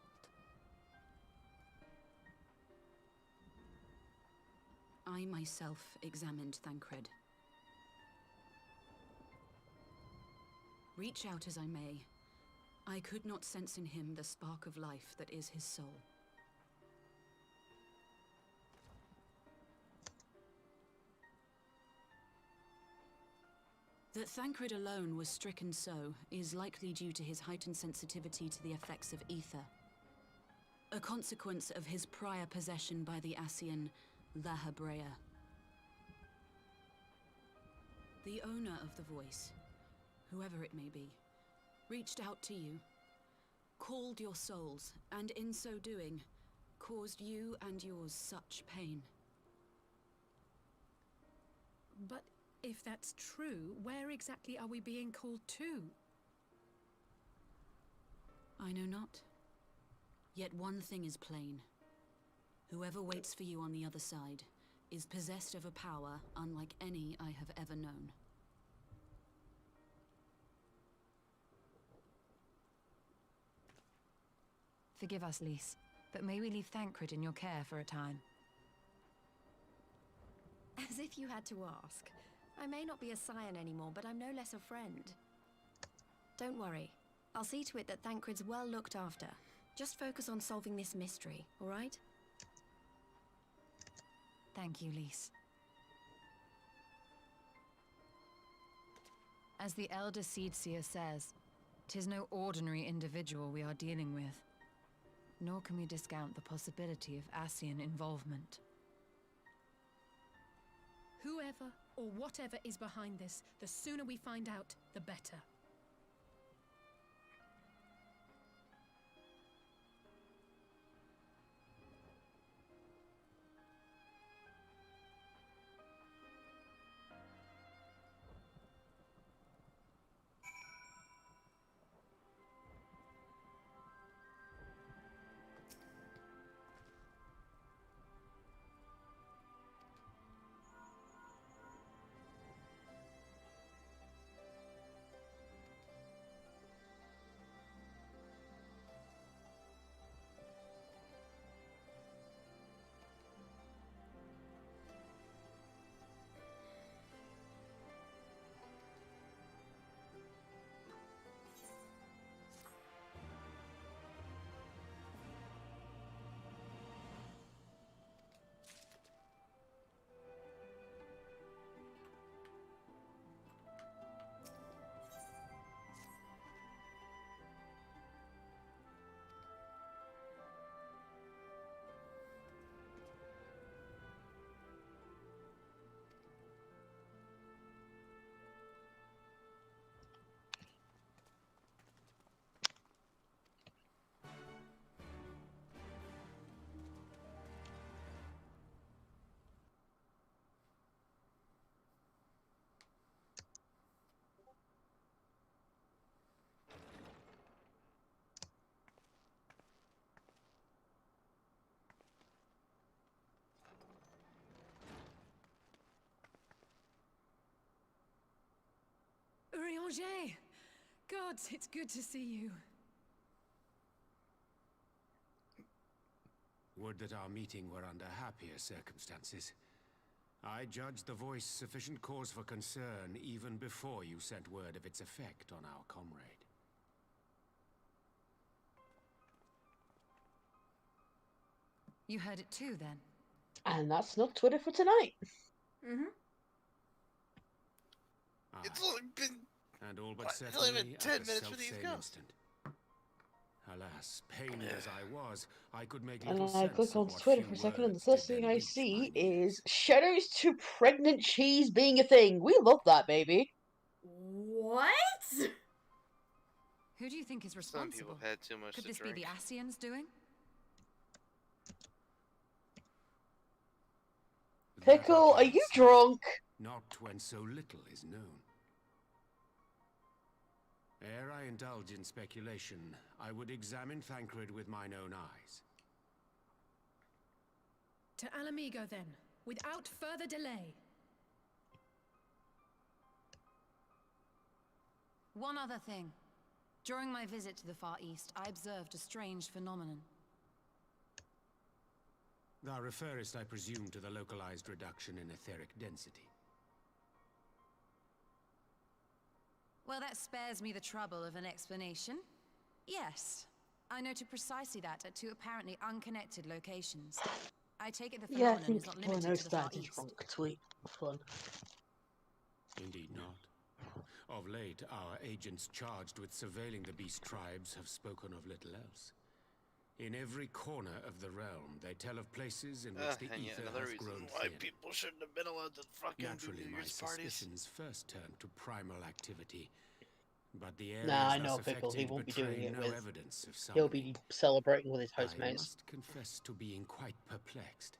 I myself examined Thancred. Reach out as I may, I could not sense in him the spark of life that is his soul. That Thancred alone was stricken so is likely due to his heightened sensitivity to the effects of ether, a consequence of his prior possession by the Ascian La Hebrea. The owner of the voice, whoever it may be, reached out to you, called your souls, and in so doing, caused you and yours such pain. But if that's true, where exactly are we being called to? I know not. Yet one thing is plain. Whoever waits for you on the other side is possessed of a power unlike any I have ever known. Forgive us, Lys, but may we leave Thancred in your care for a time? As if you had to ask. I may not be a scion anymore, but I'm no less a friend. Don't worry. I'll see to it that Thancred's well looked after. Just focus on solving this mystery, all right? Thank you, Lys. As the Elder Seedseer says, 'tis no ordinary individual we are dealing with. Nor can we discount the possibility of Ascian involvement. Whoever or whatever is behind this, the sooner we find out, the better. Urianger! Gods, it's good to see you. Would that our meeting were under happier circumstances. I judged the voice sufficient cause for concern even before you sent word of its effect on our comrade. You heard it too, then? And that's not Twitter for tonight. Mm-hmm. It's only been... And all but It's only certainly been at 10 the minutes for these selfsame ghosts. instant. Alas, pained as I was, I could make And little I sense click of onto what Twitter few for a second, and the words first did thing then I reach see mine is shadows to pregnant cheese being a thing. We love that, baby. What? Who do you think is Some responsible? people had too much Could to this drink. be the Asians doing? Pickle, are you drunk? Not when so little is known. Ere I indulge in speculation, I would examine Thancred with mine own eyes. To Alamigo, then, without further delay. One other thing. During my visit to the Far East, I observed a strange phenomenon. Thou referrest, I presume, to the localized reduction in etheric density. Well, that spares me the trouble of an explanation. Yes, I noted precisely that at two apparently unconnected locations. I take it the Yeah, I phenomenon think is not people limited to the Far that is East. drunk tweet. Fun. Indeed not. Of late, our agents charged with surveilling the beast tribes have spoken of little else. In every corner of the realm, they tell of places in which the And yet ether another has reason grown why thin. people shouldn't have been allowed to fucking Naturally, do New my Year's parties. suspicions first turned to primal activity, but the areas Nah, I thus know Pickle. He affected won't be betray doing it no with. evidence of He'll summoning. be celebrating with his I housemates. must confess to being quite perplexed.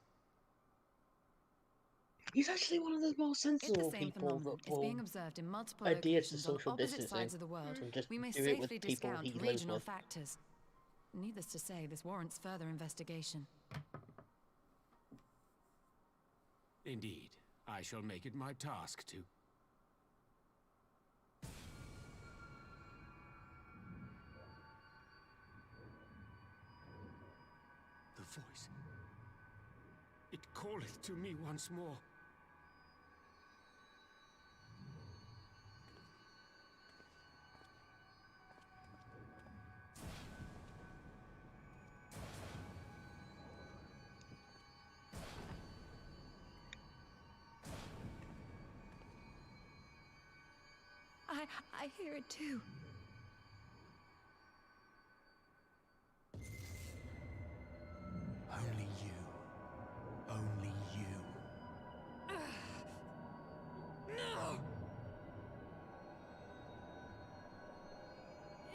He's actually one of the most If the sensible same people phenomenon that is will being observed in multiple adhere to locations on social opposite distancing sides of the world, and just we may do it with safely people discount he lives regional with. factors. Needless to say, this warrants further investigation. Indeed, I shall make it my task to. The voice. It calleth to me once more. I hear it too. Only you. Only you. No!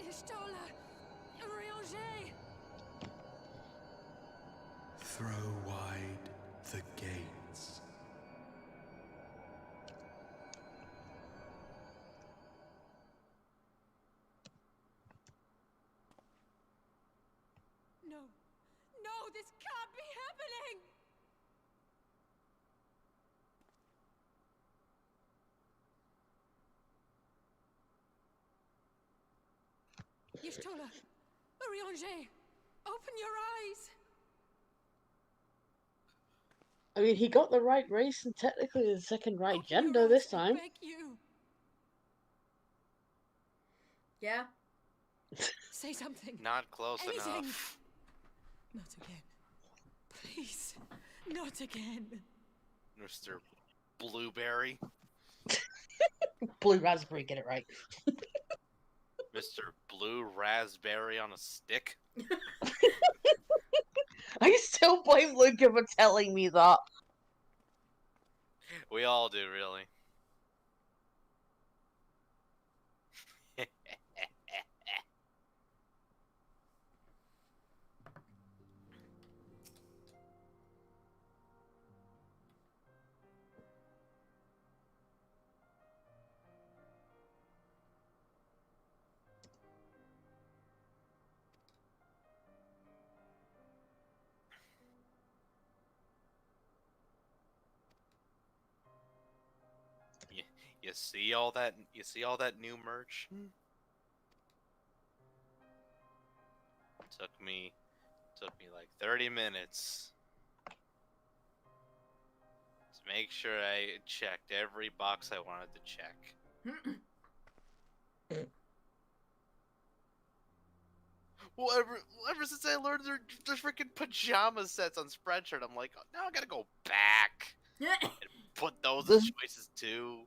Ishtola! Urianger! Throw wide the gates. No! No, this can't be happening! Y'shtola! Urianger! Open your eyes! I mean, he got the right race and technically the second right Open your gender eyes, this I time. beg you! Yeah? Say something. Not close Anything. enough. Not again. Please. Not again. Mr. Blueberry. Blue raspberry, get it right. Mr. Blue Raspberry on a stick. I still blame Luca for telling me that. We all do, really. You see all that? You see all that new merch? Took me like 30 minutes to make sure I checked every box I wanted to check. Well, ever since I learned there's freaking pajama sets on Spreadshirt, I'm like, oh, now I gotta go back and put those as choices too.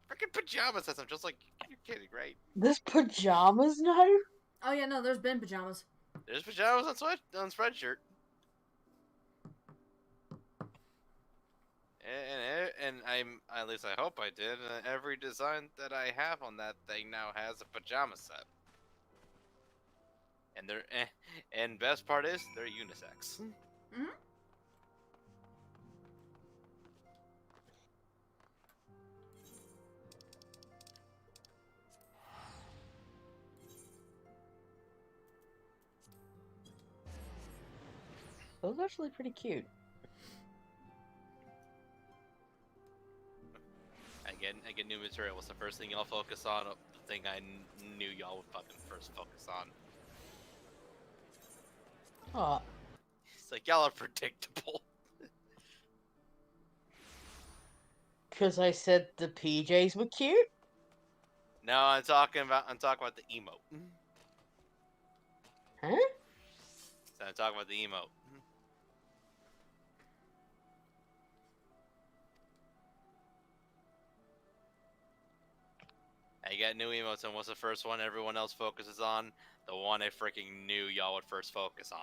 Freaking pajama sets. I'm just like, you're kidding, right? There's pajamas now? Oh yeah, no, there's been pajamas. There's pajamas on Spreadshirt. And at least I hope I did. Every design that I have on that thing now has a pajama set. And and best part is they're unisex. Mm-hmm. Those are actually pretty cute. I get new material. What's the first thing y'all focus on? The thing I knew y'all would fucking first focus on. Oh. It's like y'all are predictable. Because I said the PJs were cute? No, I'm talking about the emote. Huh? So I'm talking about the emote. I got new emotes, and what's the first one everyone else focuses on? The one I freaking knew y'all would first focus on.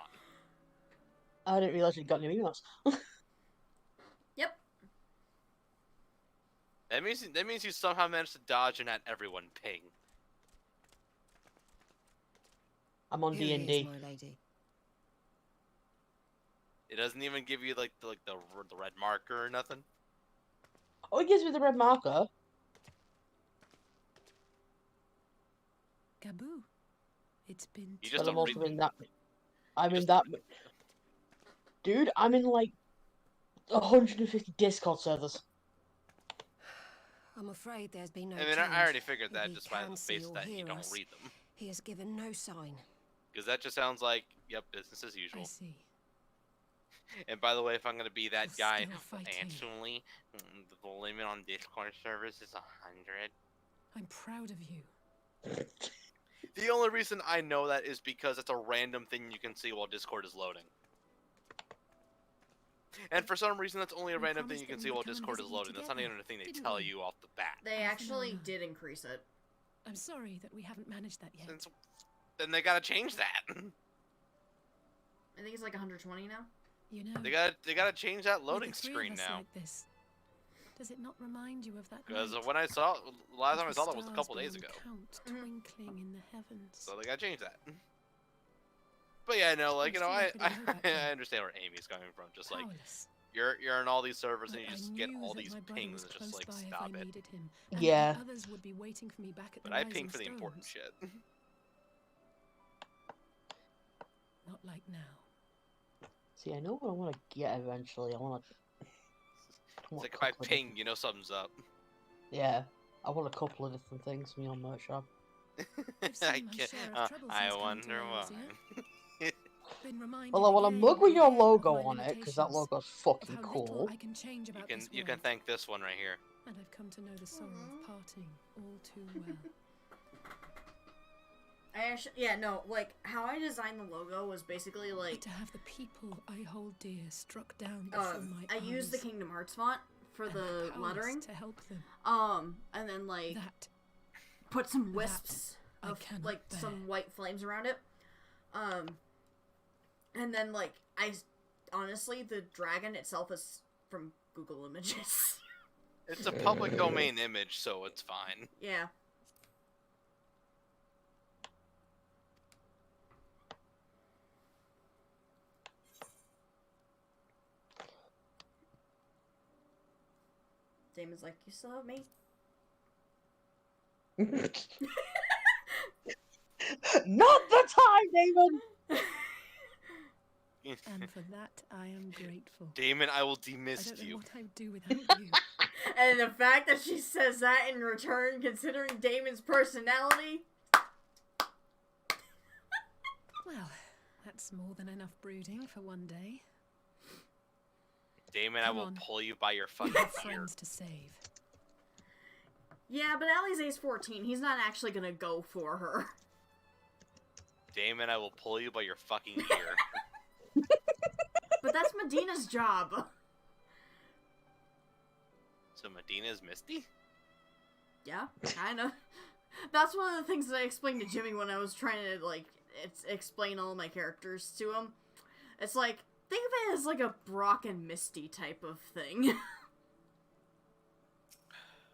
I didn't realize you got new emails. Yep. That means you somehow managed to dodge and at everyone ping. I'm on D&D. my lady. It doesn't even give you like the red marker or nothing. Oh, it gives me the red marker. Gaboo. It's been. You just But I'm don't read also in them. that. I'm in that. Dude, I'm in like 150 Discord servers. I'm afraid there's been no I mean, change. I already figured that He just by the can see face or that you hear don't us. read them. He has given no sign. Because that just sounds like, yep, business as usual. I see. And by the way, if I'm gonna be that You're guy, still fighting. actually, the limit on Discord servers is 100. I'm proud of you. The only reason I know that is because it's a random thing you can see while Discord is loading. And for some reason, that's only a random thing you can see while Discord is loading. That's not even a thing they tell you off the bat. They actually did increase it. I'm sorry that we haven't managed that yet. Then they gotta change that. I think it's like 120 now. You know, They gotta change that loading with the three of screen us now. like this, does it not remind you of that Because night? when I saw last time I With saw the that was a stars couple days beyond ago. count, twinkling in the heavens. So they gotta change that. But yeah, no, like you know, I understand where Amy's coming from. Just like Powerless. you're in all these servers and But you I just get knew all that these my brother pings was and just close like by if stop I it. needed him, and Yeah. that others would be waiting for me back at the But I Rising ping for the Stones. important shit. Not like now. See, I know what I want to get eventually. I want to. It's like if I ping, you know something's up. Yeah, I want a couple of different things from your merch shop. I can't. I wonder why. Been reminded Well, I want a again mug with and your again of logo my on it because that limitations, logo's of fucking how cool. little I can change about this You world. can thank this one right here. And I've come to know the sorrow of parting all too well. I actually, yeah, no, like how I designed the logo was basically like But to have the people I hold dear struck down before my I eyes. used the Kingdom Hearts font for and the powers lettering. to help them. And then like That put some wisps I of cannot like bear. some white flames around it. And then like honestly the dragon itself is from Google Images. It's a public domain image, so it's fine. Yeah. Damon's like, you still have me? Not the time, Damon! And for that, I am grateful. Damon, I will I demist don't know you. what I would do without you. And the fact that she says that in return, considering Damon's personality. Well, that's more than enough brooding for one day. Damon, I Come will on. pull you by your We fucking have ear. friends to save. Yeah, but Allie's age 14. He's not actually gonna go for her. Damon, I will pull you by your fucking ear. But that's Medina's job. So Medina's Misty? Yeah, kinda. That's one of the things that I explained to Jimmy when I was trying to, like, explain all my characters to him. It's like, think of it as like a Brock and Misty type of thing.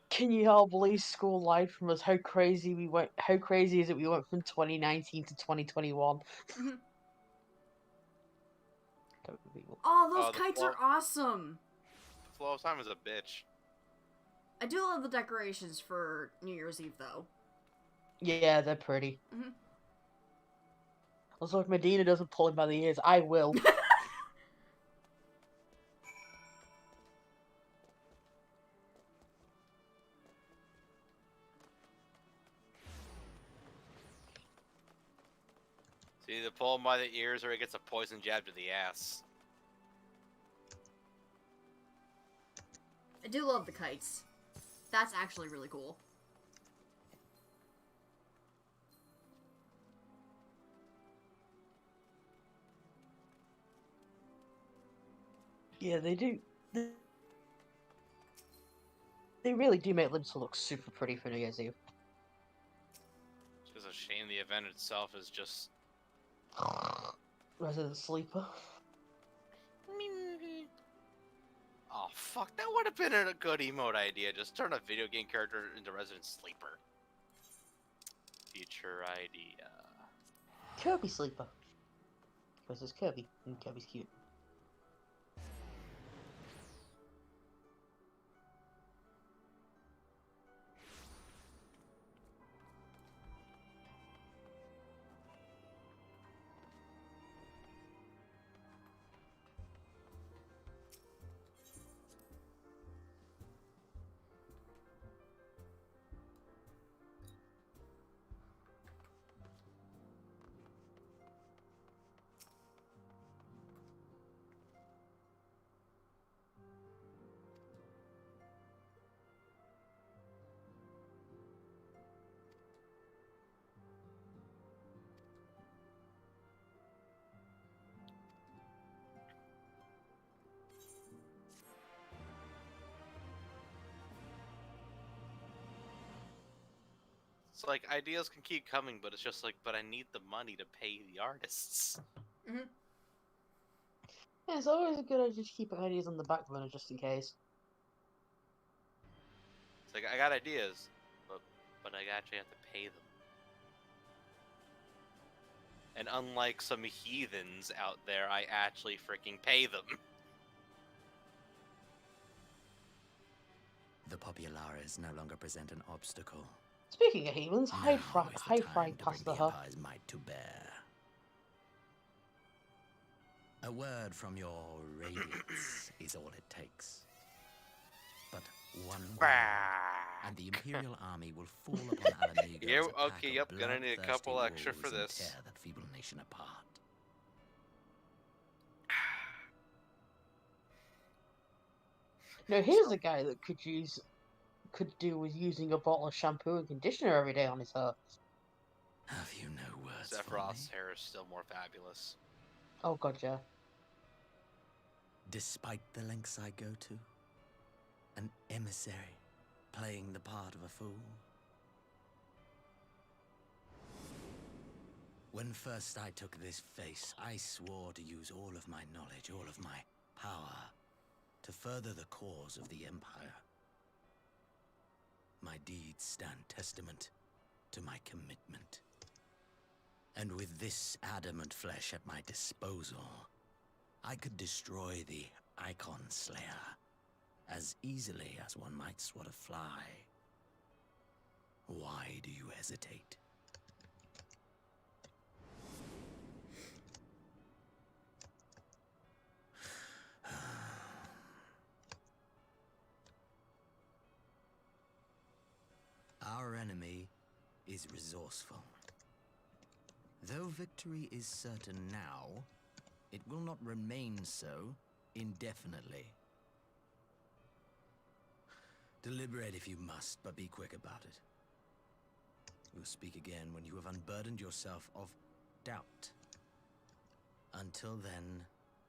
Can you all believe school lied from us? How crazy we went? How crazy is it we went from 2019 to 2021? Oh, those the kites flow- are awesome! The flow of time is a bitch. I do love the decorations for New Year's Eve, though. Yeah, they're pretty. Mhm. Also, if Medina doesn't pull him by the ears, I will. So either pull him by the ears or he gets a poison jab to the ass. I do love the kites. That's actually really cool. Yeah, they do. They really do make Limsa look super pretty for New Year's Eve. It's just a shame the event itself is just... Resident Sleeper. Oh, fuck, that would have been a good emote idea. Just turn a video game character into Resident Sleeper. Future idea. Kirby Sleeper. Because it's Kirby, and Kirby's cute. It's like, ideas can keep coming, but it's just like, but I need the money to pay the artists. Mm-hmm. Yeah, it's always a good idea to keep ideas on the back burner just in case. It's like, I got ideas, but I actually have to pay them. And unlike some heathens out there, I actually freaking pay them. The Populares no longer present an obstacle. Speaking of heathens, Now high is the frying time to bring pasta the her. Empire's might to bear. A word from your radiance is all it takes. But one word, and the Imperial army will fall upon Alamego Yeah, as a pack okay, of yep, gonna need a bloodthirsty couple extra for wolves and this. tear that feeble nation apart. No, here's a guy that could do with using a bottle of shampoo and conditioner every day on his hair. Have you no words for me? Sephiroth's hair is still more fabulous. Oh god, yeah. Despite the lengths I go to, an emissary playing the part of a fool. When first I took this face, I swore to use all of my knowledge, all of my power, to further the cause of the Empire. My deeds stand testament to my commitment. And with this adamant flesh at my disposal, I could destroy the Icon Slayer as easily as one might swat a fly. Why do you hesitate? enemy is resourceful. Though victory is certain now, it will not remain so indefinitely. Deliberate if you must, but be quick about it. We'll speak again when you have unburdened yourself of doubt. Until then,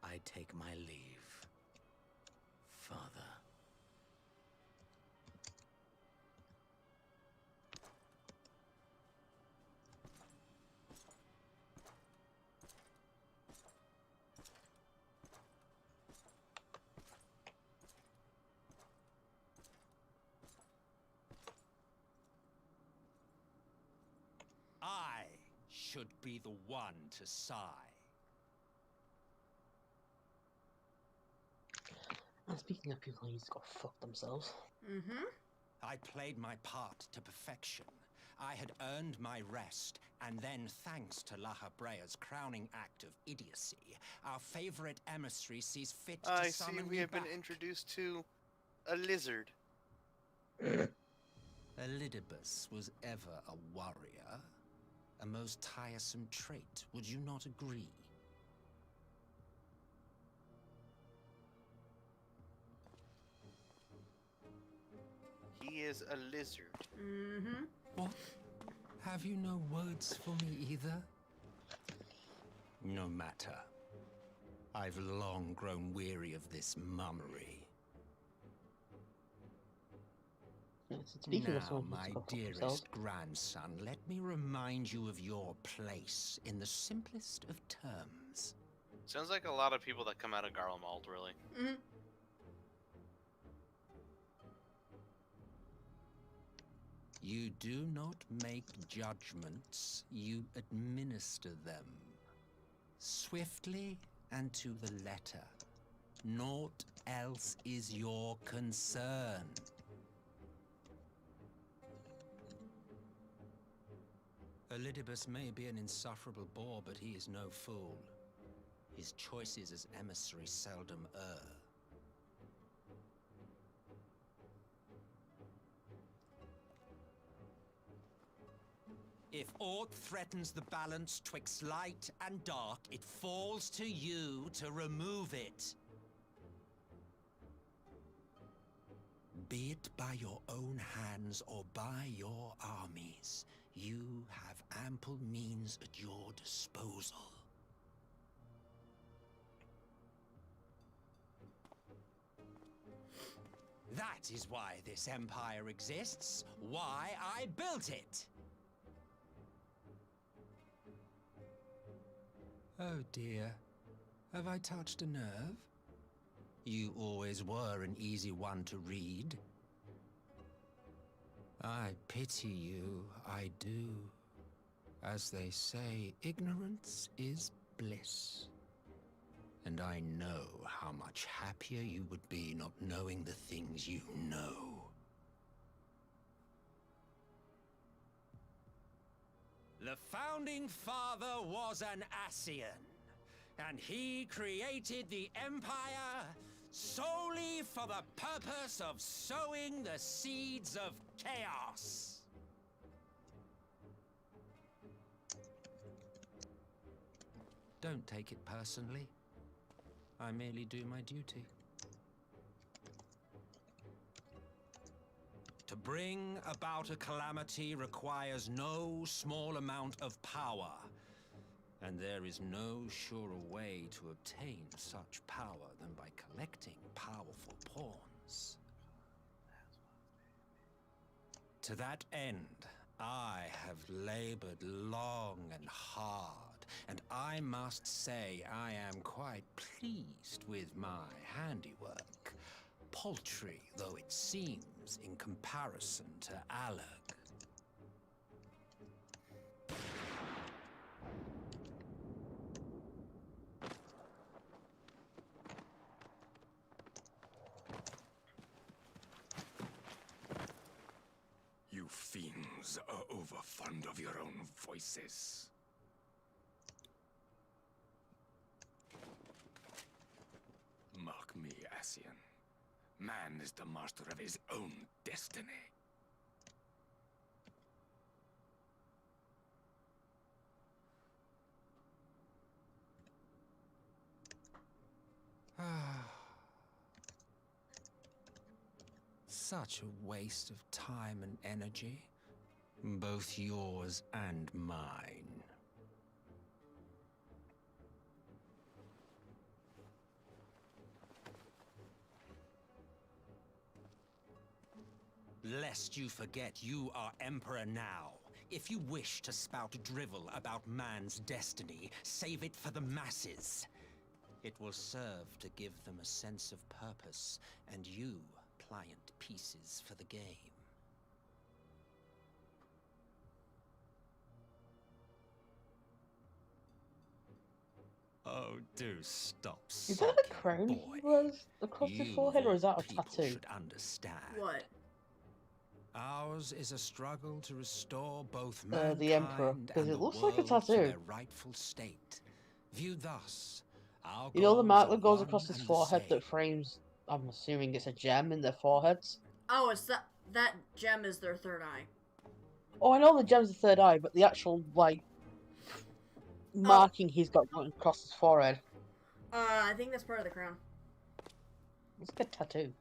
I take my leave, Father. I should be the one to sigh. And speaking of people who need to go fuck themselves. Mm-hmm. I played my part to perfection. I had earned my rest, and then, thanks to La Habrea's crowning act of idiocy, our favorite emissary sees fit to I see summon we me have been back. introduced to a lizard. Elidibus was ever a warrior. A most tiresome trait, would you not agree? He is a lizard. Mm-hmm. What? Have you no words for me either? No matter. I've long grown weary of this mummery. Speaking of Now, someone who my needs to go fuck dearest themselves. grandson, let me remind you of your place in the simplest of terms. Sounds like a lot of people that come out of Garlemald, really. Mm-hmm. You do not make judgments, you administer them. Swiftly and to the letter. Naught else is your concern. Elidibus may be an insufferable bore, but he is no fool. His choices as emissary seldom err. If aught threatens the balance twixt light and dark, it falls to you to remove it. Be it by your own hands or by your armies, you have ample means at your disposal. That is why this empire exists, why I built it. Oh dear, have I touched a nerve? You always were an easy one to read. I pity you, I do. As they say, ignorance is bliss. And I know how much happier you would be not knowing the things you know. The founding father was an Ascian, and he created the Empire solely for the purpose of sowing the seeds of chaos. Don't take it personally. I merely do my duty. To bring about a calamity requires no small amount of power, and there is no surer way to obtain such power than by collecting powerful pawns. To that end, I have labored long and hard, and I must say I am quite pleased with my handiwork, paltry though it seems in comparison to Alag. You fiends are overfond of your own voices. Mark me, Ascian. Man is the master of his own destiny. Such a waste of time and energy. Both yours and mine. Lest you forget, you are Emperor now. If you wish to spout drivel about man's destiny, save it for the masses. It will serve to give them a sense of purpose, and you pliant pieces for the game. Oh, do stop Is that a crown he wears across his forehead, or is that a tattoo? Should understand. What? Ours is a struggle to restore both The Emperor, mankind because and it the looks like a world to tattoo. their rightful state. Viewed thus, our You know the mark goals that goes are across one his and the forehead same. that frames, I'm assuming it's a gem in their foreheads? Oh, it's that gem is their third eye. Oh, I know the gem's the third eye, but the actual, like, marking he's got going across his forehead. I think that's part of the crown. It's like a tattoo.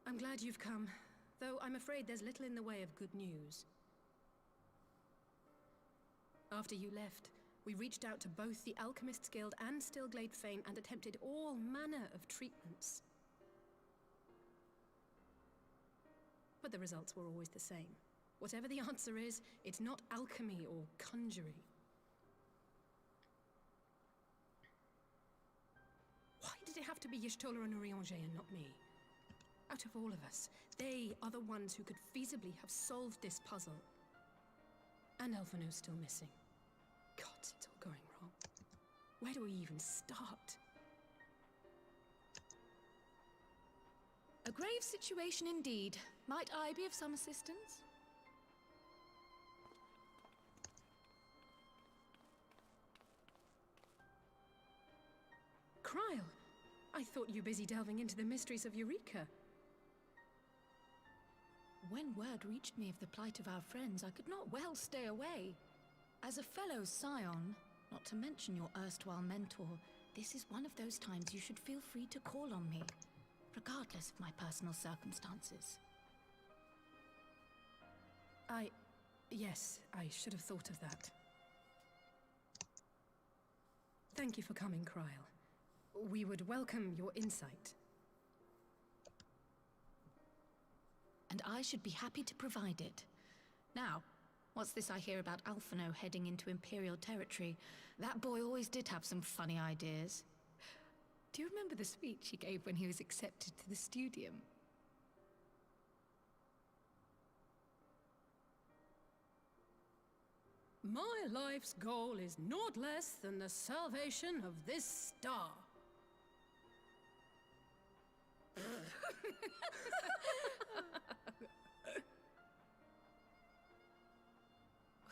I'm glad you've come, though I'm afraid there's little in the way of good news. After you left, we reached out to both the Alchemists Guild and Stillglade Phae and attempted all manner of treatments. but the results were always the same. Whatever the answer is, it's not alchemy or conjuring. Why did it have to be Y'shtola and Urianger and not me? Out of all of us, they are the ones who could feasibly have solved this puzzle. And Elfino's still missing. God, it's all going wrong. Where do we even start? A grave situation indeed. Might I be of some assistance? Kryl, I thought you busy delving into the mysteries of Eureka. When word reached me of the plight of our friends, I could not well stay away. As a fellow scion, not to mention your erstwhile mentor, this is one of those times you should feel free to call on me, regardless of my personal circumstances. Yes, I should have thought of that. Thank you for coming, Kryl. We would welcome your insight. And I should be happy to provide it. Now, what's this I hear about Alphino heading into Imperial territory? That boy always did have some funny ideas. Do you remember the speech he gave when he was accepted to the Studium? My life's goal is naught less than the salvation of this star.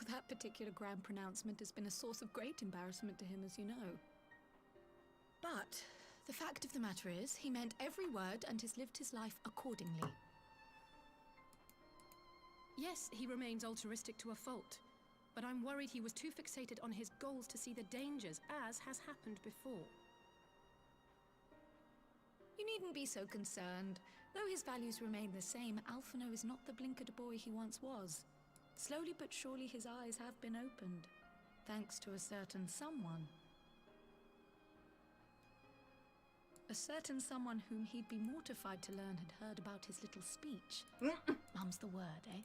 That particular grand pronouncement has been a source of great embarrassment to him, as you know. But the fact of the matter is, he meant every word and has lived his life accordingly. Yes, he remains altruistic to a fault, but I'm worried he was too fixated on his goals to see the dangers, as has happened before. You needn't be so concerned. Though his values remain the same, Alphino is not the blinkered boy he once was. Slowly but surely his eyes have been opened, thanks to a certain someone. A certain someone whom he'd be mortified to learn had heard about his little speech. Mum's the word, eh?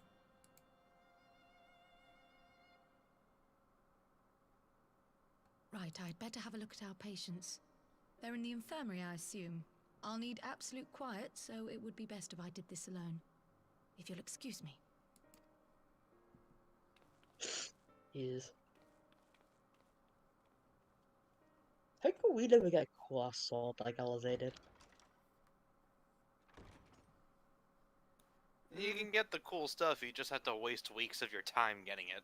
Right, I'd better have a look at our patients. They're in the infirmary, I assume. I'll need absolute quiet, so it would be best if I did this alone. If you'll excuse me. Yes. How come we never get class sword like Alizé did? You can get the cool stuff, you just have to waste weeks of your time getting it.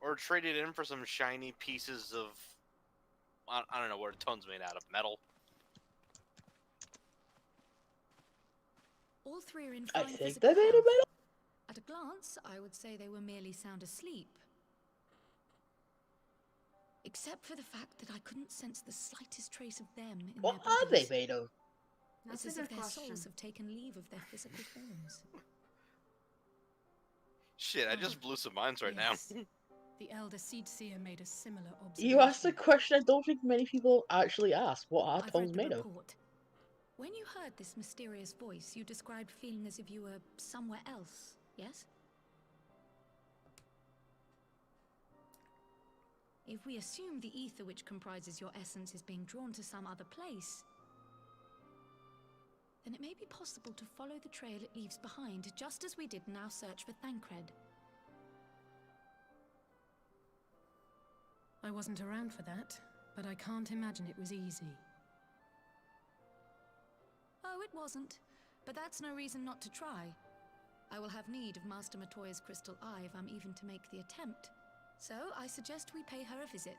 Or trade it in for some shiny pieces of... I don't know what a tone's made out of. Metal. All three are in I fine think physical they made a health. metal. At a glance, I would say they were merely sound asleep. Except for the fact that I couldn't sense the slightest trace of them in What their are they bodies. made of? It's That's as a if good their question. souls have taken leave of their physical forms. Shit, I just blew some minds right Yes. now. The Elder Seed Seer made a similar observation. You asked a question I don't think many people actually ask. What are I've tones read the made of? report. When you heard this mysterious voice, you described feeling as if you were somewhere else, yes? If we assume the ether which comprises your essence is being drawn to some other place, then it may be possible to follow the trail it leaves behind, just as we did in our search for Thancred. I wasn't around for that, but I can't imagine it was easy. Oh, it wasn't. But that's no reason not to try. I will have need of Master Matoya's crystal eye if I'm even to make the attempt. So I suggest we pay her a visit.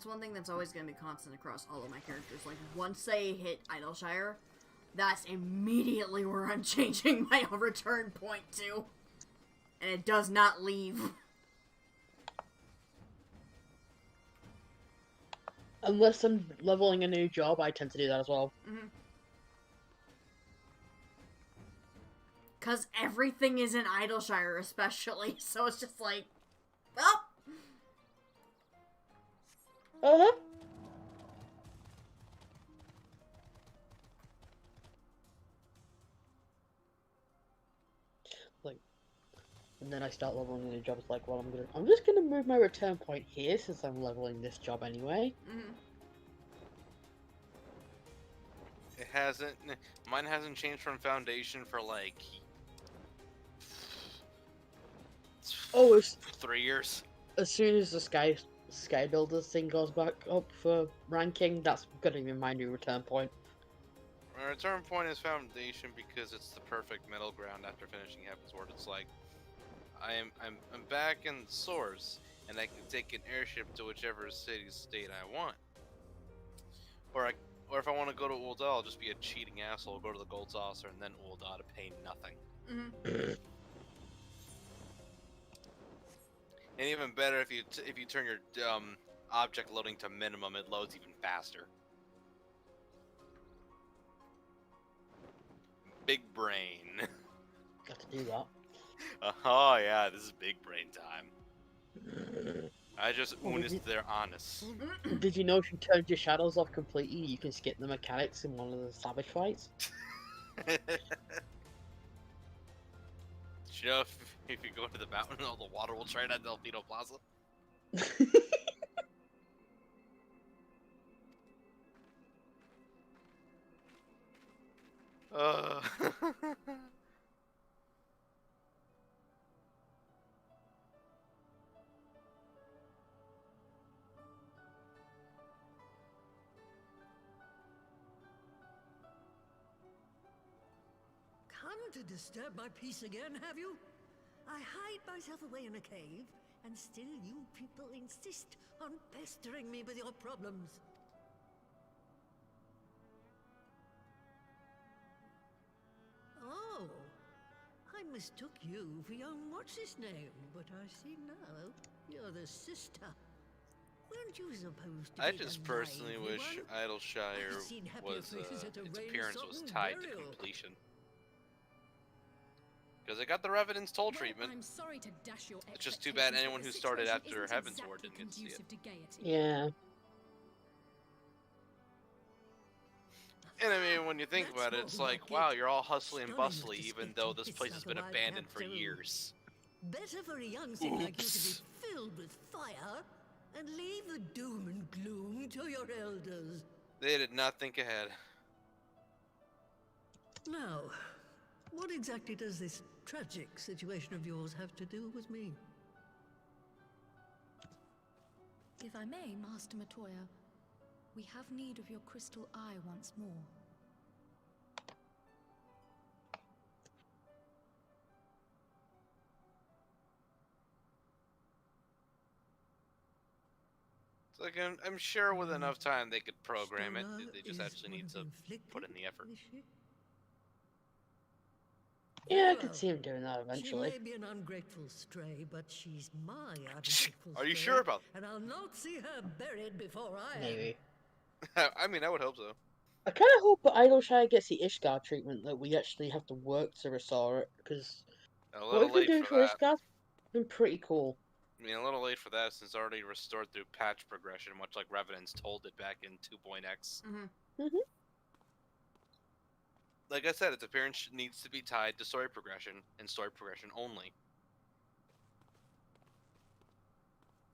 That's one thing that's always going to be constant across all of my characters. Like, once they hit Idleshire, that's immediately where I'm changing my return point to. And it does not leave. Unless I'm leveling a new job, I tend to do that as well. Because everything is in Idleshire, especially. So it's just like, oh! Uh-huh. Like, and then I start leveling a new job. It's like, well, I'm just gonna move my return point here since I'm leveling this job anyway. It hasn't. Mine hasn't changed from Foundation for like. Oh, it's 3 years. as soon as the Sky Builders thing goes back up for ranking, that's gonna be my new return point. My return point is Foundation because it's the perfect middle ground after finishing Heaven's Ward. It's like I'm back in the source, and I can take an airship to whichever city state I want. Or if I want to go to Ul'dah, I'll just be a cheating asshole, go to the Gold Saucer, and then Ul'dah to pay nothing. And even better, if you turn your object loading to minimum, it loads even faster. Big brain. Got to do that. Oh yeah, this is big brain time. I just honest their honest. Did you know if you turned your shadows off completely, you can skip the mechanics in one of the Savage fights? You know, if you go to the mountain, all the water will drain at Delfino Plaza. Come to disturb my peace again, have you? I hide myself away in a cave, and still you people insist on pestering me with your problems. Oh, I mistook you for young what's-his-name, but I see now you're the sister. Weren't you supposed to I be just the personally lively wish one? Idleshire I've seen happier was faces at a its rain appearance was sodden tied to burial. completion. Because it got the Revenant's toll treatment. I'm sorry to dash your It's just too bad expectations, anyone but who the started situation after isn't Heaven's Ward exactly didn't get to see it. conducive to gaiety. Yeah. And I mean, when you think about it, it's like, wow, you're all hustly and bustly, even though this place has been abandoned for years. Better for a young thing like you to be Oops. filled with fire and leave the doom and gloom to your elders. They did not think ahead. Now, what exactly does this tragic situation of yours have to do with me? If I may, Master Matoya, we have need of your crystal eye once more. It's like, I'm sure with enough time they could program it. They just actually need to put in the effort. Yeah, I could see him doing that eventually. She may be an ungrateful stray, but she's my ungrateful Are you stray, sure about and I'll not see her buried before I am. Maybe. I mean, I would hope so. I kind of hope that Idleshire gets the Ishgard treatment, that we actually have to work to restore it, because A what little we've been late doing for for that. Ishgard's been pretty cool. I mean, a little late for that since it's already restored through patch progression, much like Revenant's told it back in 2.x. Like I said, its appearance needs to be tied to story progression, and story progression only.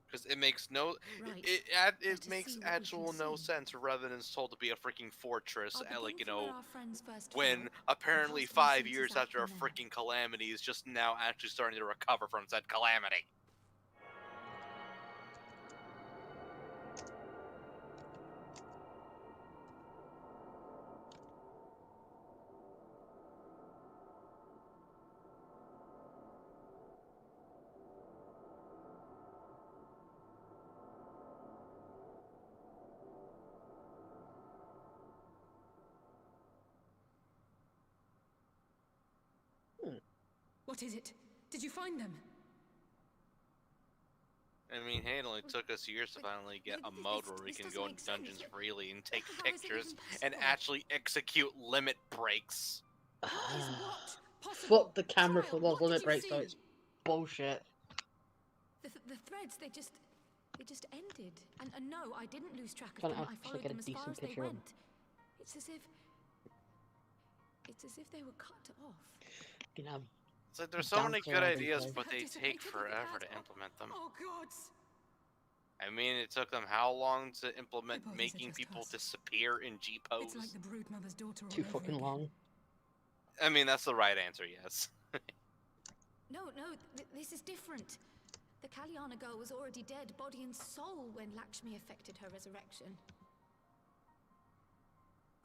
Because it makes no, Right. it makes actual no sense for Revenant's told to be a freaking fortress, I'll like, you begin from know, where our friends first when fell, apparently and cast 5 my years senses out after a from there. freaking calamity is just now actually starting to recover from said calamity. What is it? Did you find them? I mean, hey, it only took us years to finally get a mode where we can go into dungeons freely and take pictures and actually execute limit breaks. Fuck the camera for those limit breaks, though. It's bullshit. The threads, they just ended. And no, I didn't lose track of Can't them. I actually followed get a them as far decent as they picture of went. It's as if they were cut off. You know, It's like there's so many good ideas, but they take forever to implement them. Oh, gods! I mean, it took them how long to implement making people disappear in G pose? It's like the Broodmother's daughter all too over fucking again. long. I mean, that's the right answer, yes. No, this is different. The Kalyana girl was already dead, body and soul, when Lakshmi effected her resurrection.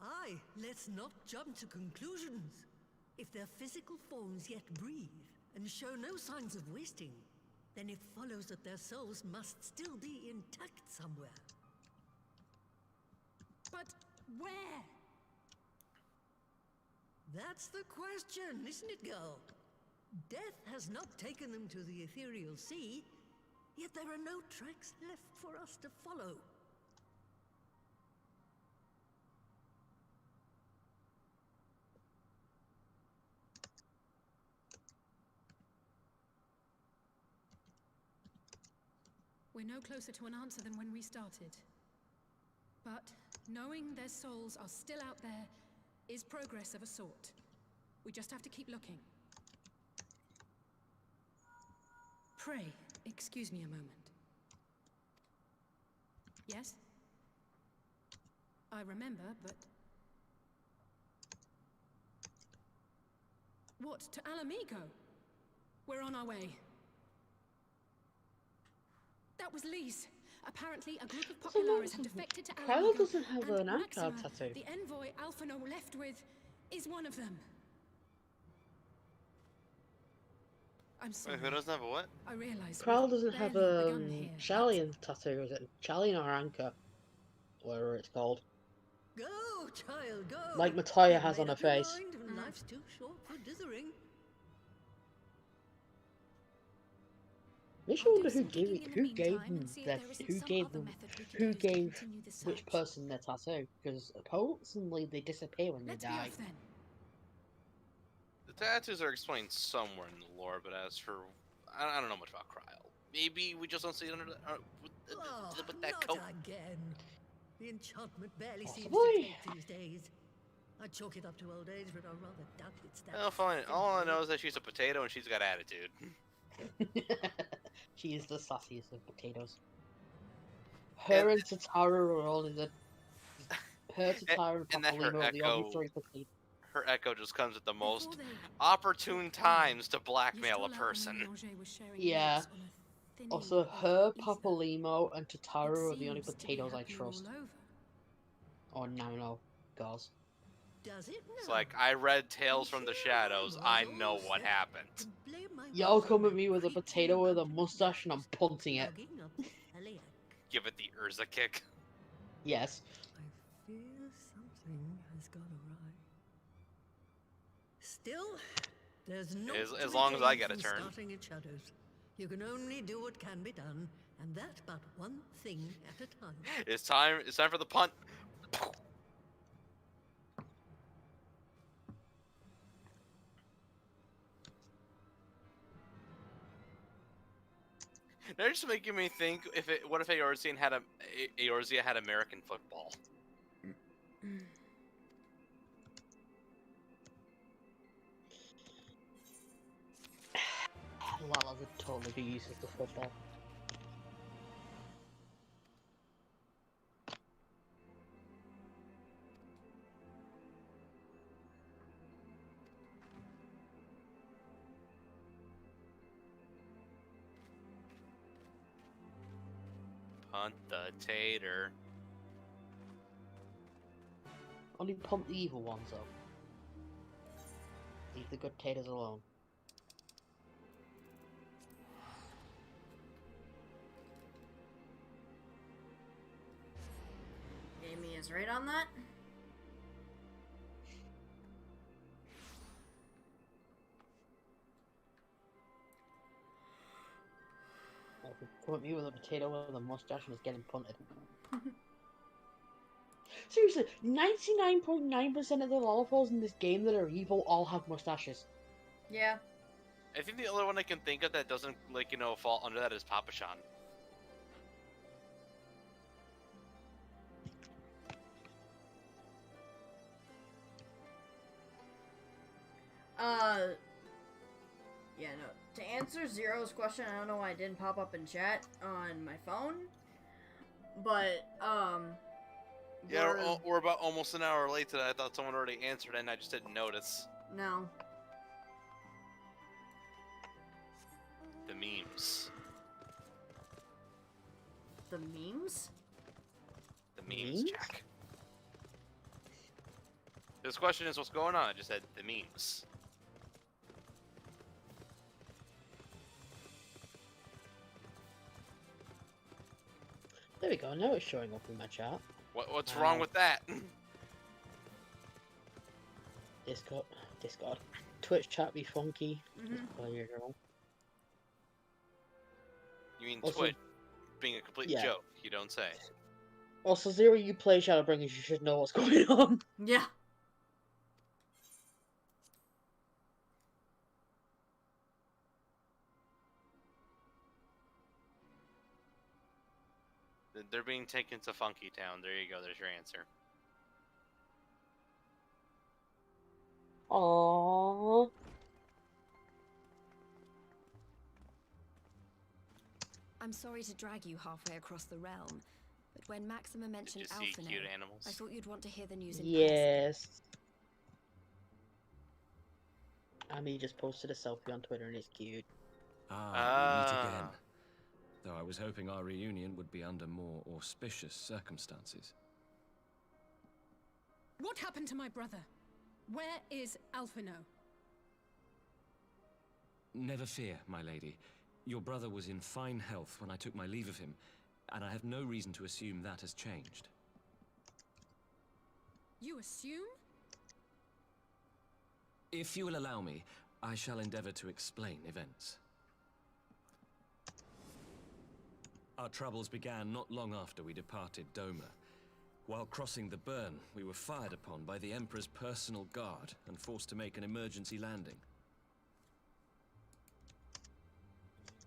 Aye, let's not jump to conclusions. If their physical forms yet breathe and show no signs of wasting, then it follows that their souls must still be intact somewhere. But where? That's the question, isn't it, girl? Death has not taken them to the ethereal sea, yet there are no tracks left for us to follow. We're no closer to an answer than when we started. But knowing their souls are still out there is progress of a sort. We just have to keep looking. Pray, excuse me a moment. Yes? I remember, but... What, to Alamigo? We're on our way. That was Lee's. Apparently, a group of populares have defected to Kylo Alamigo, doesn't have and an Maxima, icon tattoo. the envoy Alphino left with, is one of them. I'm sorry. Wait, who doesn't have a what? I realize Kral we've doesn't have barely a begun here. Shalian tattoo, is it? Shalian or Anchor? Whatever it's called. Go, child, go! Like Matoya You've has on made her up your face. mind, and life's too short for dithering. Makes you wonder who gave which person their tattoo, because supposedly they disappear when they die. The tattoos are explained somewhere in the lore, but as for... I don't know much about Cryle. Maybe we just don't see it under with that not coat. again. The enchantment barely seems to Possibly. take these days. I chalk it up to old age, but I rather doubt it's that. Well, fine. All I know is that she's a potato and she's got attitude. She is the sassiest of potatoes. Her and Tatara are only the... Her, Tatara, and that her Papalymo are the only echo- three potatoes. Her echo just comes at the most opportune times to blackmail a person. Yeah. Also, her, Papalymo, and Tatara are the only potatoes I trust. Or no, Gauze. Does it It's like, I read Tales from the Shadows, I know what happened. Y'all come at me with a potato with a mustache and I'm punting it. Give it the Urza kick. Yes. I fear something has gone awry. Still, there's no As long as I get a turn. Starting in shadows. You can only do what can be done, and that but one thing at a time. It's time for the punt. They're just making me think what if Eorzea had American football? Lala would totally be useless to football. Punt the tater. Only pump the evil ones though. Leave the good taters alone. Amy is right on that. Come at me with a potato with a mustache and it's getting punted. Seriously, 99.9% of the lollipops in this game that are evil all have mustaches. Yeah. I think the only one I can think of that doesn't, like, fall under that is Papashan. Yeah, no. To answer Zero's question, I don't know why it didn't pop up in chat on my phone. But, Yeah, we're about almost an hour late today. I thought someone already answered it and I just didn't notice. No. The memes. The memes? The memes, Jack. This question is what's going on. I just said the memes. There we go, now it's showing up in my chat. What's wrong with that? Discord. Twitch chat be funky. You mean Also- Twitch being a complete Yeah. joke, you don't say. Also, Zero, you play Shadowbringers, you should know what's going on. Yeah. They're being taken to Funky Town. There you go, there's your answer. Aww. I'm sorry to drag you halfway across the realm, but when Maxima mentioned Did you see Alphinaud, cute animals? I thought you'd want to hear the news in person. Yes. Ami just posted a selfie on Twitter and it's cute. We meet again. Though I was hoping our reunion would be under more auspicious circumstances. What happened to my brother? Where is Alphinaud? Never fear, my lady. Your brother was in fine health when I took my leave of him, and I have no reason to assume that has changed. You assume? If you will allow me, I shall endeavor to explain events. Our troubles began not long after we departed Doma. While crossing the burn, we were fired upon by the Emperor's personal guard and forced to make an emergency landing.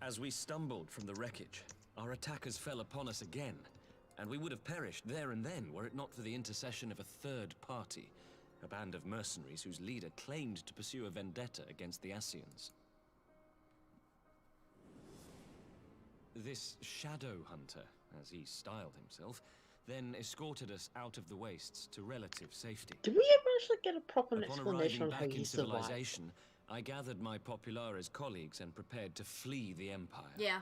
As we stumbled from the wreckage, our attackers fell upon us again, and we would have perished there and then were it not for the intercession of a third party, a band of mercenaries whose leader claimed to pursue a vendetta against the Ascians. This Shadow Hunter, as he styled himself, then escorted us out of the wastes to relative safety. Did we ever actually get a proper Upon explanation on arriving how back he in survived? civilization, I gathered my Populares colleagues and prepared to flee the Empire. Yeah.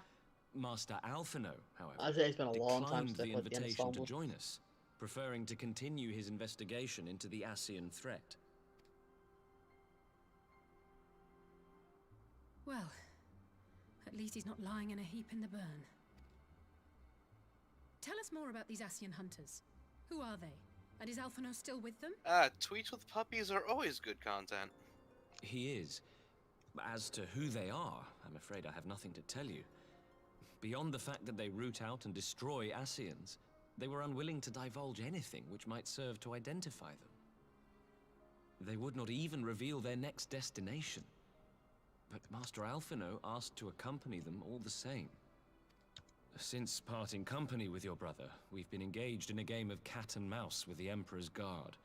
Master Alphinaud, however, I'd say it's been a long time declined since I the played the invitation to ensemble. join us, preferring to continue his investigation into the Ascian threat. Well, at least he's not lying in a heap in the burn. Tell us more about these Ascian hunters. Who are they? And is Alphinaud still with them? Tweets with puppies are always good content. He is. As to who they are, I'm afraid I have nothing to tell you. Beyond the fact that they root out and destroy Ascians, they were unwilling to divulge anything which might serve to identify them. They would not even reveal their next destination. But Master Alphinaud asked to accompany them all the same. Since parting company with your brother, we've been engaged in a game of cat and mouse with the Emperor's Guard.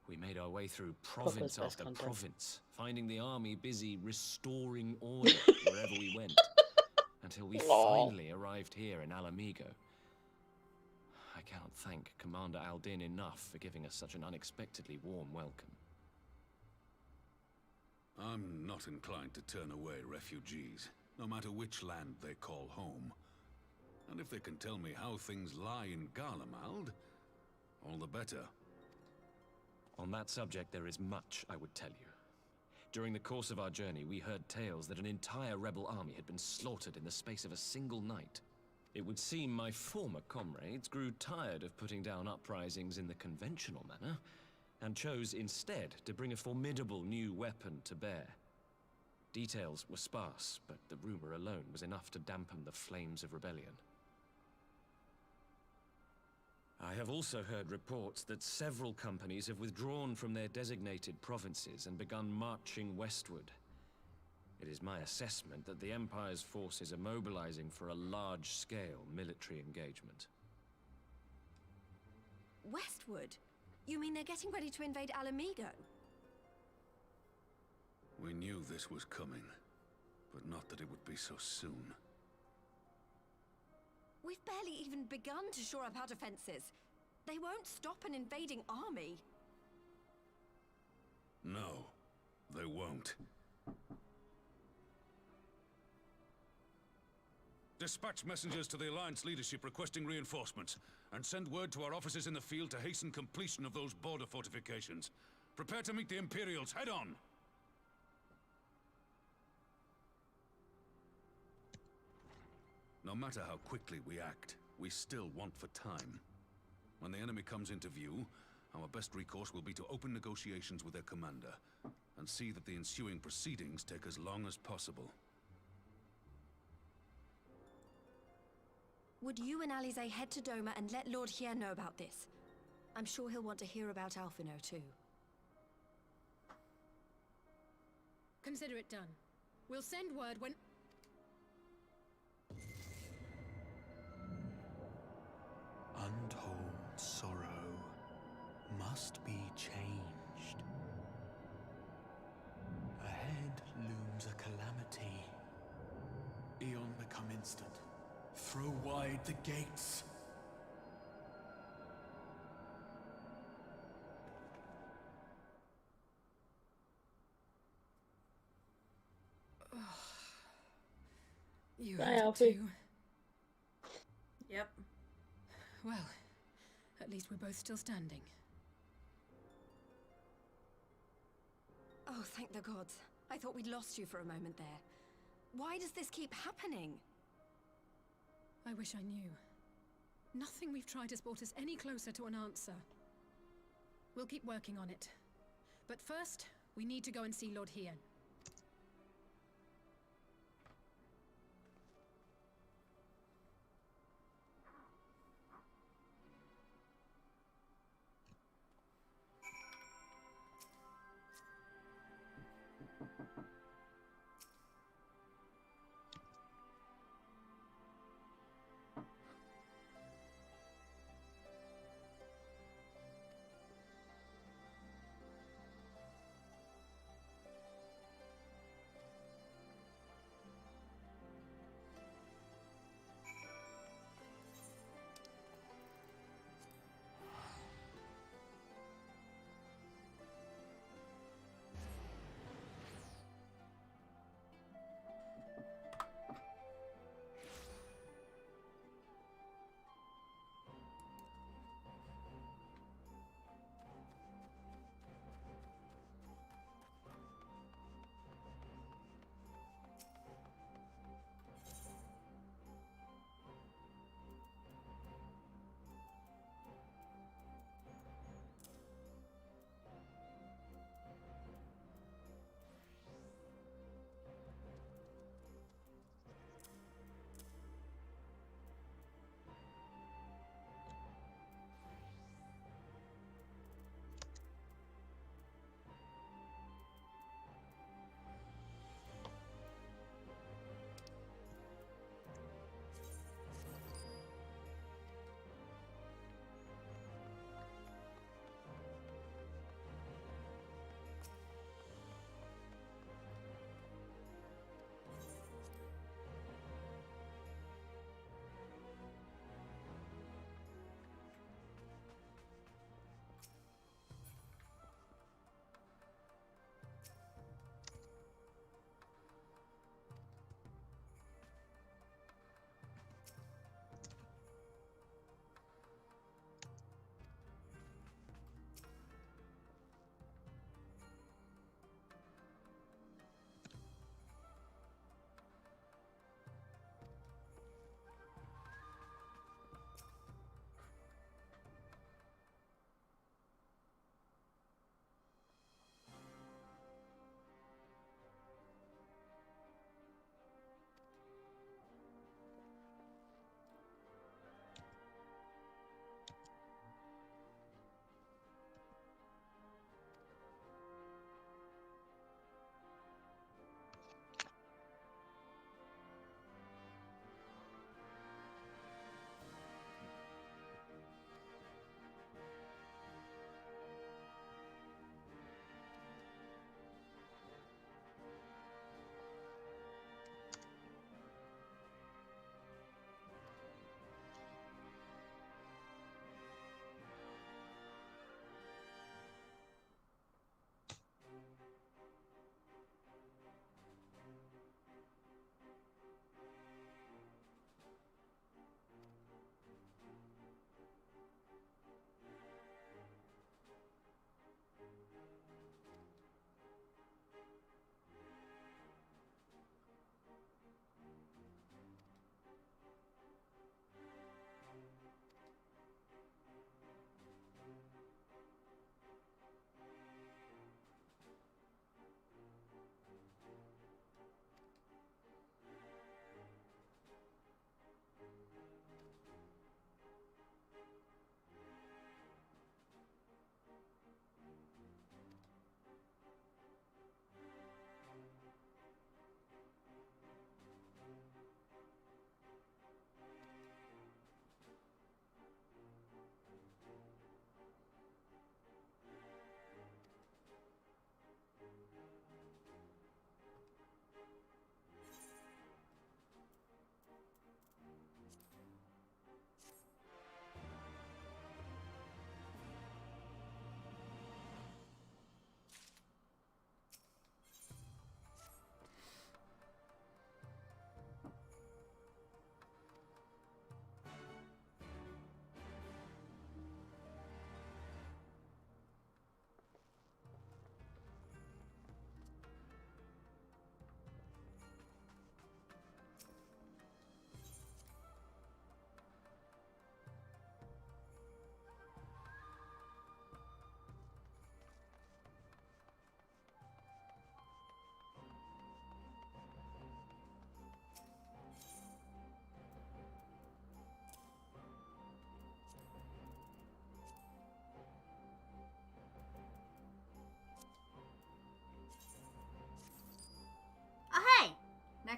We made our way through province best after content. province, finding the army busy restoring order wherever we went, until we finally arrived here in Alamigo. I cannot thank Commander Aldin enough for giving us such an unexpectedly warm welcome. I'm not inclined to turn away refugees, no matter which land they call home. And if they can tell me how things lie in Garlemald, all the better. On that subject, there is much I would tell you. During the course of our journey, we heard tales that an entire rebel army had been slaughtered in the space of a single night. It would seem my former comrades grew tired of putting down uprisings in the conventional manner, and chose instead to bring a formidable new weapon to bear. Details were sparse, but the rumor alone was enough to dampen the flames of rebellion. I have also heard reports that several companies have withdrawn from their designated provinces and begun marching westward. It is my assessment that the Empire's forces are mobilizing for a large-scale military engagement. Westward? You mean they're getting ready to invade Alamigo? We knew this was coming, but not that it would be so soon. We've barely even begun to shore up our defenses. They won't stop an invading army. No, they won't. Dispatch messengers to the Alliance leadership requesting reinforcements, and send word to our officers in the field to hasten completion of those border fortifications. Prepare to meet the Imperials head on! No matter how quickly we act, we still want for time. When the enemy comes into view, our best recourse will be to open negotiations with their commander, and see that the ensuing proceedings take as long as possible. Would you and Alize head to Doma and let Lord Hier know about this? I'm sure he'll want to hear about Alphino too. Consider it done. We'll send word when... Untold sorrow must be changed. Ahead looms a calamity. Eon become instant. Throw wide the gates. You Bye, heard it Alfie. too. Yep. Well, at least we're both still standing. Oh, thank the gods. I thought we'd lost you for a moment there. Why does this keep happening? I wish I knew. Nothing we've tried has brought us any closer to an answer. We'll keep working on it. But first, we need to go and see Lord Hien.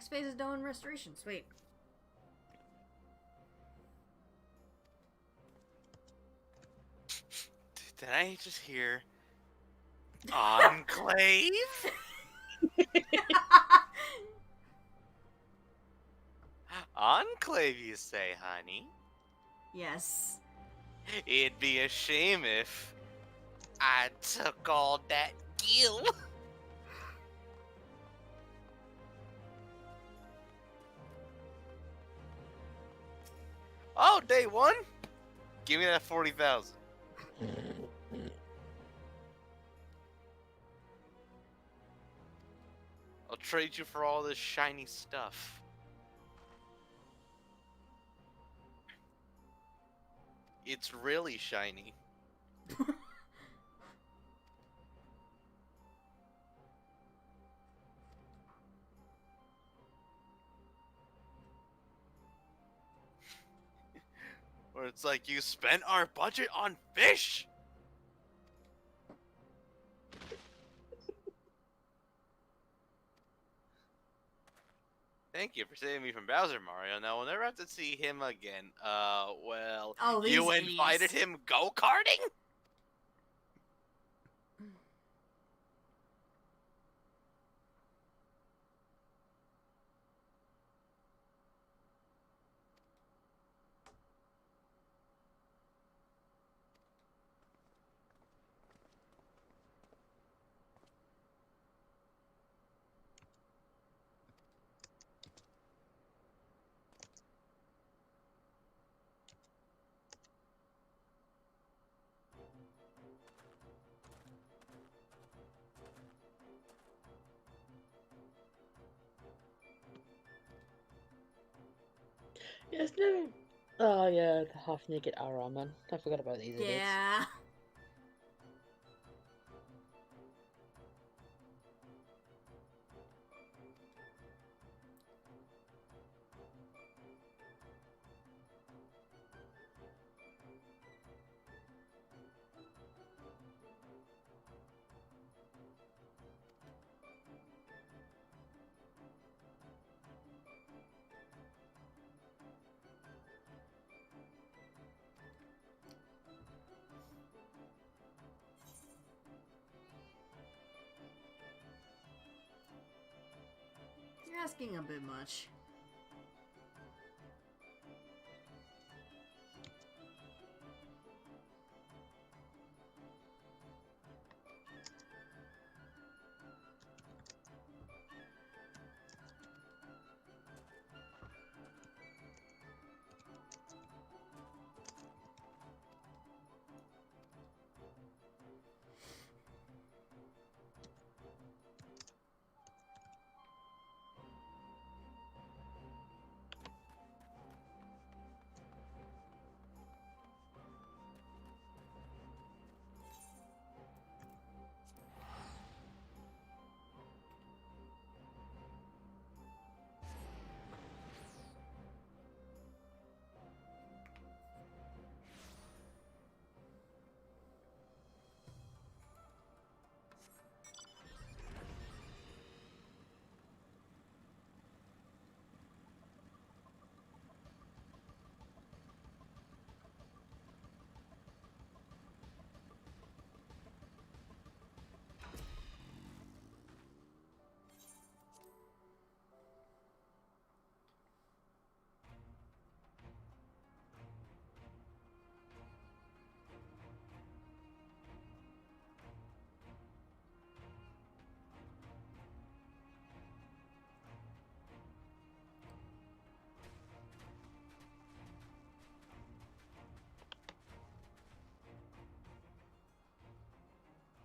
Next phase is dome restoration. Sweet. Did I just hear Enclave? Enclave, you say, honey? Yes. It'd be a shame if I took all that gil. Oh, day one? Give me that 40,000. I'll trade you for all this shiny stuff. It's really shiny. Or it's like you spent our budget on fish. Thank you for saving me from Bowser, Mario. Now we'll never have to see him again. Well, Oh, you these invited idiots. him go-karting? Yes, no. Oh yeah, the half-naked Aura, man. I forgot about these idiots. Yeah. You're asking a bit much.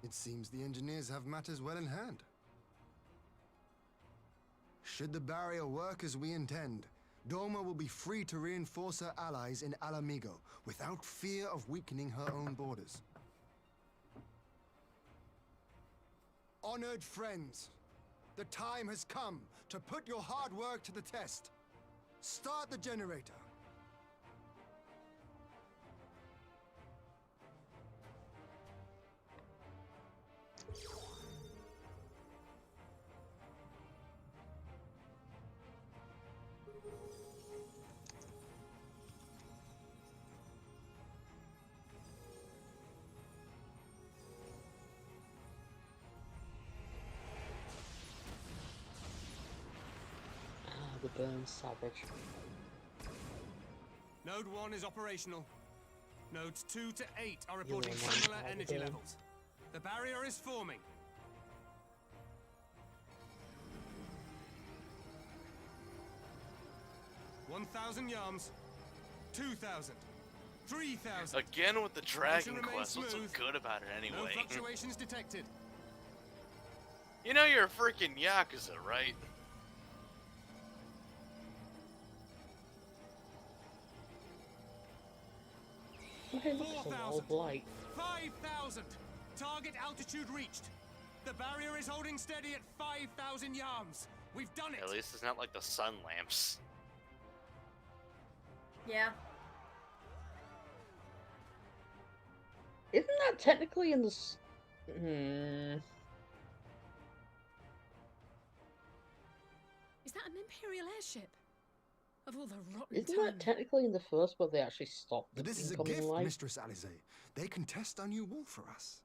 It seems the engineers have matters well in hand. Should the barrier work as we intend, Doma will be free to reinforce her allies in Alamigo without fear of weakening her own borders. Honored friends, the time has come to put your hard work to the test. Start the generator. Burn savage. Node 1 is operational. Nodes 2 to 8 are You reporting will not similar have energy them. levels. The barrier is forming. $1,000 yards. 2,000. 3,000. Again with the Dragon remains Quest. What's so smooth. good about it No anyway? fluctuations detected. You know you're a freaking Yakuza, right? Hey, look, it's a wall of light. 5,000. Target altitude reached. The barrier is holding steady at 5,000 yards. We've done it. At least it's not like the sun lamps. Yeah. Isn't that technically in the... Hmm... Is that an Imperial airship? Of all the rotten Isn't time. that technically in the first where they actually stopped the But this is a incoming gift, light? Mistress Alize. They can test our new wall for us.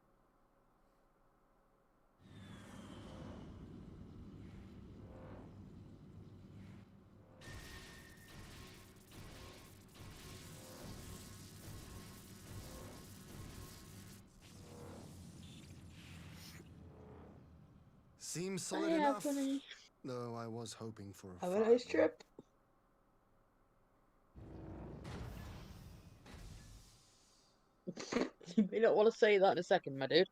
Seems solid Hi, enough. Anthony. Though I was hoping for a Have a nice fireball. trip. You may not want to say that in a second, my dude.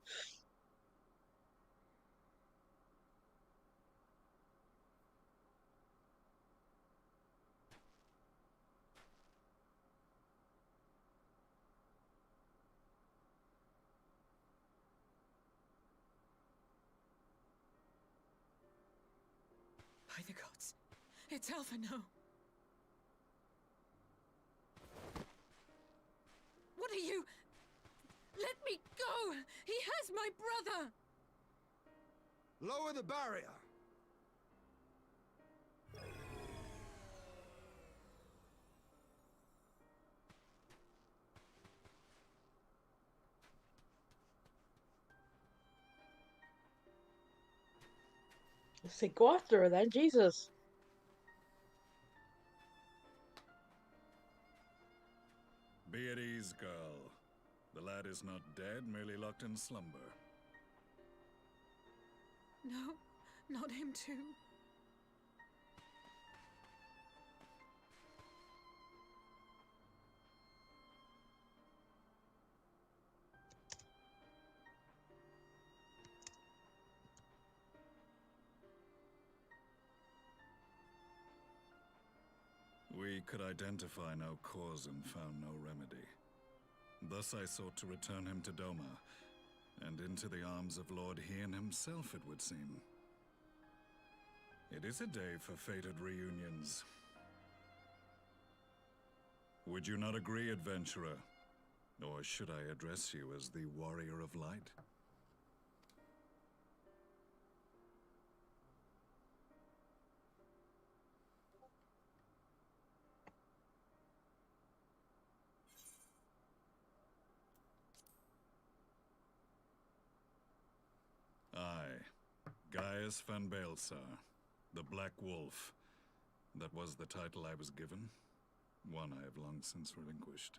By the gods. It's Alphino. What are you? Let me go! He has my brother! Lower the barrier. Let's say go after her then, Jesus. Be at ease, girl. The lad is not dead, merely locked in slumber. No, not him too. We could identify no cause and found no remedy. Thus I sought to return him to Doma, and into the arms of Lord Hien himself, it would seem. It is a day for fated reunions. Would you not agree, adventurer? Or should I address you as the Warrior of Light? Gaius van Baelsar, the Black Wolf. That was the title I was given, one I have long since relinquished.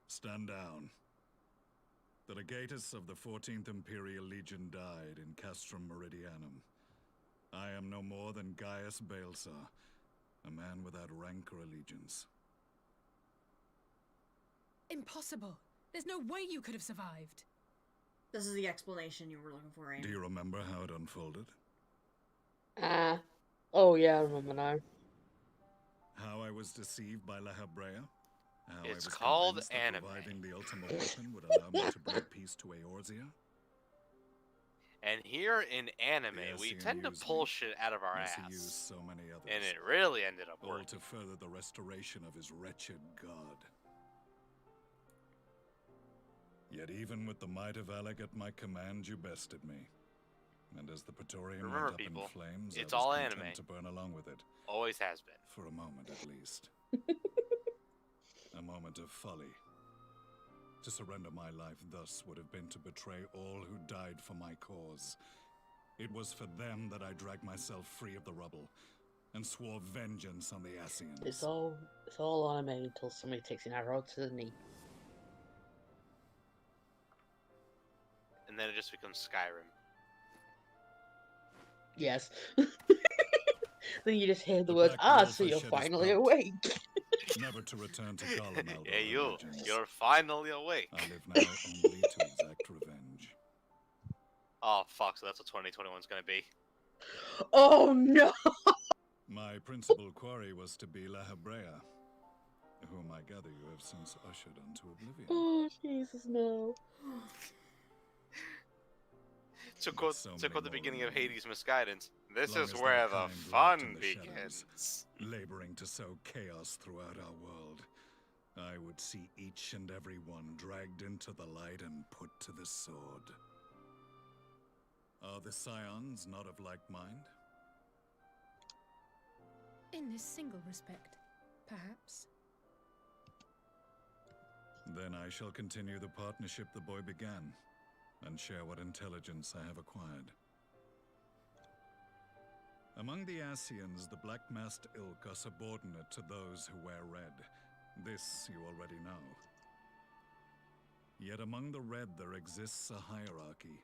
Stand down. The legatus of the 14th Imperial Legion died in Castrum Meridianum. I am no more than Gaius Baelsar, a man without rank or allegiance. Impossible. There's no way you could have survived. This is the explanation you were looking for, right? Do you remember how it unfolded? Oh yeah, I remember now. How I was deceived by La Habrea? How I It's was called convinced that anime. Reviving the ultimate weapon would allow me to bring peace to Eorzea? And here in anime, Yes, we he tend to used pull me. shit out of our Yes, he ass. used so many others. And it really ended up All working. to further the restoration of his wretched god. Yet even with the might of Alec at my command, you bested me. And as the Praetorium Remember, went up people, in flames, it's I was all content anime. to burn along with it. Always has been. For a moment, at least. A moment of folly. To surrender my life thus would have been to betray all who died for my cause. It was for them that I dragged myself free of the rubble, and swore vengeance on the Ascians. It's all anime until somebody takes an arrow to the knee. And then it just becomes Skyrim. Yes. Then you just hear the words, so you're finally awake. Never to return to Garlemald. Yeah, you're finally awake. I live now only to exact revenge. Oh, fuck, so that's what 2021's gonna be. Oh, no! My principal quarry was to be La Hebrea, whom I gather you have since ushered unto oblivion. Oh, Jesus, no. To quote the beginning of Hades' Misguidance, this is where the fun begins. Laboring to sow chaos throughout our world, I would see each and every one dragged into the light and put to the sword. Are the Scions not of like mind? In this single respect, perhaps. Then I shall continue the partnership the boy began, and share what intelligence I have acquired. Among the Ascians, the black-masked ilk are subordinate to those who wear red. This you already know. Yet among the red there exists a hierarchy.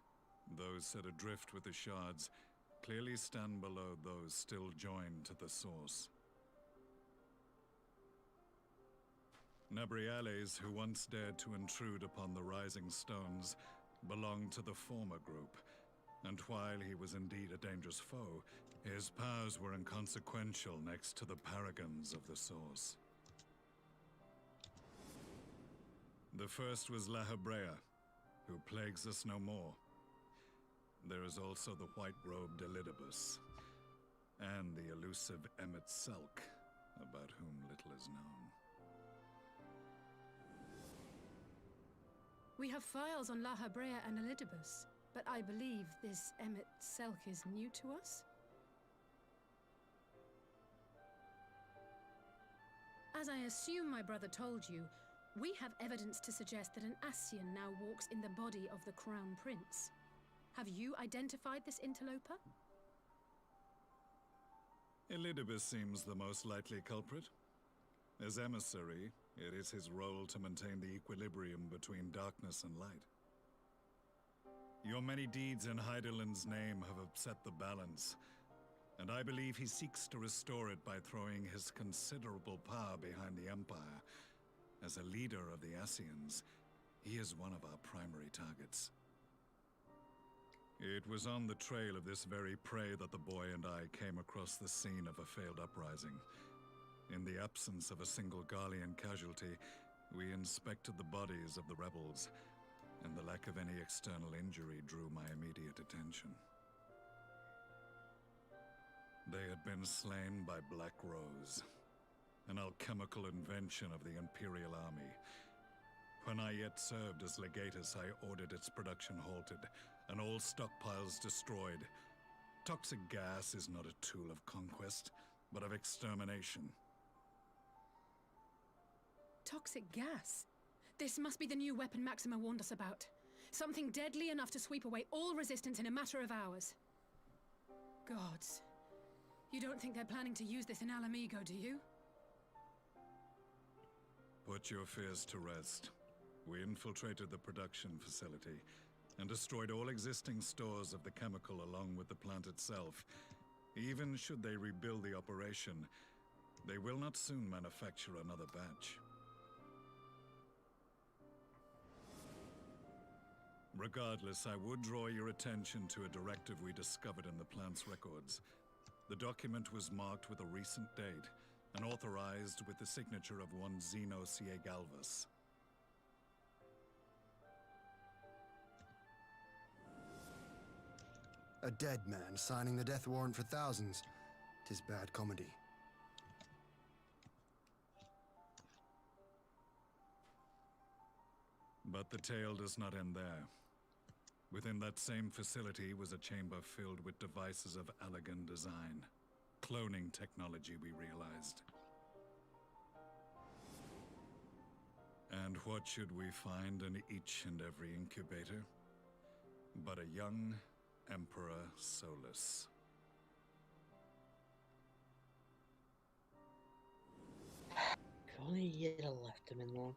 Those set adrift with the shards clearly stand below those still joined to the source. Nabriales, who once dared to intrude upon the Rising Stones, belonged to the former group, and while he was indeed a dangerous foe, his powers were inconsequential next to the paragons of the Source. The first was La Hebrea, who plagues us no more. There is also the white-robed Elidibus, and the elusive Emmet Selk, about whom little is known. We have files on La Hebrea and Elidibus, but I believe this Emmet Selk is new to us? As I assume my brother told you, we have evidence to suggest that an Ascian now walks in the body of the Crown Prince. Have you identified this interloper? Elidibus seems the most likely culprit. As emissary, it is his role to maintain the equilibrium between darkness and light. Your many deeds in Hydaelyn's name have upset the balance, and I believe he seeks to restore it by throwing his considerable power behind the Empire. As a leader of the Ascians, he is one of our primary targets. It was on the trail of this very prey that the boy and I came across the scene of a failed uprising. In the absence of a single Garlean casualty, we inspected the bodies of the rebels, and the lack of any external injury drew my immediate attention. They had been slain by Black Rose, an alchemical invention of the Imperial Army. When I yet served as legatus, I ordered its production halted, and all stockpiles destroyed. Toxic gas is not a tool of conquest, but of extermination. Toxic gas? This must be the new weapon Maxima warned us about. Something deadly enough to sweep away all resistance in a matter of hours. Gods. You don't think they're planning to use this in Alamigo, do you? Put your fears to rest. We infiltrated the production facility and destroyed all existing stores of the chemical along with the plant itself. Even should they rebuild the operation, they will not soon manufacture another batch. Regardless, I would draw your attention to a directive we discovered in the plant's records. The document was marked with a recent date and authorized with the signature of one Zeno Ciegalvus. A dead man signing the death warrant for thousands. 'Tis bad comedy. But the tale does not end there. Within that same facility was a chamber filled with devices of elegant design. Cloning technology, we realized. And what should we find in each and every incubator? But a young, Emperor Solus. If only you'd have left him in there.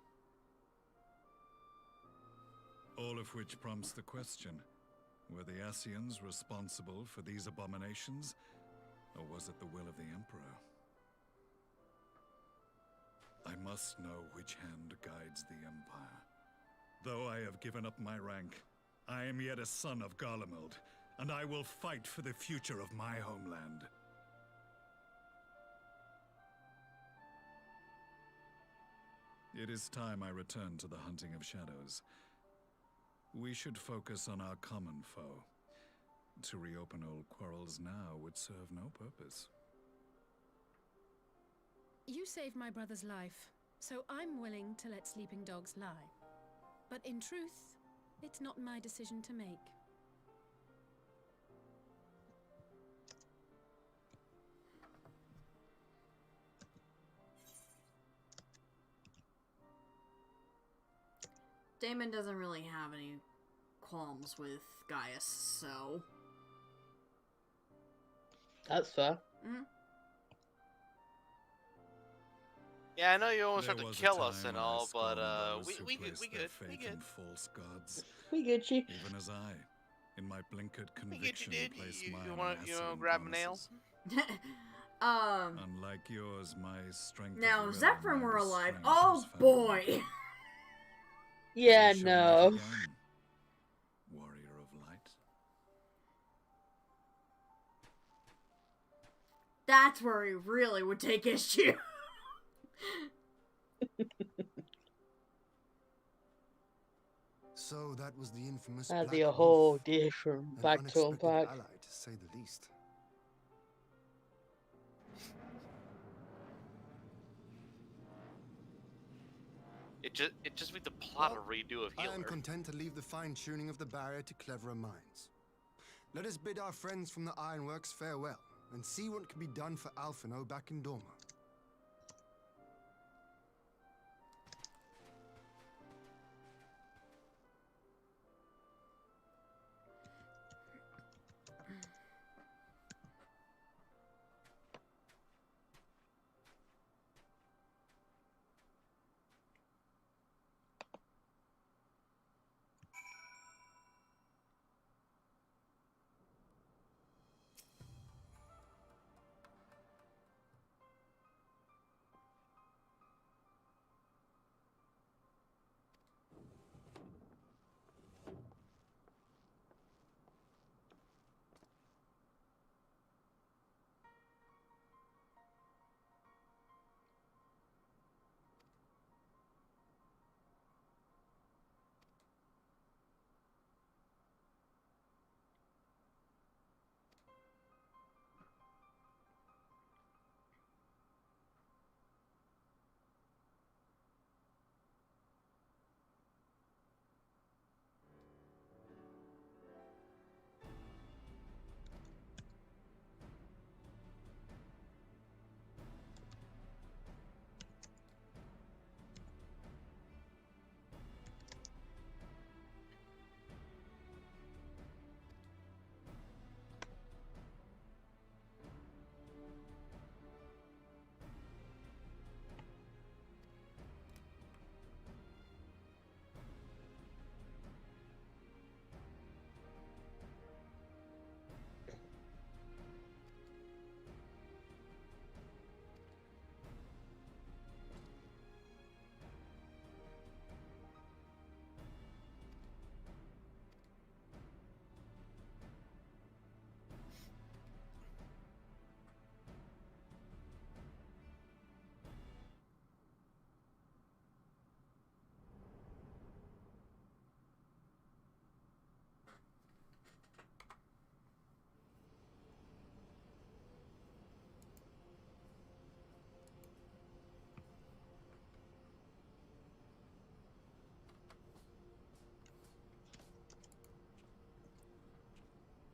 All of which prompts the question, were the Ascians responsible for these abominations, or was it the will of the Emperor? I must know which hand guides the Empire. Though I have given up my rank, I am yet a son of Garlemald, and I will fight for the future of my homeland. It is time I return to the hunting of shadows. We should focus on our common foe. To reopen old quarrels now would serve no purpose. You saved my brother's life, so I'm willing to let sleeping dogs lie. But in truth, it's not my decision to make. Damon doesn't really have any qualms with Gaius, so... That's fair. Mm-hmm. Yeah, I know you almost There tried to was a kill us time and when I all, but scorned those we who good, placed we their good, faith we good. in false gods. We get you. Even as I, in my blinkered We get conviction, you, dude. placed You mine want on to Ascian grab promises. nails? Unlike yours, my strength Now, of if will Zephyr and my were alive, restraint oh was found. boy! Yeah, We shall meet no. again, warrior of light. That's where he really would take issue. So that was the infamous That'd Black be a Wolf. whole different An back to unexpected unpack. ally, to say the least. It just made the plot a redo of I Healer. am content to leave the fine-tuning of the barrier to cleverer minds. Let us bid our friends from the Ironworks farewell, and see what can be done for Alphino back in Dorma.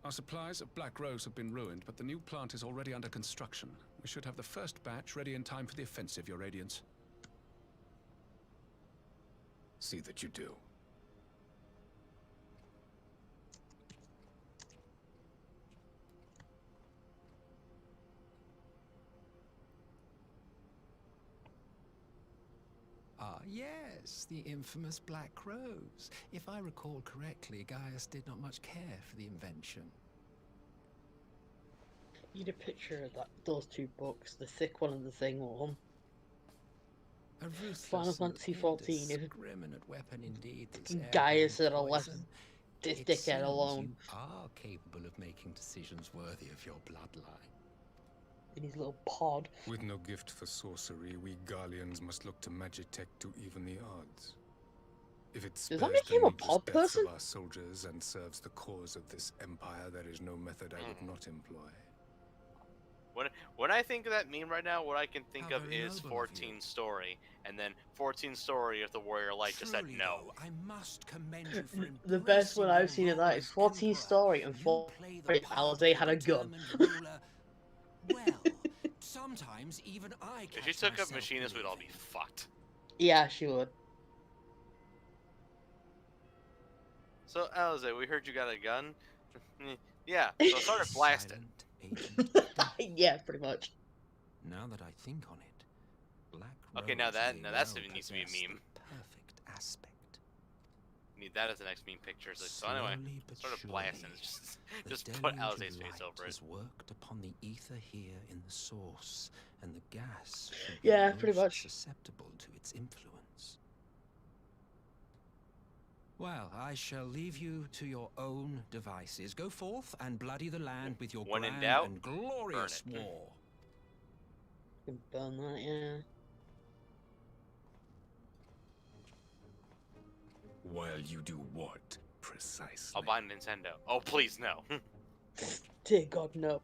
Our supplies of Black Rose have been ruined, but the new plant is already under construction. We should have the first batch ready in time for the offensive, Your Radiance. See that you do. Yes, the infamous Black Crows. If I recall correctly, Gaius did not much care for the invention. You need a picture of those two books, the thick one and the thin one. A ruthless Final Fantasy XIV. indiscriminate weapon indeed. This Gaius airborne had left poison. this It dickhead seems alone you are capable of making decisions worthy of your bloodline. in his little pod. With no gift for sorcery, we Garleans must look to Magitech to even the odds. If it Does that spares make the him a needless pod deaths person? of our soldiers and serves the cause of this empire, there is no method I would not employ. When I think of that meme right now, what I can think How of very is noble of 14 story, and then 14 story if the warrior light just said no. I must commend you for The best one I've seen of that is 14 story and 14 Alize had a gun. Sometimes even I If she took up machinist, we'd all be fucked. Yeah, she would. So, Alize, we heard you got a gun. Yeah, so start it blasting. Yeah, pretty much. Now that I think on it, Black Okay, now that needs to be a meme. Perfect aspect. Need that as the next meme picture. So anyway, start it blasting. Just put Alize's face over it. Has worked upon the ether here in the source, and the gas should be Yeah, pretty most much. susceptible to its influence. Well, I shall leave you to your own devices. Go forth and bloody the land with your When in grand doubt, and glorious burn it. war. You can burn that, yeah. While you do what, precisely? I'll buy Nintendo. Oh, please, no. Dear God, no.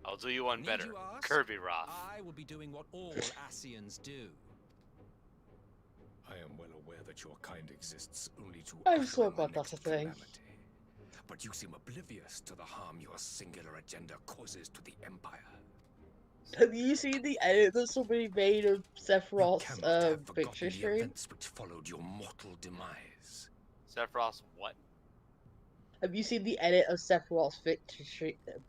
I'll do you one Need better. you ask? Kirby Roth. I will be doing what all Asians do. I am well aware that your kind exists only to I'm usher so in the glad that's a next thing. calamity. But you seem oblivious to the harm your singular agenda causes to the Empire. Have you seen the edit that somebody made of Sephiroth's Cannot have forgotten picture the stream? events which followed your mortal demise. Sephiroth's what? Have you seen the edit of Sephiroth's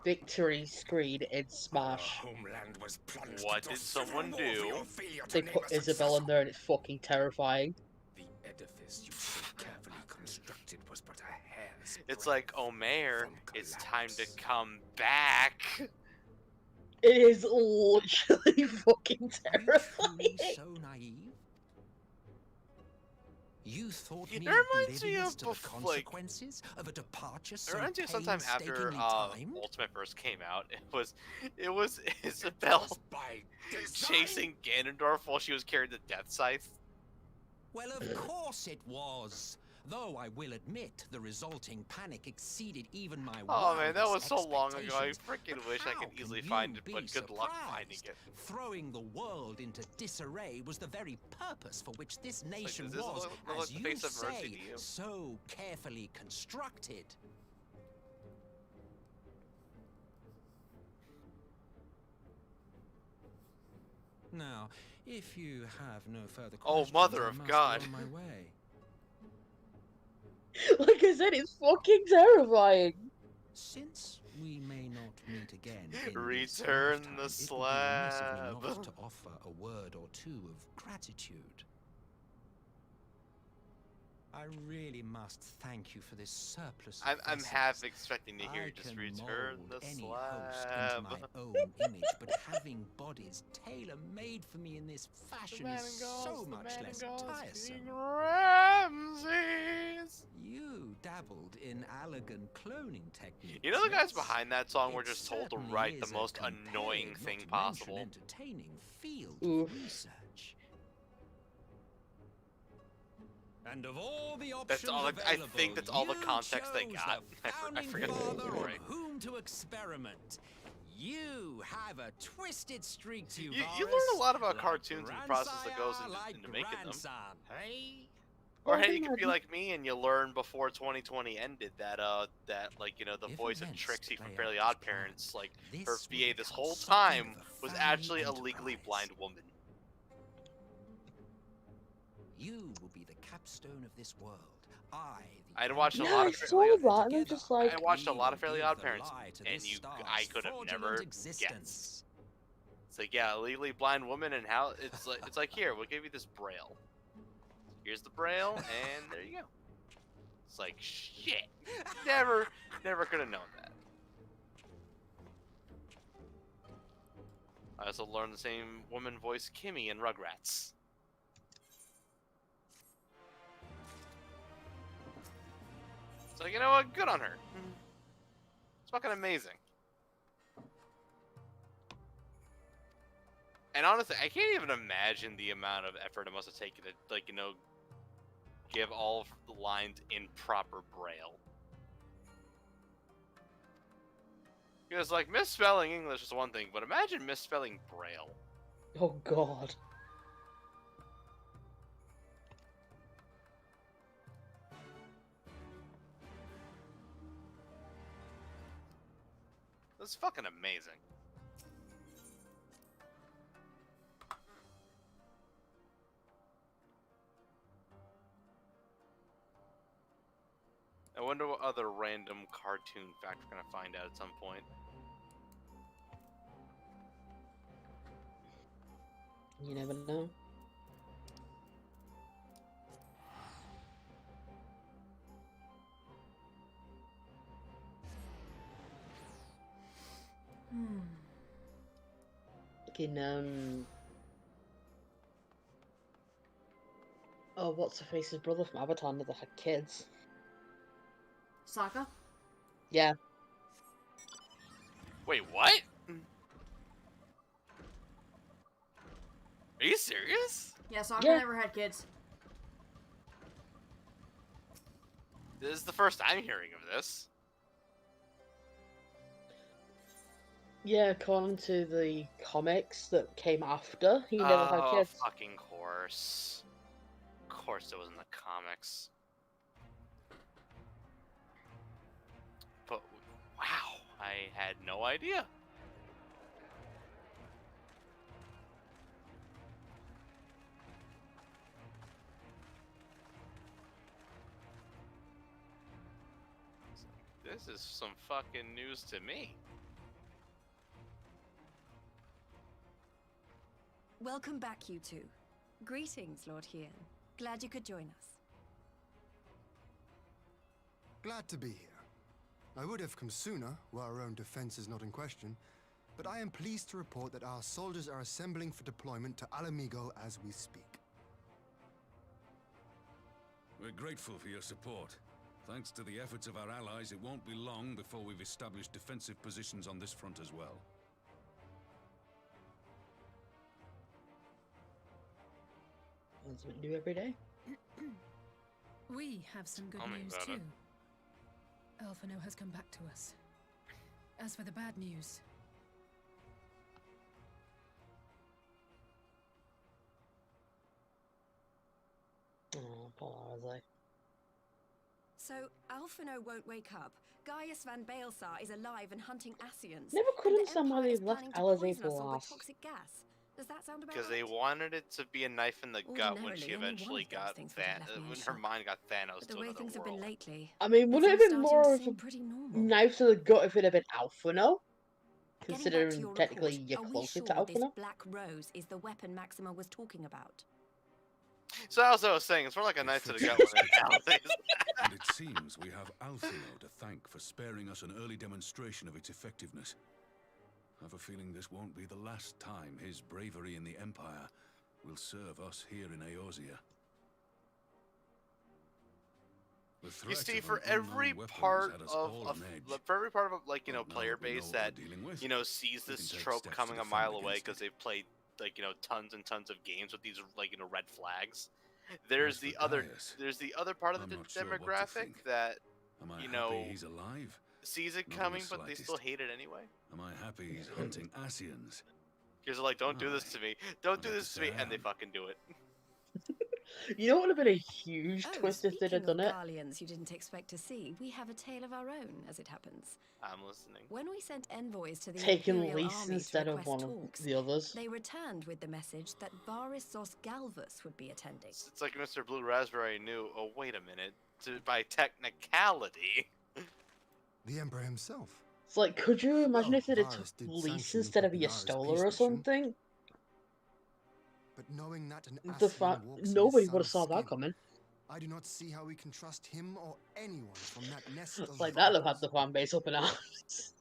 victory screen in Smash? Homeland was plunged What into did civil someone war for do? your failure to They name put a Isabel in there and it's fucking terrifying. The edifice you so carefully constructed was but a hair's It's like, Omer, it's time to come back. It is literally fucking terrifying. So naive. You thought It me reminds me oblivious of to the bef- like- consequences of a departure It so reminds me of sometime after painstakingly timed? Ultimate first came out. It was Isabel chasing Ganondorf while she was carrying the Death Scythe. Well, of course it was. Though I will admit, the resulting panic exceeded even my Oh man, that was wildest so long ago. I expectations. freaking wish I How could easily can find you it, but be good luck finding surprised? it. Throwing the world into disarray was the very purpose for which this nation does this was, look like as the you face of Mercy say, to you? so carefully constructed. Now, if you have no further Oh, questions, mother I of must God. go on my way. Like I said, it's fucking terrifying. Since we may not meet again in this Return lifetime, the it would be remiss of me slab. not to offer a word or two of gratitude. I really must thank you for this surplus. Of I'm vessels. half expecting to hear I you just can return mold the any host slab. into my own image, but having bodies tailor-made for me in this fashion is so much less tiresome. Ramses. You dabbled in elegant cloning techniques. You know the guys yes? behind that song were It just told to certainly write the is a most compelling, annoying not thing to mention possible. entertaining field Oof. of research. And of all the That's options all. I available, think that's all the you context they chose got. the I founding forget the father story. on whom to experiment. You have a twisted streak to You Varus, learn a lot about like cartoons and the process that goes grandsire, into, like into making them. grandson, hey? Or hey, you could be like me and you learn before 2020 ended that like the If voice of events Trixie from play Fairly out as Odd Parents, like this her will VA this become whole something time of a was family actually a legally enterprise. blind woman. You will be the capstone of this world. I'd watched a Yeah, lot I of saw Fairly that and I'm just like, I watched a lot of We will Fairly give Odd the Parents, lie to and this I could have star's never fraudulent guessed. existence. It's like, yeah, a legally blind woman, and how it's like here, we'll give you this braille. Here's the braille, and there you go. It's like shit. Never could have known that. I also learned the same woman voice Kimmy in Rugrats. It's like, you know what? Good on her. It's fucking amazing. And honestly, I can't even imagine the amount of effort it must have taken to, like, you know, give all of the lines in proper braille. Because, like, misspelling English is one thing, but imagine misspelling braille. Oh god. That's fucking amazing. I wonder what other random cartoon fact we're gonna find out at some point. You never know. Fucking, oh, what's her face's brother from Avatar never had kids? Sokka? Yeah. Wait, what? Are you serious? Yeah, Sokka Yeah. never had kids. This is the first I'm hearing of this. Yeah, according to the comics that came after, he never had Oh, kids. fucking course. Of course it was in the comics. But, wow, I had no idea. This is some fucking news to me. Welcome back, you two. Greetings, Lord Hien. Glad you could join us. Glad to be here. I would have come sooner, were our own defense is not in question, but I am pleased to report that our soldiers are assembling for deployment to Alamigo as we speak. We're grateful for your support. Thanks to the efforts of our allies, it won't be long before we've established defensive positions on this front as well. That's what we do every day. We have some good Tell me news about too. it. Alphino has come back to us. As for the bad news, Oh, poor Arze. So, Alphino won't wake up. Gaius van Baelsar is alive and hunting Ascians. Never could and the understand why Empire they is left planning to Alize poison for us all with last. toxic gas. Does that sound about Because right? they wanted it to be a knife in the gut when she Ordinarily, only one eventually of those got things would have left me in when her shock. mind got Thanos But to the way another things have world. been lately, I mean, would it have it's been all starting more to of seem a pretty normal. knife to the gut if it had been Alphino? Getting back to Considering your technically report, you're are we closer sure to this Alphino? black rose is the weapon Maxima was talking about? So as I was saying, it's more like a knife to the gut when it And it seems we have Alphino to thank for sparing us an early demonstration of its effectiveness. I have a feeling this won't be the last time his bravery in the Empire will serve us here in Eorzea. The You threat see, of for an unknown every weapon has part had us of all on edge. for every part of like, you know, But now player that we know base what that, we're dealing with, you know, sees we this can take trope steps coming to a mile defend away against because it. they've played, like, you know, tons and tons of games with these, like, you know, red flags. There's As for the other Gaius, part of I'm the not sure what to demographic think. that, Am I you happy know, he's alive? sees it Not in the coming, but they still slightest. hate it anyway. Am I happy he's hunting Ascians? Because they're like, don't do this to me, don't do I'd have this to to me, say I and they am. fucking do it. You know what would have been a huge Oh, twist if they'd have speaking of done it? Garleans you didn't expect to see, we have a tale of our own, as it happens. I'm listening. When we sent envoys to the Taking Imperial Lys Army instead to of request one of talks, the others. they returned with the message that Varys Zos Galvus would be attending. It's like Mr. Blue Raspberry knew, oh, wait a minute, by technicality. The Emperor himself. It's like, could you imagine Oh, if it had Varus did Lys sanction instead of Popularis' Yestola peace or mission, something? But knowing that an The Ascian fact walks in nobody his would have son's saw that skin, coming. I do not see how we can trust him or anyone from that nest of Like vipers. that'd have had the fan base up in arms.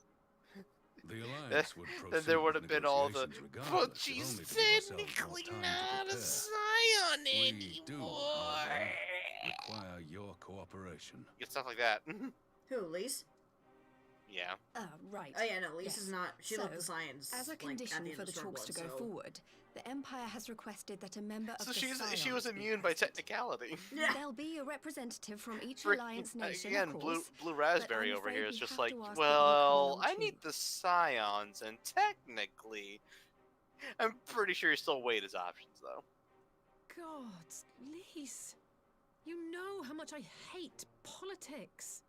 The Alliance would Then proceed there would with have been all the. negotiations But regardless, if she's only to give ourselves more technically time to not a prepare. scion We do, anymore. however, require your cooperation. Get stuff like that. Who, Lise? Yeah. Right. Oh yeah, no, Lise Yes. is not. She So, left the science. As a like, at condition the end for of the talks to Stormblood, go so- forward, the Empire has requested that a member of So the she Scions was be immune by present. technicality. There'll be a representative from each Frick- alliance nation, Again, of blue course. raspberry I'm over afraid here we is just have like, to ask that you well, come I along need the scions, and technically, I'm pretty sure he still weighed his options though. God, Lise, you know how much I hate politics.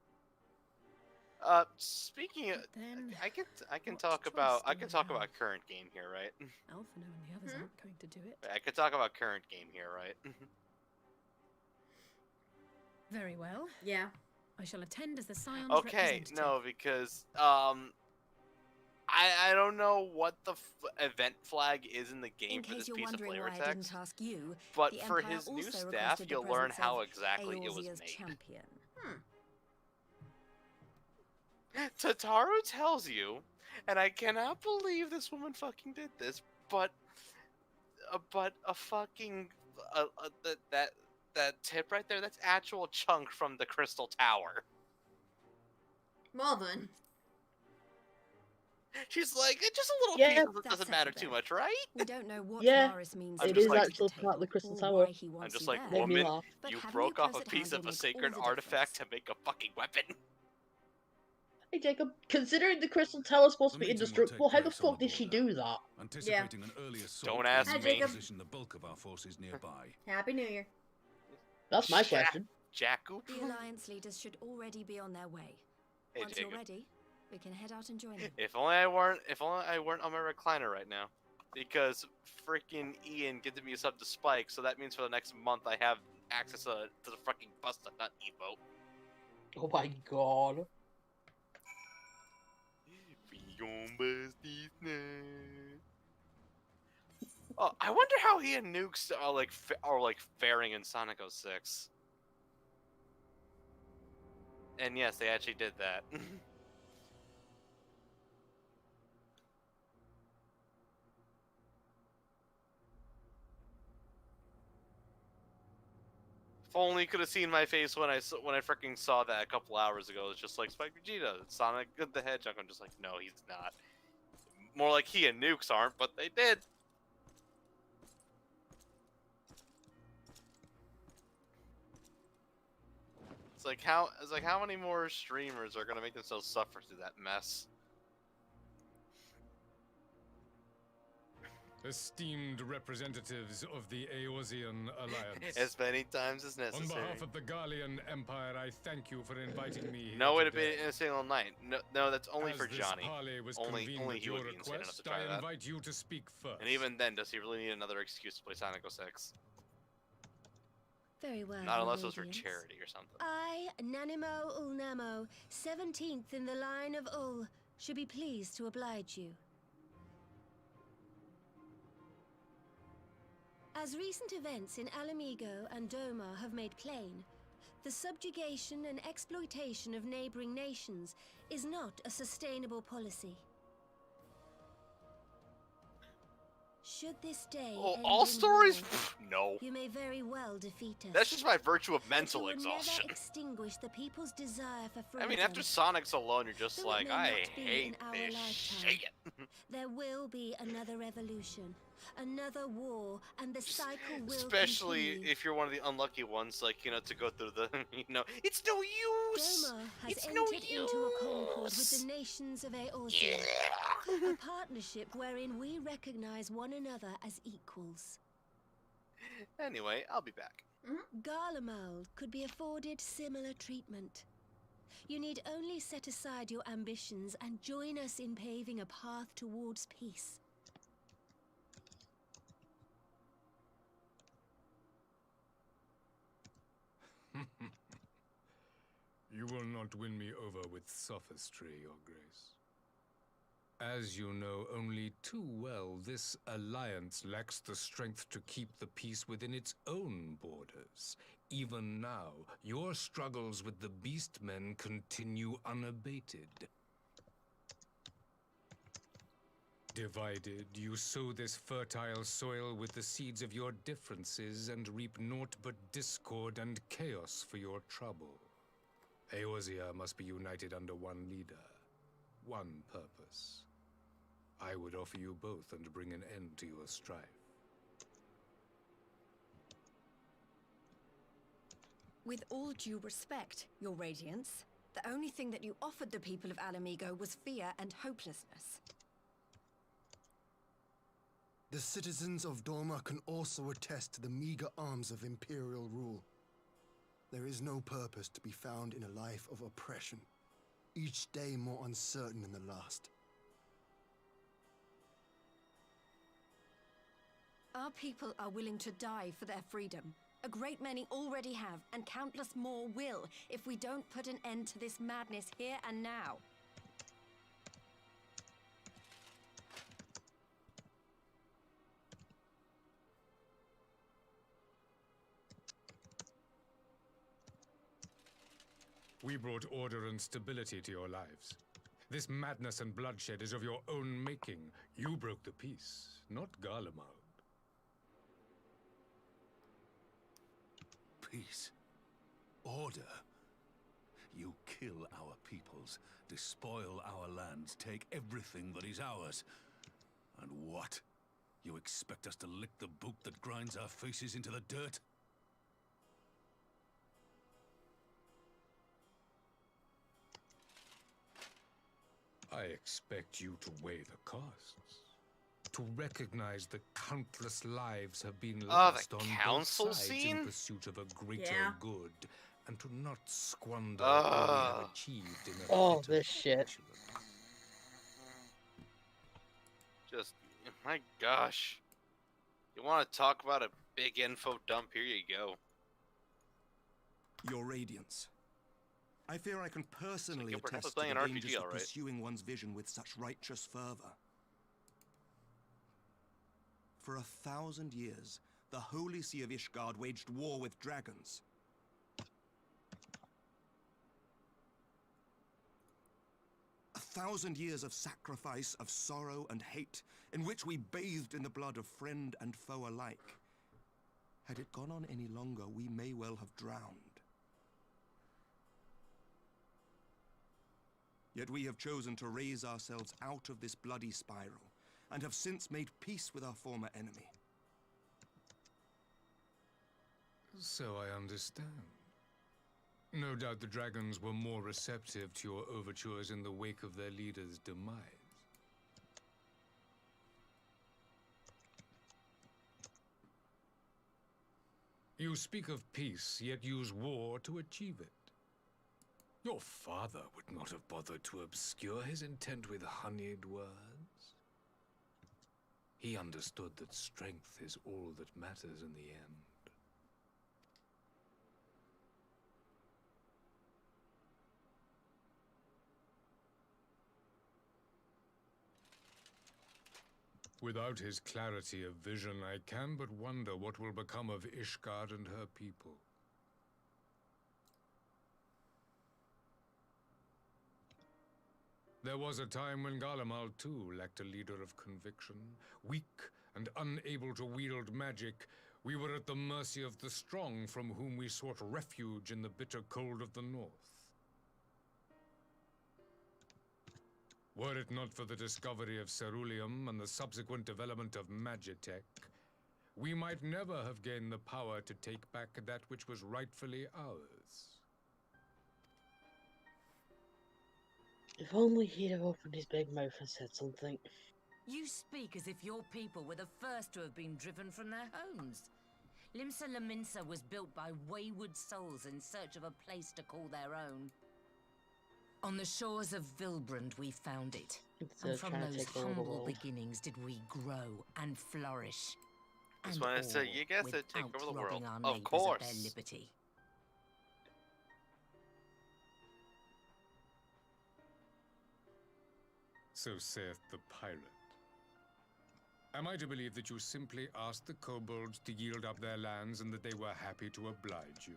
Speaking of, Then I can talk about current game here, right? Alphino and the others aren't going to do it. I could talk about current game here, right? Very well. Yeah. I shall attend as the Scion's Okay, representative. no, because I don't know what the event flag is in the game In for this case you're piece of wondering flavor why I text. didn't ask you, But the for Empire his new also staff, requested the you'll learn presence how of exactly it was Eorzea's made. champion. Tataru tells you, and I cannot believe this woman fucking did this, but a fucking that tip right there, that's actual chunk from the Crystal Tower. Well then. She's like, it's just a little Yeah. piece, it doesn't matter too much, right? We don't know what Yeah, Varus means. it just is like- actually part of the Crystal or Tower. why he I'm wants just you like, there. Made me woman, laugh. But you having broke a off a present piece hand of will a make sacred all the artifact to make a fucking weapon. Hey Jacob, considering the Crystal Tower's supposed to The be meeting will indestructible, take how the place on fuck the did she border. do that? Anticipating an early assault, Don't ask we will me. Jacob. position the bulk of our forces nearby. Happy New Year. That's my question. Jakku. The Alliance leaders should already be on their way. Hey, Once Jacob. you're ready, we can head out and join them. If only I weren't on my recliner right now. Because freaking Ian gets me a sub to Spike, so that means for the next month I have access to the fucking Busta Nut emote. Oh my god. Oh, I wonder how he and Nukes are like faring in Sonic 06. And yes, they actually did that. If only you could have seen my face when I freaking saw that a couple hours ago. It's just like Spike Vegeta, Sonic the Hedgehog. I'm just like, no, he's not. More like he and Nukes aren't, but they did. It's like how many more streamers are gonna make themselves suffer through that mess? Esteemed representatives of the Eorzean Alliance. As many times as On necessary. behalf of the Gallian Empire, I thank you for inviting me. No way here to be today. in a single night. No, that's only As for this Johnny. parley was Only convened at he would your be insane enough to request, try I that. invite you to speak first. And even then, does he really need another excuse to play Sonic 06? Very well. Not Your unless it was for Radiance. charity or something. I, Nanimo Ulnamo, 17th in the line of Ul, should be pleased to oblige you. As recent events in Alamigo and Doma have made plain, the subjugation and exploitation of neighboring nations is not a sustainable policy. Should this day Oh, end all in stories? war, Pfft, no. you may very well defeat us. That's just my virtue of But mental you will exhaustion. Never extinguish the people's desire for I freedom. mean, after Sonic's alone, you're just Though it like, may I not be hate in our this lifetime, shit. There will be another revolution, another war, and the cycle will Especially continue. if you're one of the unlucky ones, like, you know, to go through the, it's no use! Doma has It's entered no into a concord with use! the nations of Eorzea, a partnership wherein we recognize one another as equals. Anyway, I'll be back. Garlemald could be afforded similar treatment. You need only set aside your ambitions and join us in paving a path towards peace. You will not win me over with sophistry, Your Grace. As you know only too well, this alliance lacks the strength to keep the peace within its own borders. Even now, your struggles with the Beastmen continue unabated. Divided, you sow this fertile soil with the seeds of your differences and reap naught but discord and chaos for your trouble. Eorzea must be united under one leader, one purpose. I would offer you both and bring an end to your strife. With all due respect, Your Radiance, the only thing that you offered the people of Alamigo was fear and hopelessness. The citizens of Dorma can also attest to the meager arms of imperial rule. There is no purpose to be found in a life of oppression, each day more uncertain than the last. Our people are willing to die for their freedom. A great many already have, and countless more will, if we don't put an end to this madness here and now. We brought order and stability to your lives. This madness and bloodshed is of your own making. You broke the peace, not Garlemald. Peace. Order. You kill our peoples, despoil our lands, take everything that is ours. And what? You expect us to lick the boot that grinds our faces into the dirt? I expect you to weigh the costs. To recognize the countless lives have been lost the on council both sides scene? in pursuit of a greater Yeah. good, and to not squander all we have achieved in a Oh, fit of this shit. Just, my gosh. You want to talk about a big info dump? Here you go. Your Radiance. I fear I can personally we're definitely attest to playing the an dangers RPG, of alright. pursuing one's vision with such righteous fervor. For 1,000 years, the Holy See of Ishgard waged war with dragons. A 1,000 years of sacrifice, of sorrow and hate, in which we bathed in the blood of friend and foe alike. Had it gone on any longer, we may well have drowned. Yet we have chosen to raise ourselves out of this bloody spiral, and have since made peace with our former enemy. So I understand. No doubt the dragons were more receptive to your overtures in the wake of their leader's demise. You speak of peace, yet use war to achieve it. Your father would not have bothered to obscure his intent with honeyed words. He understood that strength is all that matters in the end. Without his clarity of vision, I can but wonder what will become of Ishgard and her people. There was a time when Garlemald, too, lacked a leader of conviction. Weak and unable to wield magic, we were at the mercy of the strong, from whom we sought refuge in the bitter cold of the north. Were it not for the discovery of ceruleum and the subsequent development of magitech, we might never have gained the power to take back that which was rightfully ours. If only he'd have opened his big mouth and said something. You speak as if your people were the first to have been driven from their homes. Limsa Laminsa was built by wayward souls in search of a place to call their own. On the shores of Vilbrand we found it. And from trying to those take over the humble world. beginnings did we grow and flourish. That's And why I said all you guys to take without over the world. robbing our Of neighbors course. their liberty. So saith the pirate. Am I to believe that you simply asked the kobolds to yield up their lands and that they were happy to oblige you?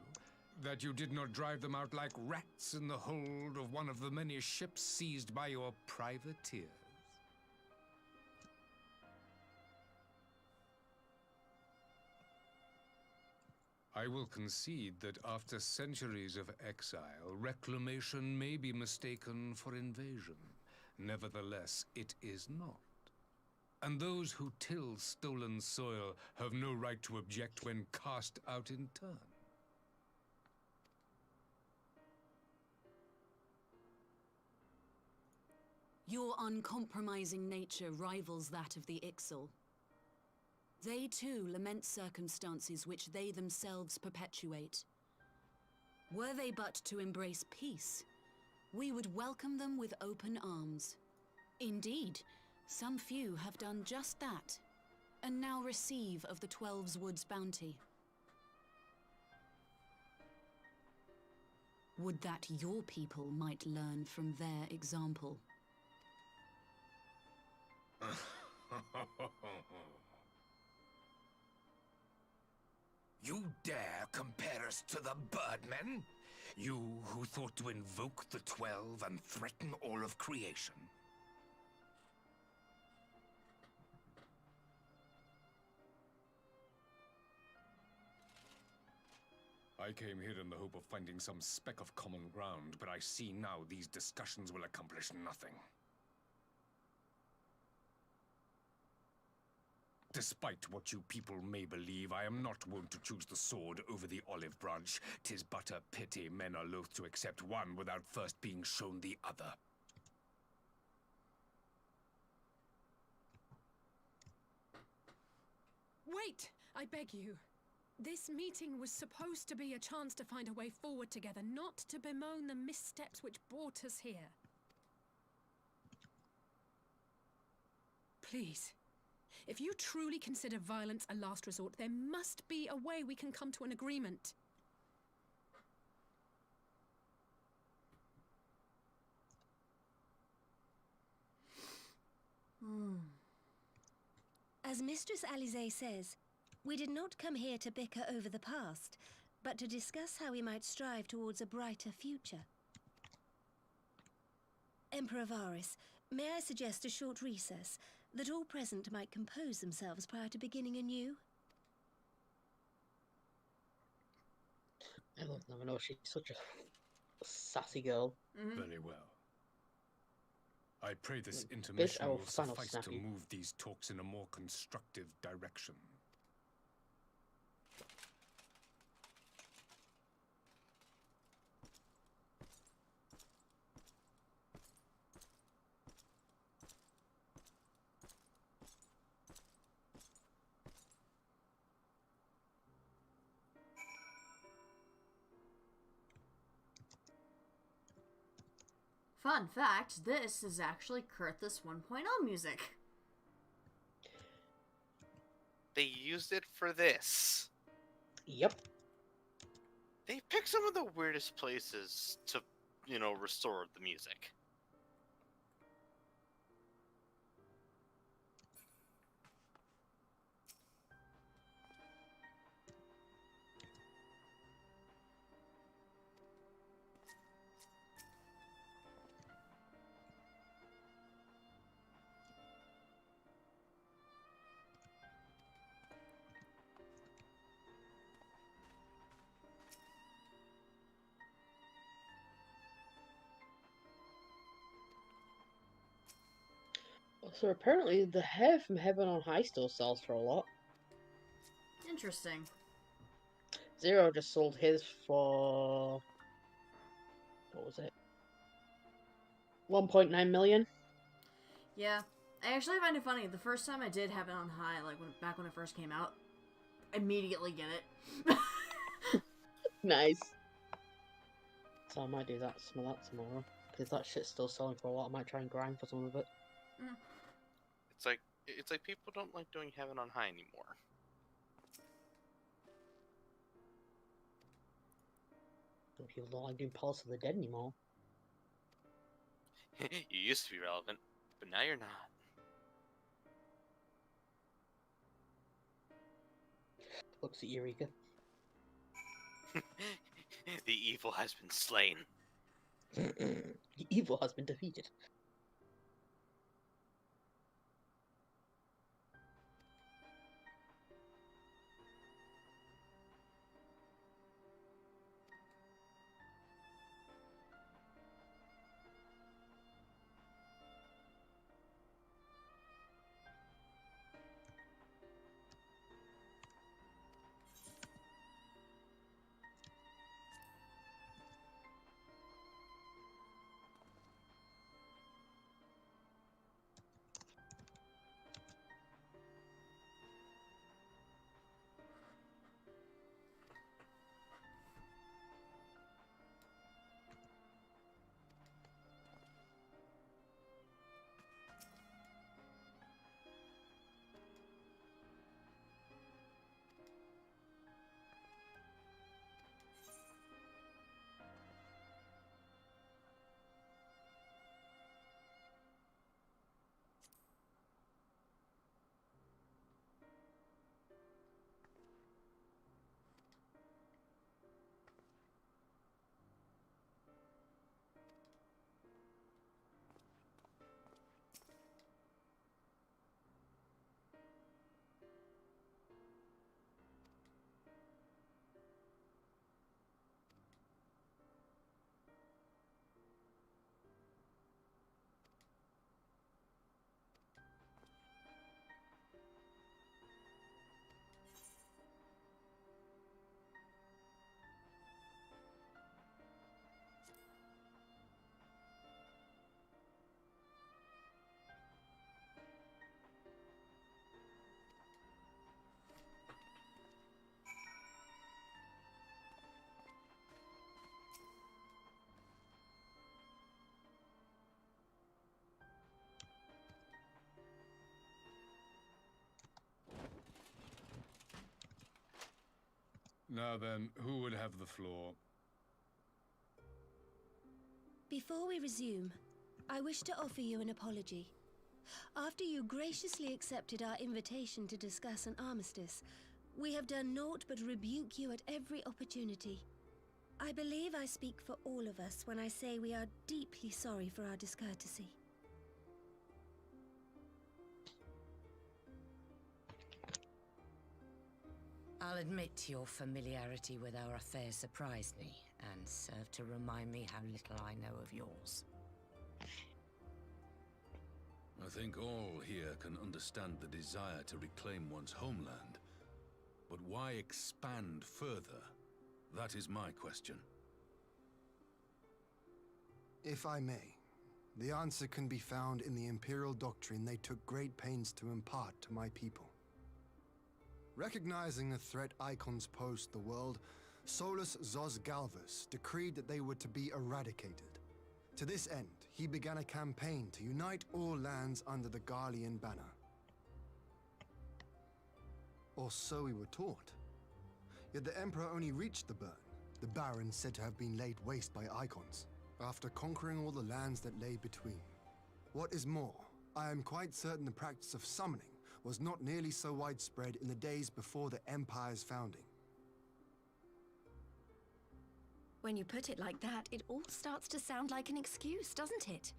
That you did not drive them out like rats in the hold of one of the many ships seized by your privateers? I will concede that after centuries of exile, reclamation may be mistaken for invasion. Nevertheless, it is not. And those who till stolen soil have no right to object when cast out in turn. Your uncompromising nature rivals that of the Ixal. They too lament circumstances which they themselves perpetuate. Were they but to embrace peace, we would welcome them with open arms. Indeed, some few have done just that, and now receive of the Twelve's Wood's bounty. Would that your people might learn from their example. You dare compare us to the Birdmen? You who thought to invoke the 12 and threaten all of creation? I came here in the hope of finding some speck of common ground, but I see now these discussions will accomplish nothing. Despite what you people may believe, I am not wont to choose the sword over the olive branch. 'Tis but a pity men are loath to accept one without first being shown the other. Wait! I beg you. This meeting was supposed to be a chance to find a way forward together, not to bemoan the missteps which brought us here. Please. If you truly consider violence a last resort, there must be a way we can come to an agreement. As Mistress Alize says, we did not come here to bicker over the past, but to discuss how we might strive towards a brighter future. Emperor Varys, may I suggest a short recess, that all present might compose themselves prior to beginning anew? I don't never know, she's such a sassy girl. Very well. I pray this Bitch, intermission I will will final suffice snap to you. move these talks in a more constructive direction. Fun fact, this is actually Kurthus 1.0 music. They used it for this. Yep. They picked some of the weirdest places to, restore the music. So apparently the hair from Heaven on High still sells for a lot. Interesting. Zero just sold his for... what was it? 1.9 million? Yeah. I actually find it funny. The first time I did have it on high, like back when it first came out, immediately get it. Nice. So I might do some of that tomorrow. Because that shit's still selling for a lot. I might try and grind for some of it. It's like people don't like doing Heaven on High anymore. People don't like doing Pulse of the Dead anymore. You used to be relevant, but now you're not. Looks at Eureka. The evil has been slain. The evil has been defeated. Now then, who would have the floor? Before we resume, I wish to offer you an apology. After you graciously accepted our invitation to discuss an armistice, we have done naught but rebuke you at every opportunity. I believe I speak for all of us when I say we are deeply sorry for our discourtesy. I'll admit your familiarity with our affairs surprised me, and served to remind me how little I know of yours. I think all here can understand the desire to reclaim one's homeland. But why expand further? That is my question. If I may, the answer can be found in the Imperial doctrine they took great pains to impart to my people. Recognizing the threat icons posed the world, Solus Zos Galvus decreed that they were to be eradicated. To this end, he began a campaign to unite all lands under the Garlean banner. Or so we were taught. Yet the Emperor only reached the burn, the Baron said to have been laid waste by icons, after conquering all the lands that lay between. What is more, I am quite certain the practice of summoning was not nearly so widespread in the days before the Empire's founding. When you put it like that, it all starts to sound like an excuse, doesn't it?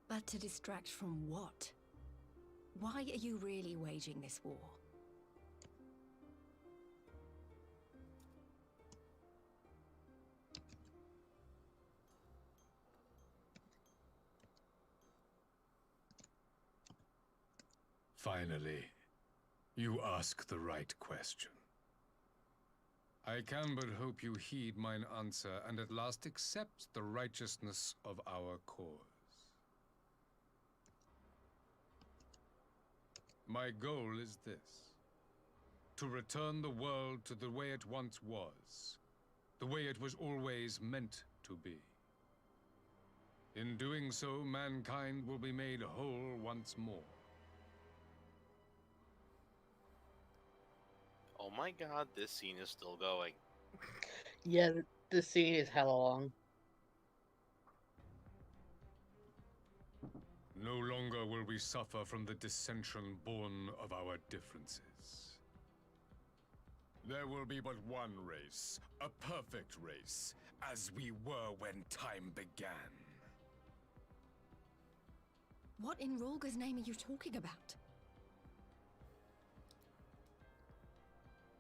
But to distract from what? Why are you really waging this war? Finally, you ask the right question. I can but hope you heed mine answer and at last accept the righteousness of our cause. My goal is this: to return the world to the way it once was, the way it was always meant to be. In doing so, mankind will be made whole once more. Oh my god, this scene is still going. Yeah, the scene is hella long. No longer will we suffer from the dissension born of our differences. There will be but one race, a perfect race, as we were when time began. What in Rolga's name are you talking about?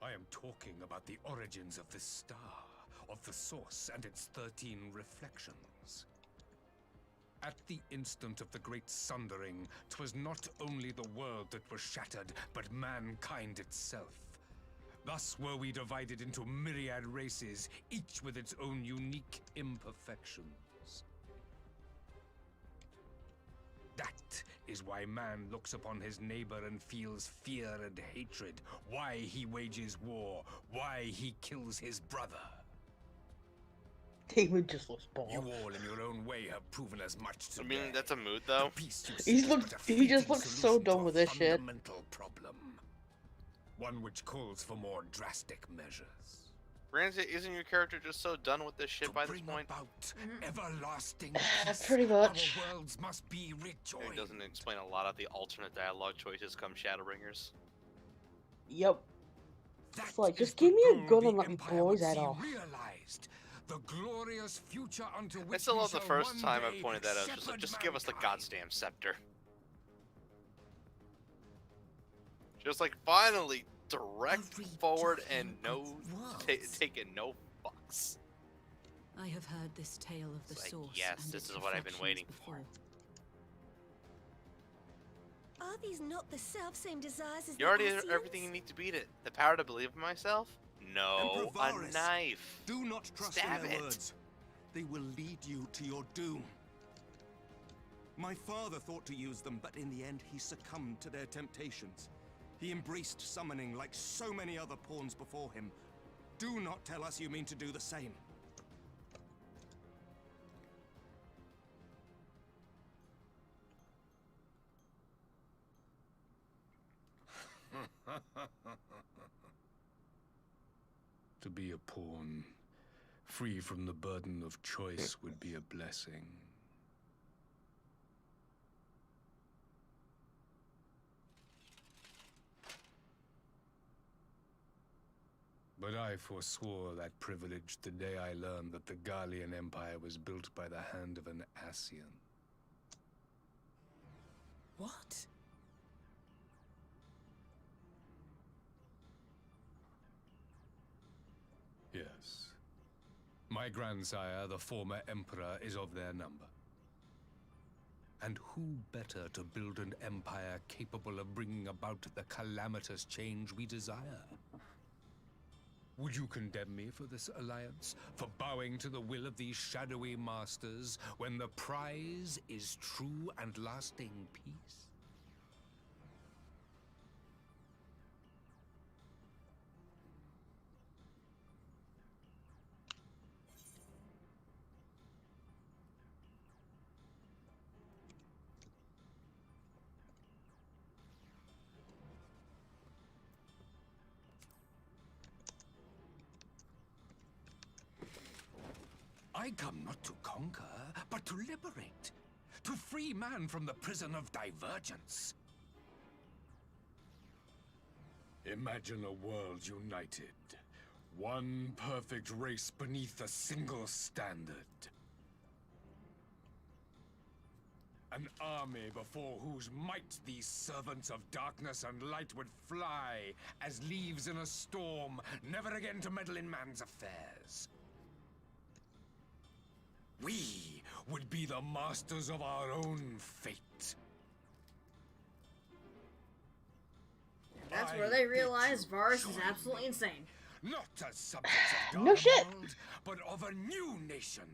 I am talking about the origins of this star, of the source and its 13 reflections. At the instant of the great sundering, 'twas not only the world that was shattered, but mankind itself. Thus were we divided into myriad races, each with its own unique imperfections. That is why man looks upon his neighbor and feels fear and hatred, why he wages war, why he kills his brother. David just looks bored. You all in your own way have proven as much to I mean, that's a mood, though. He just looks so done with this shit. Fundamental problem. One which calls for more drastic measures. Granted, isn't your character just so done with this shit by this point? Everlasting peace. Pretty much. Our worlds must be rejoined. It doesn't explain a lot of the alternate dialogue choices come Shadowbringers. Yep. It's like, just give me a gun and let me blow his head off. The glorious future unto which I still love the we first shall time one I day pointed that out. Just, like, shepherd just give us the mankind. goddamn scepter. Just like finally direct forward and no taking no fucks. I have heard this tale of the It's like, source. yes, and this its is what I've been waiting reflections before. Are these not the self-same desires as You already the have Ascians? everything you need to beat it. The power to believe in myself? No, Emperor a Varus, knife. Do not trust Stab in their it. words. They will lead you to your doom. My father thought to use them, but in the end he succumbed to their temptations. He embraced summoning like so many other pawns before him. Do not tell us you mean to do the same. To be a pawn, free from the burden of choice, would be a blessing. But I forswore that privilege the day I learned that the Garlean Empire was built by the hand of an Ascian. What? Yes. My grandsire, the former emperor, is of their number. And who better to build an empire capable of bringing about the calamitous change we desire? Would you condemn me for this alliance? For bowing to the will of these shadowy masters, when the prize is true and lasting peace? I come not to conquer, but to liberate. To free man from the prison of divergence. Imagine a world united. One perfect race beneath a single standard. An army before whose might these servants of darkness and light would fly as leaves in a storm, never again to meddle in man's affairs. We would be the masters of our own fate. That's where they realize Varus is absolutely insane. Not as subjects of No shit. world, but of a new nation.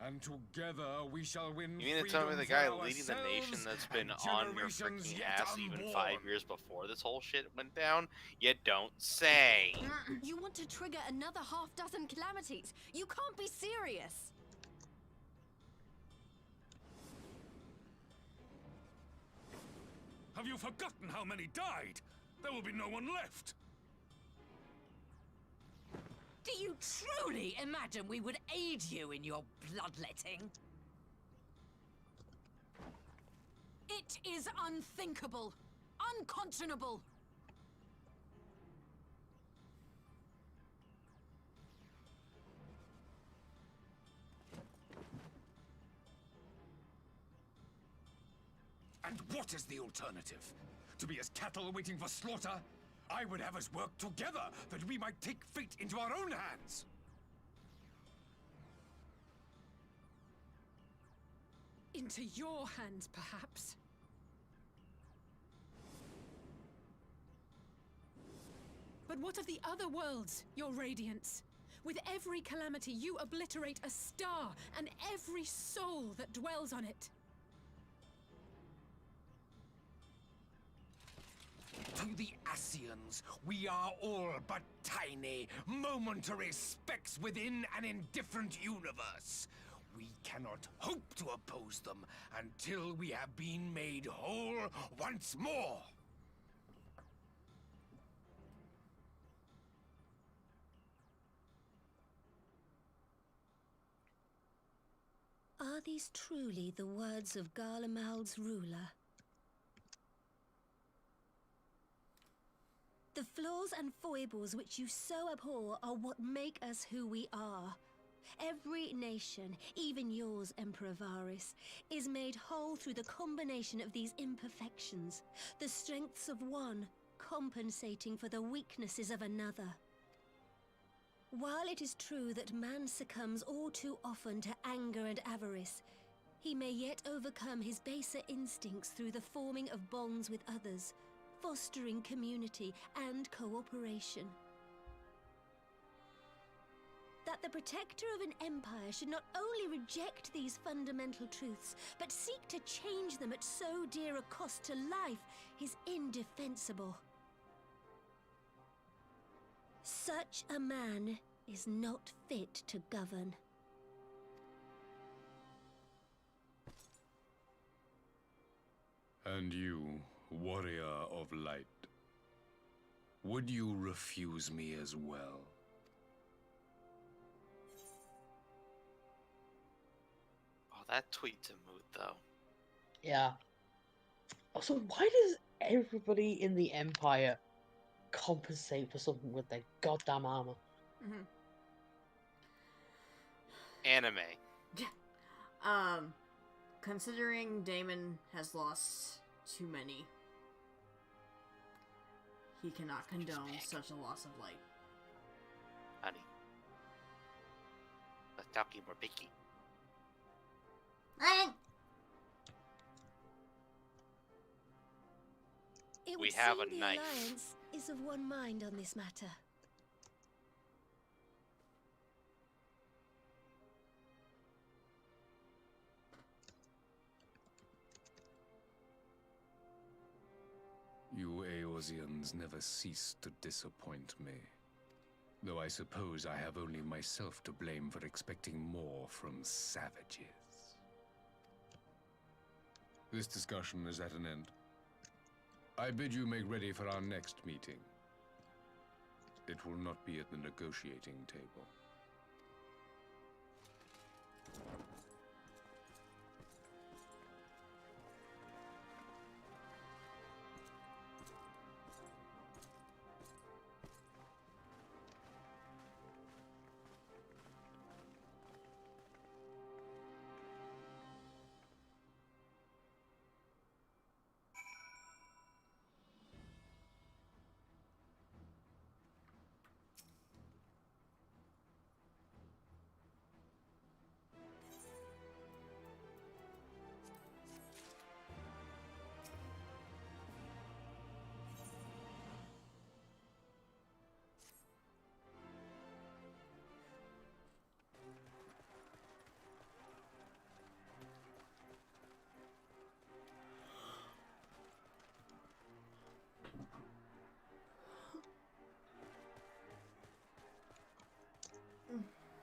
And together we shall win. You mean to tell me the freedom guy for leading the nation ourselves that's been and on your generations freaking yet ass even unborn? 5 years before this whole shit went down? You don't say. You want to trigger another half-dozen calamities? You can't be serious! Have you forgotten how many died? There will be no one left. Do you truly imagine we would aid you in your bloodletting? It is unthinkable! Unconscionable! And what is the alternative? To be as cattle waiting for slaughter? I would have us work together, that we might take fate into our own hands! Into your hands, perhaps. But what of the other worlds, your radiance? With every calamity, you obliterate a star and every soul that dwells on it. To the Ascians, we are all but tiny, momentary specks within an indifferent universe. We cannot hope to oppose them until we have been made whole once more. Are these truly the words of Garlemald's ruler? The flaws and foibles which you so abhor are what make us who we are. Every nation, even yours, Emperor Varys, is made whole through the combination of these imperfections, the strengths of one compensating for the weaknesses of another. While it is true that man succumbs all too often to anger and avarice, he may yet overcome his baser instincts through the forming of bonds with others, fostering community and cooperation. That the protector of an empire should not only reject these fundamental truths, but seek to change them at so dear a cost to life is indefensible. Such a man is not fit to govern. And you, warrior of light, would you refuse me as well? Oh, that tweet's a mood, though. Yeah. Also, why does everybody in the Empire compensate for something with their goddamn armor? Mm-hmm. Anime. Considering Daemon has lost too many, he cannot condone such a loss of light. Honey. Let's talk more picky. It We would have seem a the knife. Alliance is of one mind on this matter. You Eorzeans never cease to disappoint me. Though I suppose I have only myself to blame for expecting more from savages. This discussion is at an end. I bid you make ready for our next meeting. It will not be at the negotiating table.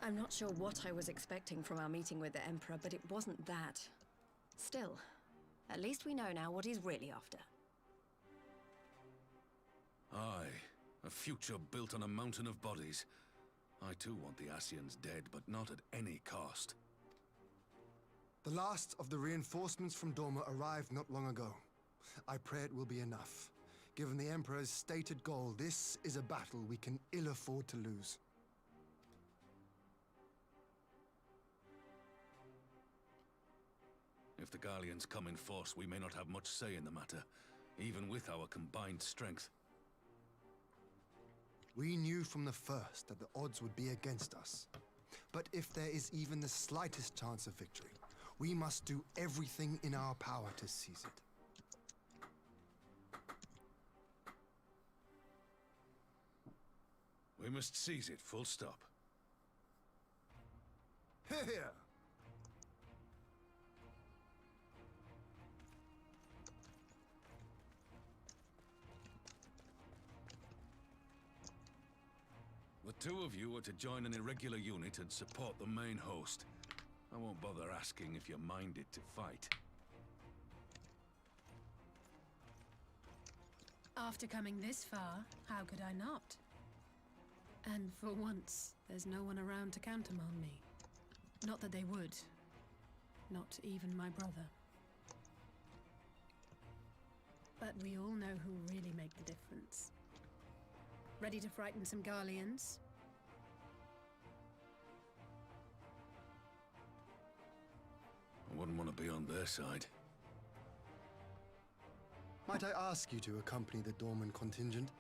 I'm not sure what I was expecting from our meeting with the Emperor, but it wasn't that. Still, at least we know now what he's really after. Aye, a future built on a mountain of bodies. I too want the Ascians dead, but not at any cost. The last of the reinforcements from Dorma arrived not long ago. I pray it will be enough. Given the Emperor's stated goal, this is a battle we can ill afford to lose. If the Garleans come in force, we may not have much say in the matter, even with our combined strength. We knew from the first that the odds would be against us. But if there is even the slightest chance of victory, we must do everything in our power to seize it. We must seize it, full stop. Here! The two of you are to join an irregular unit and support the main host. I won't bother asking if you're minded to fight. After coming this far, how could I not? And for once, there's no one around to countermand me. Not that they would. Not even my brother. But we all know who really make the difference. Ready to frighten some Garleans? I wouldn't want to be on their side. Might I ask you to accompany the Dorman contingent?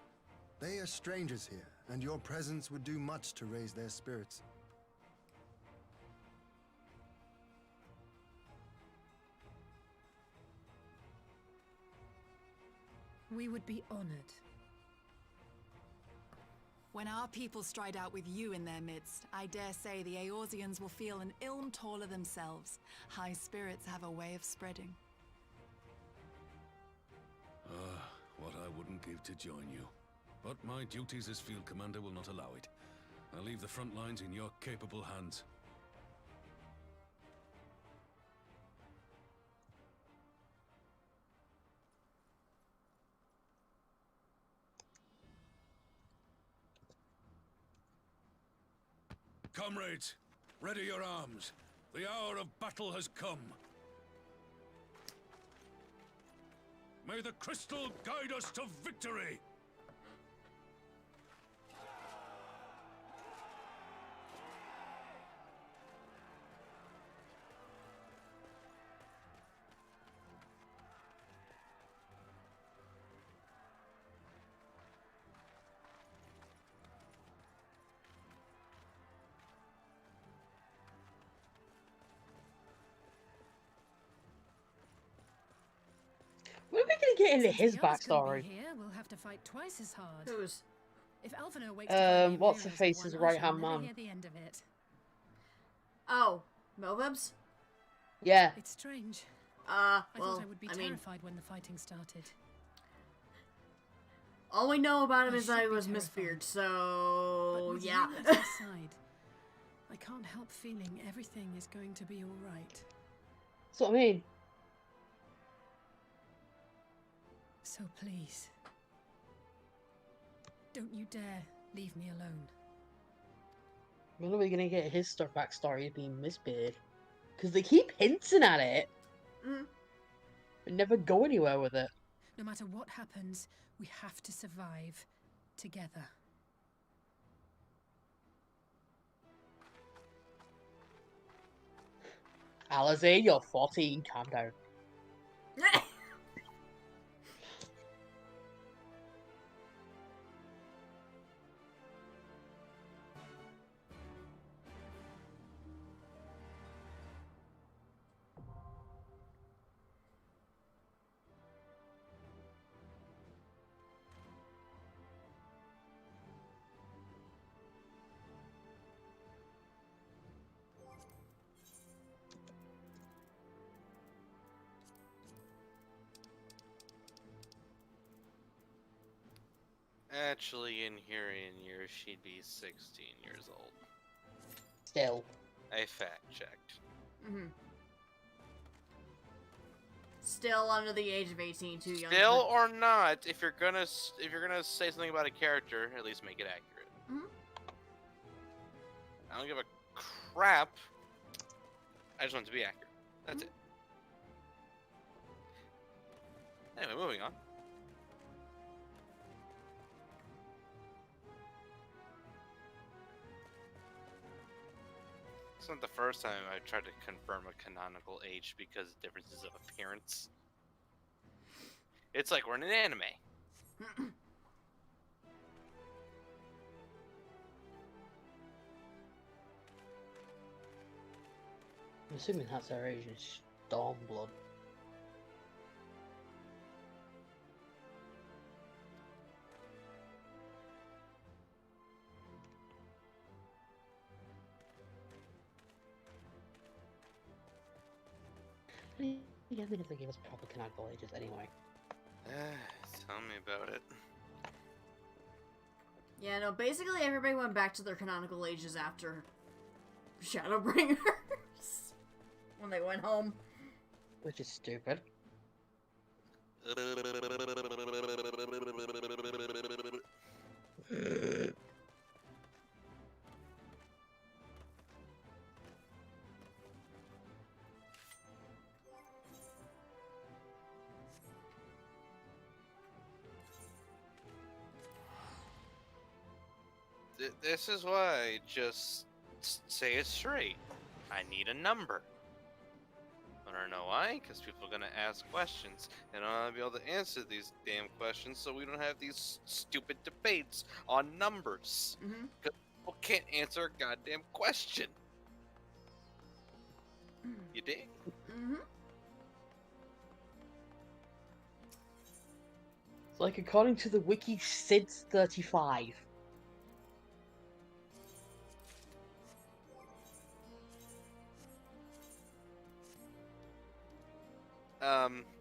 They are strangers here, and your presence would do much to raise their spirits. We would be honored. When our people stride out with you in their midst, I dare say the Eorzeans will feel an ilm taller themselves. High spirits have a way of spreading. Ah, what I wouldn't give to join you. But my duties as field commander will not allow it. I'll leave the front lines in your capable hands. Comrades, ready your arms. The hour of battle has come. May the crystal guide us to victory! When are we gonna get into his The others couldn't backstory? be here, we'll have to fight twice as hard. Who's? If Alphinaud wakes to find the What's her Imperials face's have won, I right shall hand never man? hear the end of it. Oh, Melvibs? Yeah. It's strange. Well, I thought I would be I mean, terrified when the fighting started. all we know about him I is that he should be was terrified. misfeared, so With yeah. you at my side, I can't help feeling everything is going to be all right. That's what I mean. So please, don't you dare leave me alone. When are we gonna get his backstory being Mistbeard? Because they keep hinting at it, but never go anywhere with it. No matter what happens, we have to survive together. Alizé, you're 14, calm down. Actually, in here in years, she'd be 16 years old. Still. I fact checked. Still under the age of 18, too young. Still or not, if you're gonna say something about a character, at least make it accurate. I don't give a crap. I just want it to be accurate. That's it. Anyway, moving on. It's not the first time I tried to confirm a canonical age because of differences of appearance. It's like we're in an anime. I'm assuming that's their age is Stormblood. Yeah, I think they gave us proper canonical ages anyway. Tell me about it. Yeah, no, basically everybody went back to their canonical ages after Shadowbringers. When they went home. Which is stupid. This is why I just say it straight. I need a number. I don't know why, because people are gonna ask questions, and I want to be able to answer these damn questions so we don't have these stupid debates on numbers. Because people can't answer a goddamn question. You dig? It's like, according to the wiki, Sid's 35.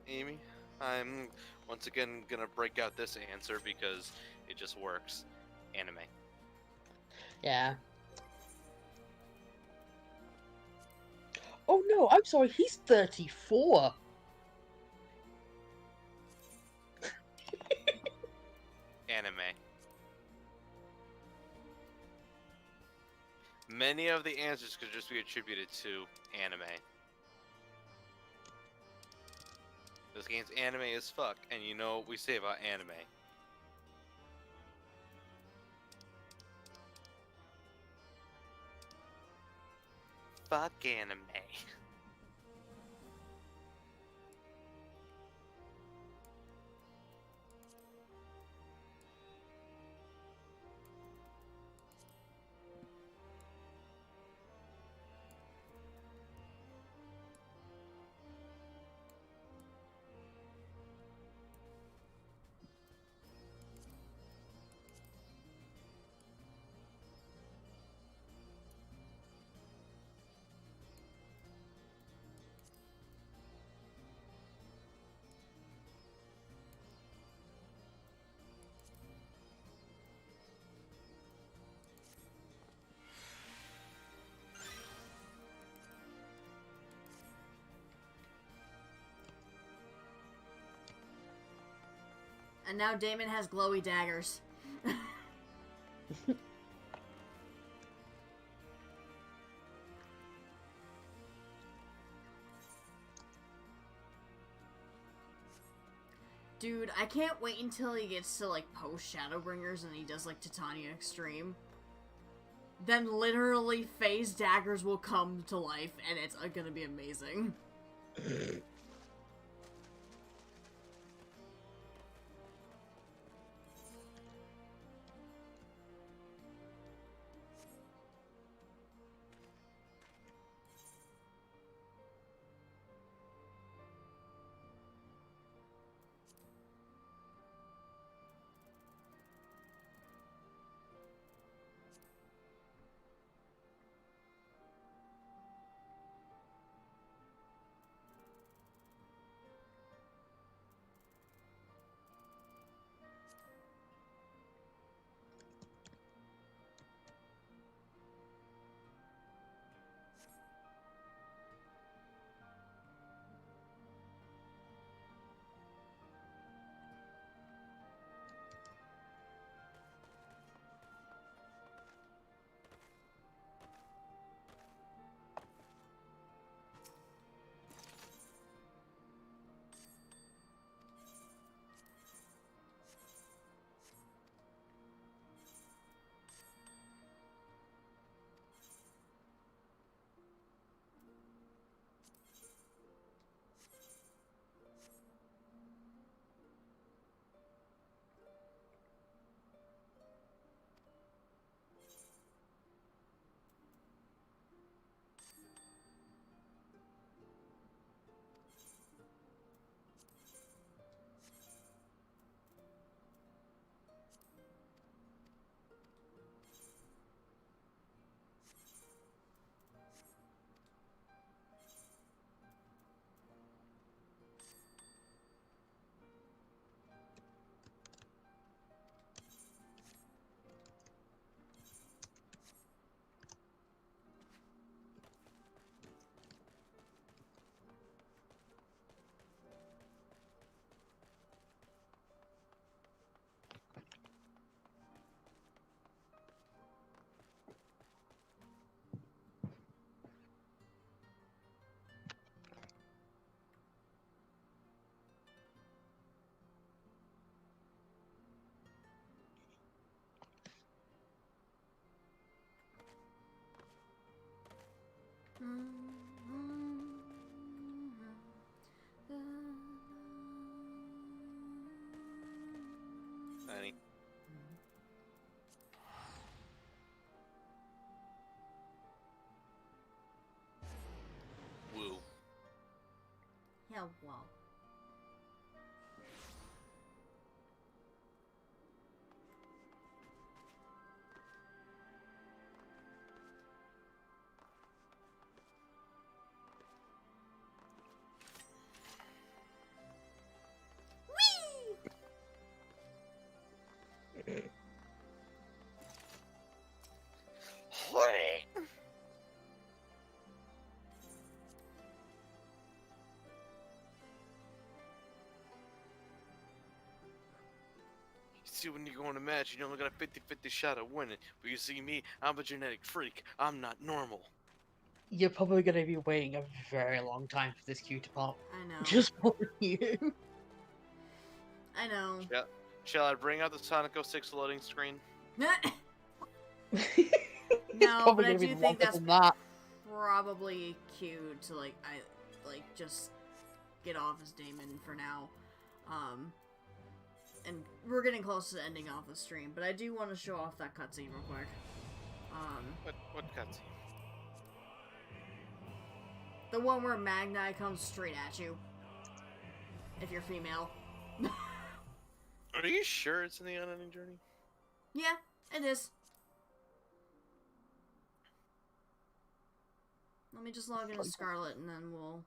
Amy, I'm once again gonna break out this answer because it just works. Anime. Yeah. Oh no, I'm sorry, he's 34. Anime. Many of the answers could just be attributed to anime. This game's anime as fuck, and you know what we say about anime. Fuck anime. And now Damon has glowy daggers. Dude, I can't wait until he gets to, like, post Shadowbringers and he does, like, Titania Extreme. Then literally Phae's daggers will come to life and it's gonna be amazing. Hello. See, when you go in a match, you only got a 50-50 shot of winning. But you see me, I'm a genetic freak. I'm not normal. You're probably gonna be waiting a very long time for this cue to pop. I know. Just for you. I know. Shall I bring out the Sonic 06 loading screen? No, probably but I gonna be do think longer that's than that. probably cute to just get off as Damon for now. And we're getting close to ending off the stream, but I do want to show off that cutscene real quick. What cutscene? The one where Magni comes straight at you. If you're female. Are you sure it's in the Unending Journey? Yeah, it is. Let me just log into Scarlet and then we'll...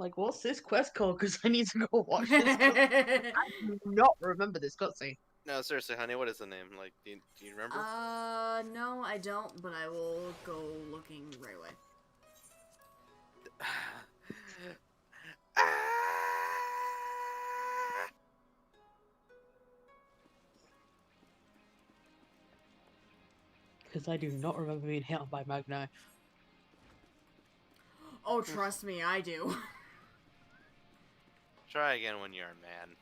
Like, what's this quest called? Because I need to go watch this. I do not remember this cutscene. No, seriously, honey, what is the name? Like, do you remember? No, I don't, but I will go looking right away. Because I do not remember being hit on by Magni. Oh, trust me, I do. Try again when you're a man.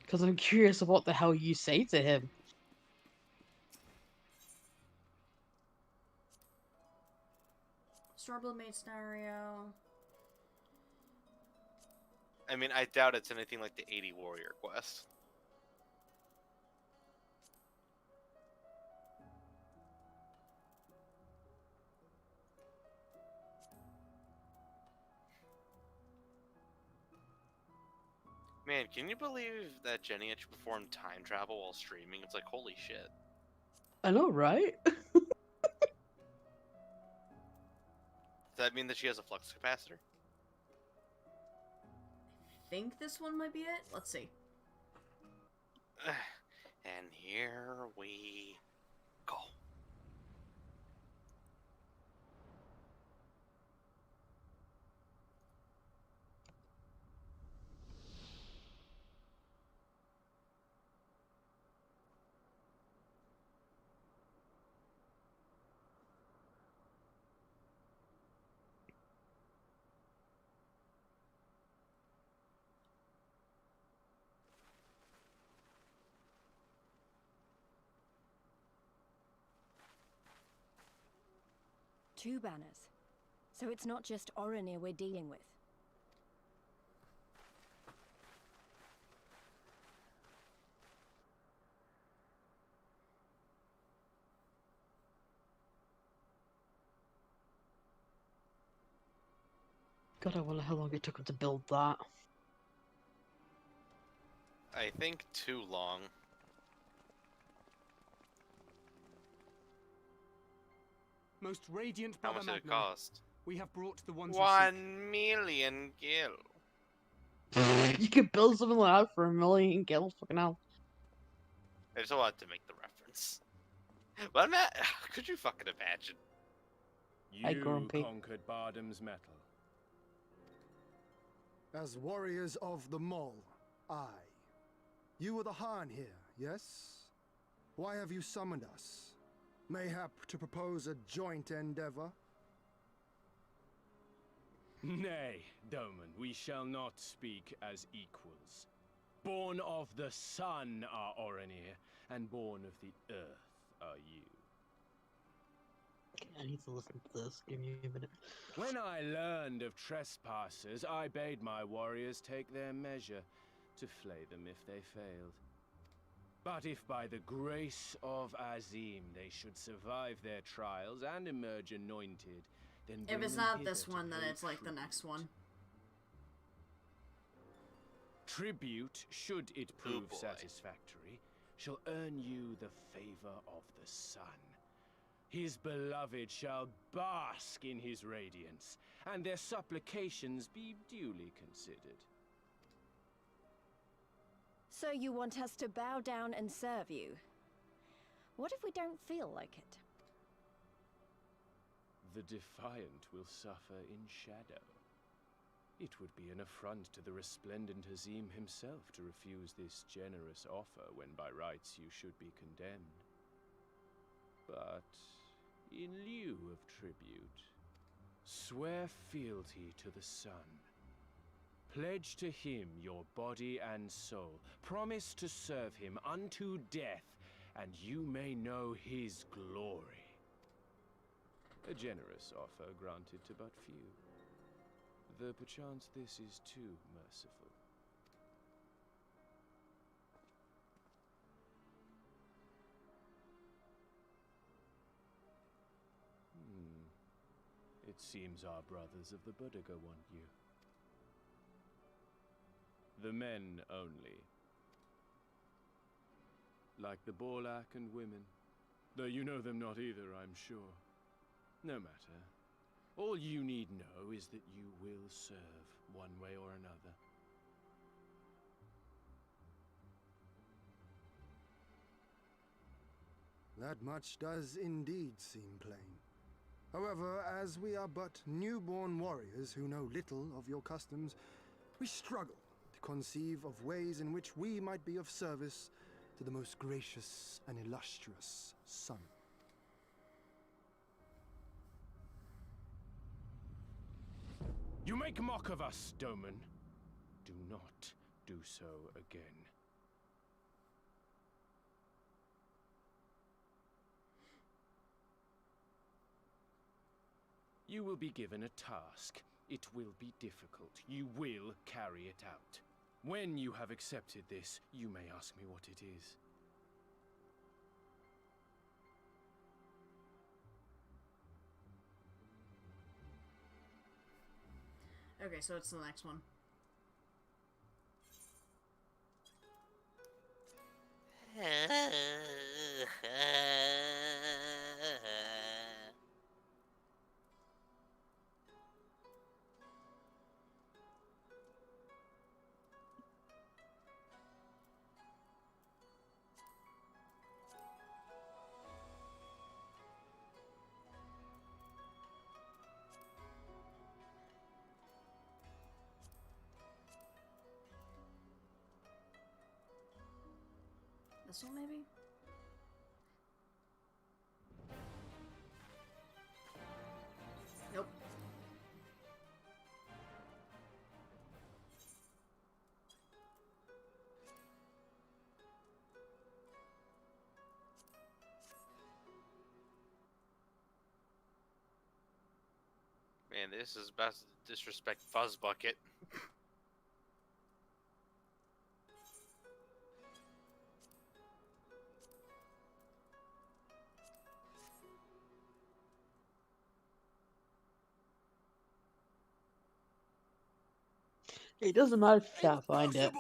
Because I'm curious of what the hell you say to him. Starblood Maid scenario. I mean, I doubt it's anything like the 80 Warrior quest. Man, can you believe that Jenny actually performed time travel while streaming? It's like, holy shit. I know, right? Does that mean that she has a flux capacitor? I think this one might be it. Let's see. And here we go. Two banners. So it's not just Oronir we're dealing with. God, I wonder how long it took him to build that. I think too long. Most radiant How Brother much did it Magna, cost? we have brought the ones who seek. 1 million gil. You could build something like that for 1 million gil, fucking hell. I just wanted to make the reference. But I'm not... Could you fucking imagine? You conquered Bardam's metal. As warriors of the Mole, aye. You are the Han here, yes? Why have you summoned us? Mayhap to propose a joint endeavor? Nay, Doman, we shall not speak as equals. Born of the sun are Oronir, and born of the earth are you. I need to listen to this. Give me a minute. When I learned of trespassers, I bade my warriors take their measure, to flay them if they failed. But if by the grace of Azim they should survive their trials and emerge anointed, then If it's not this one, then it's like the next one. Tribute, should it prove satisfactory, shall earn you the favor of the sun. His beloved shall bask in his radiance, and their supplications be duly considered. So you want us to bow down and serve you? What if we don't feel like it? The defiant will suffer in shadow. It would be an affront to the resplendent Hazim himself to refuse this generous offer when by rights you should be condemned. But in lieu of tribute, swear fealty to the sun. Pledge to him your body and soul. Promise to serve him unto death, and you may know his glory. A generous offer granted to but few. Though perchance this is too merciful. It seems our brothers of the Boudica want you. The men only. Like the Borlak and women. Though you know them not either, I'm sure. No matter. All you need know is that you will serve one way or another. That much does indeed seem plain. However, as we are but newborn warriors who know little of your customs, we struggle to conceive of ways in which we might be of service to the most gracious and illustrious sun. You make mock of us, Doman. Do not do so again. You will be given a task. It will be difficult. You will carry it out. When you have accepted this, you may ask me what it is. Okay, so it's the next one. This one, maybe? Nope. Man, this is about to disrespect Fuzzbucket. It doesn't matter if you can't find it.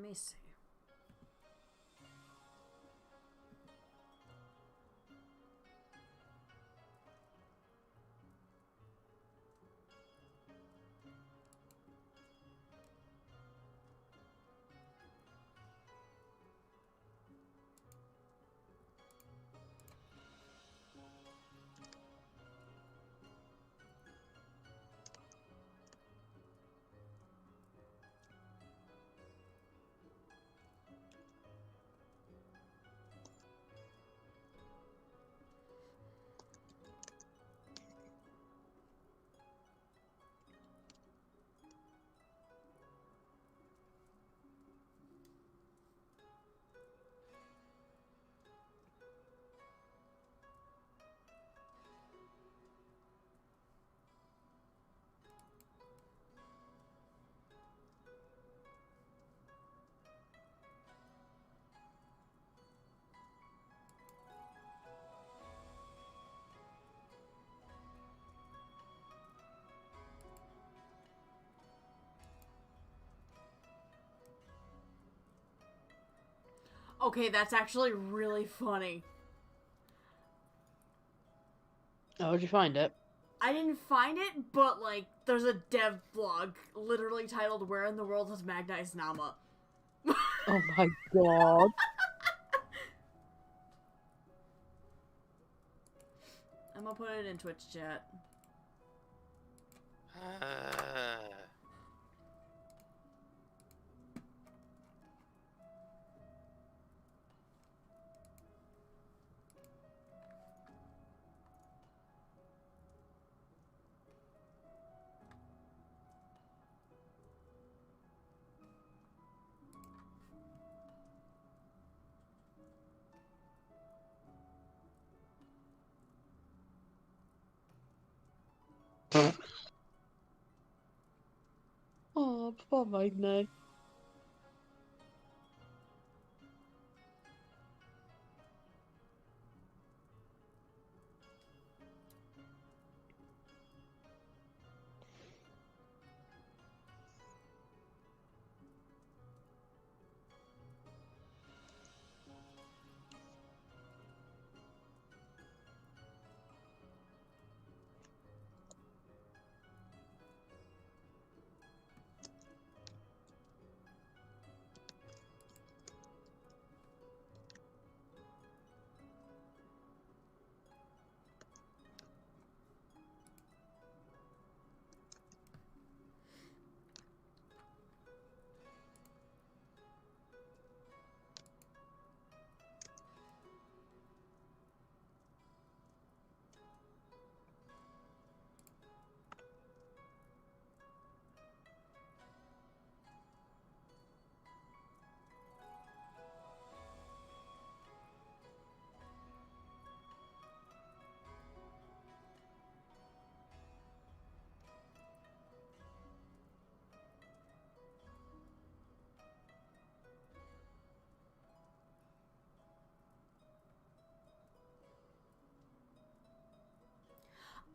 me see. Okay, that's actually really funny. Oh, did you find it? I didn't find it, but, like, there's a dev blog literally titled Where in the World Has Magnized Nama? Oh my god. I'm gonna put it in Twitch chat. Oh, poor Magna.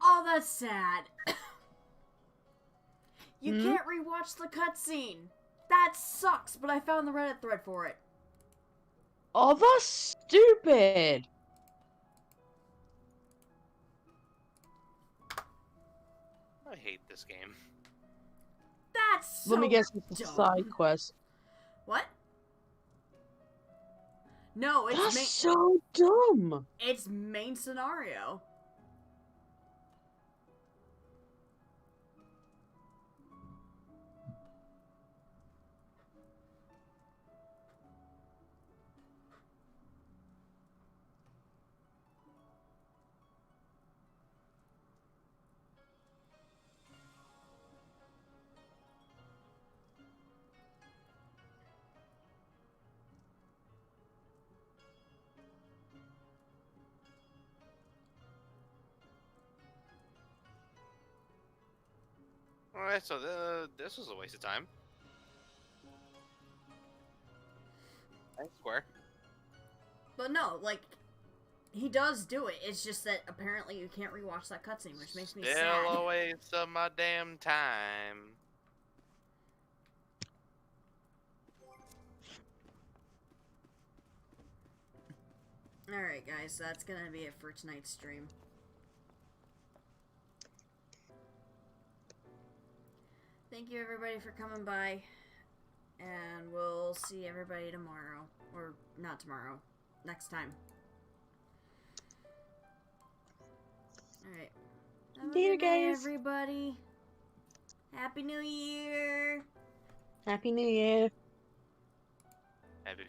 Oh, that's sad. You can't rewatch the cutscene. That sucks, but I found the Reddit thread for it. Oh, that's stupid. I hate this game. That's so Let me guess, it's a dumb. side quest. What? No, it's That's so dumb. It's main scenario. Alright, so this was a waste of time. Thanks, Square. But no, like, he does do it. It's just that apparently you can't rewatch that cutscene, which makes me sad. Still a waste of my damn time. Alright, guys, that's gonna be it for tonight's stream. Thank you, everybody, for coming by. And we'll see everybody tomorrow. Or, not tomorrow. Next time. Alright. Later, guys. Everybody. Happy New Year! Happy New Year. Happy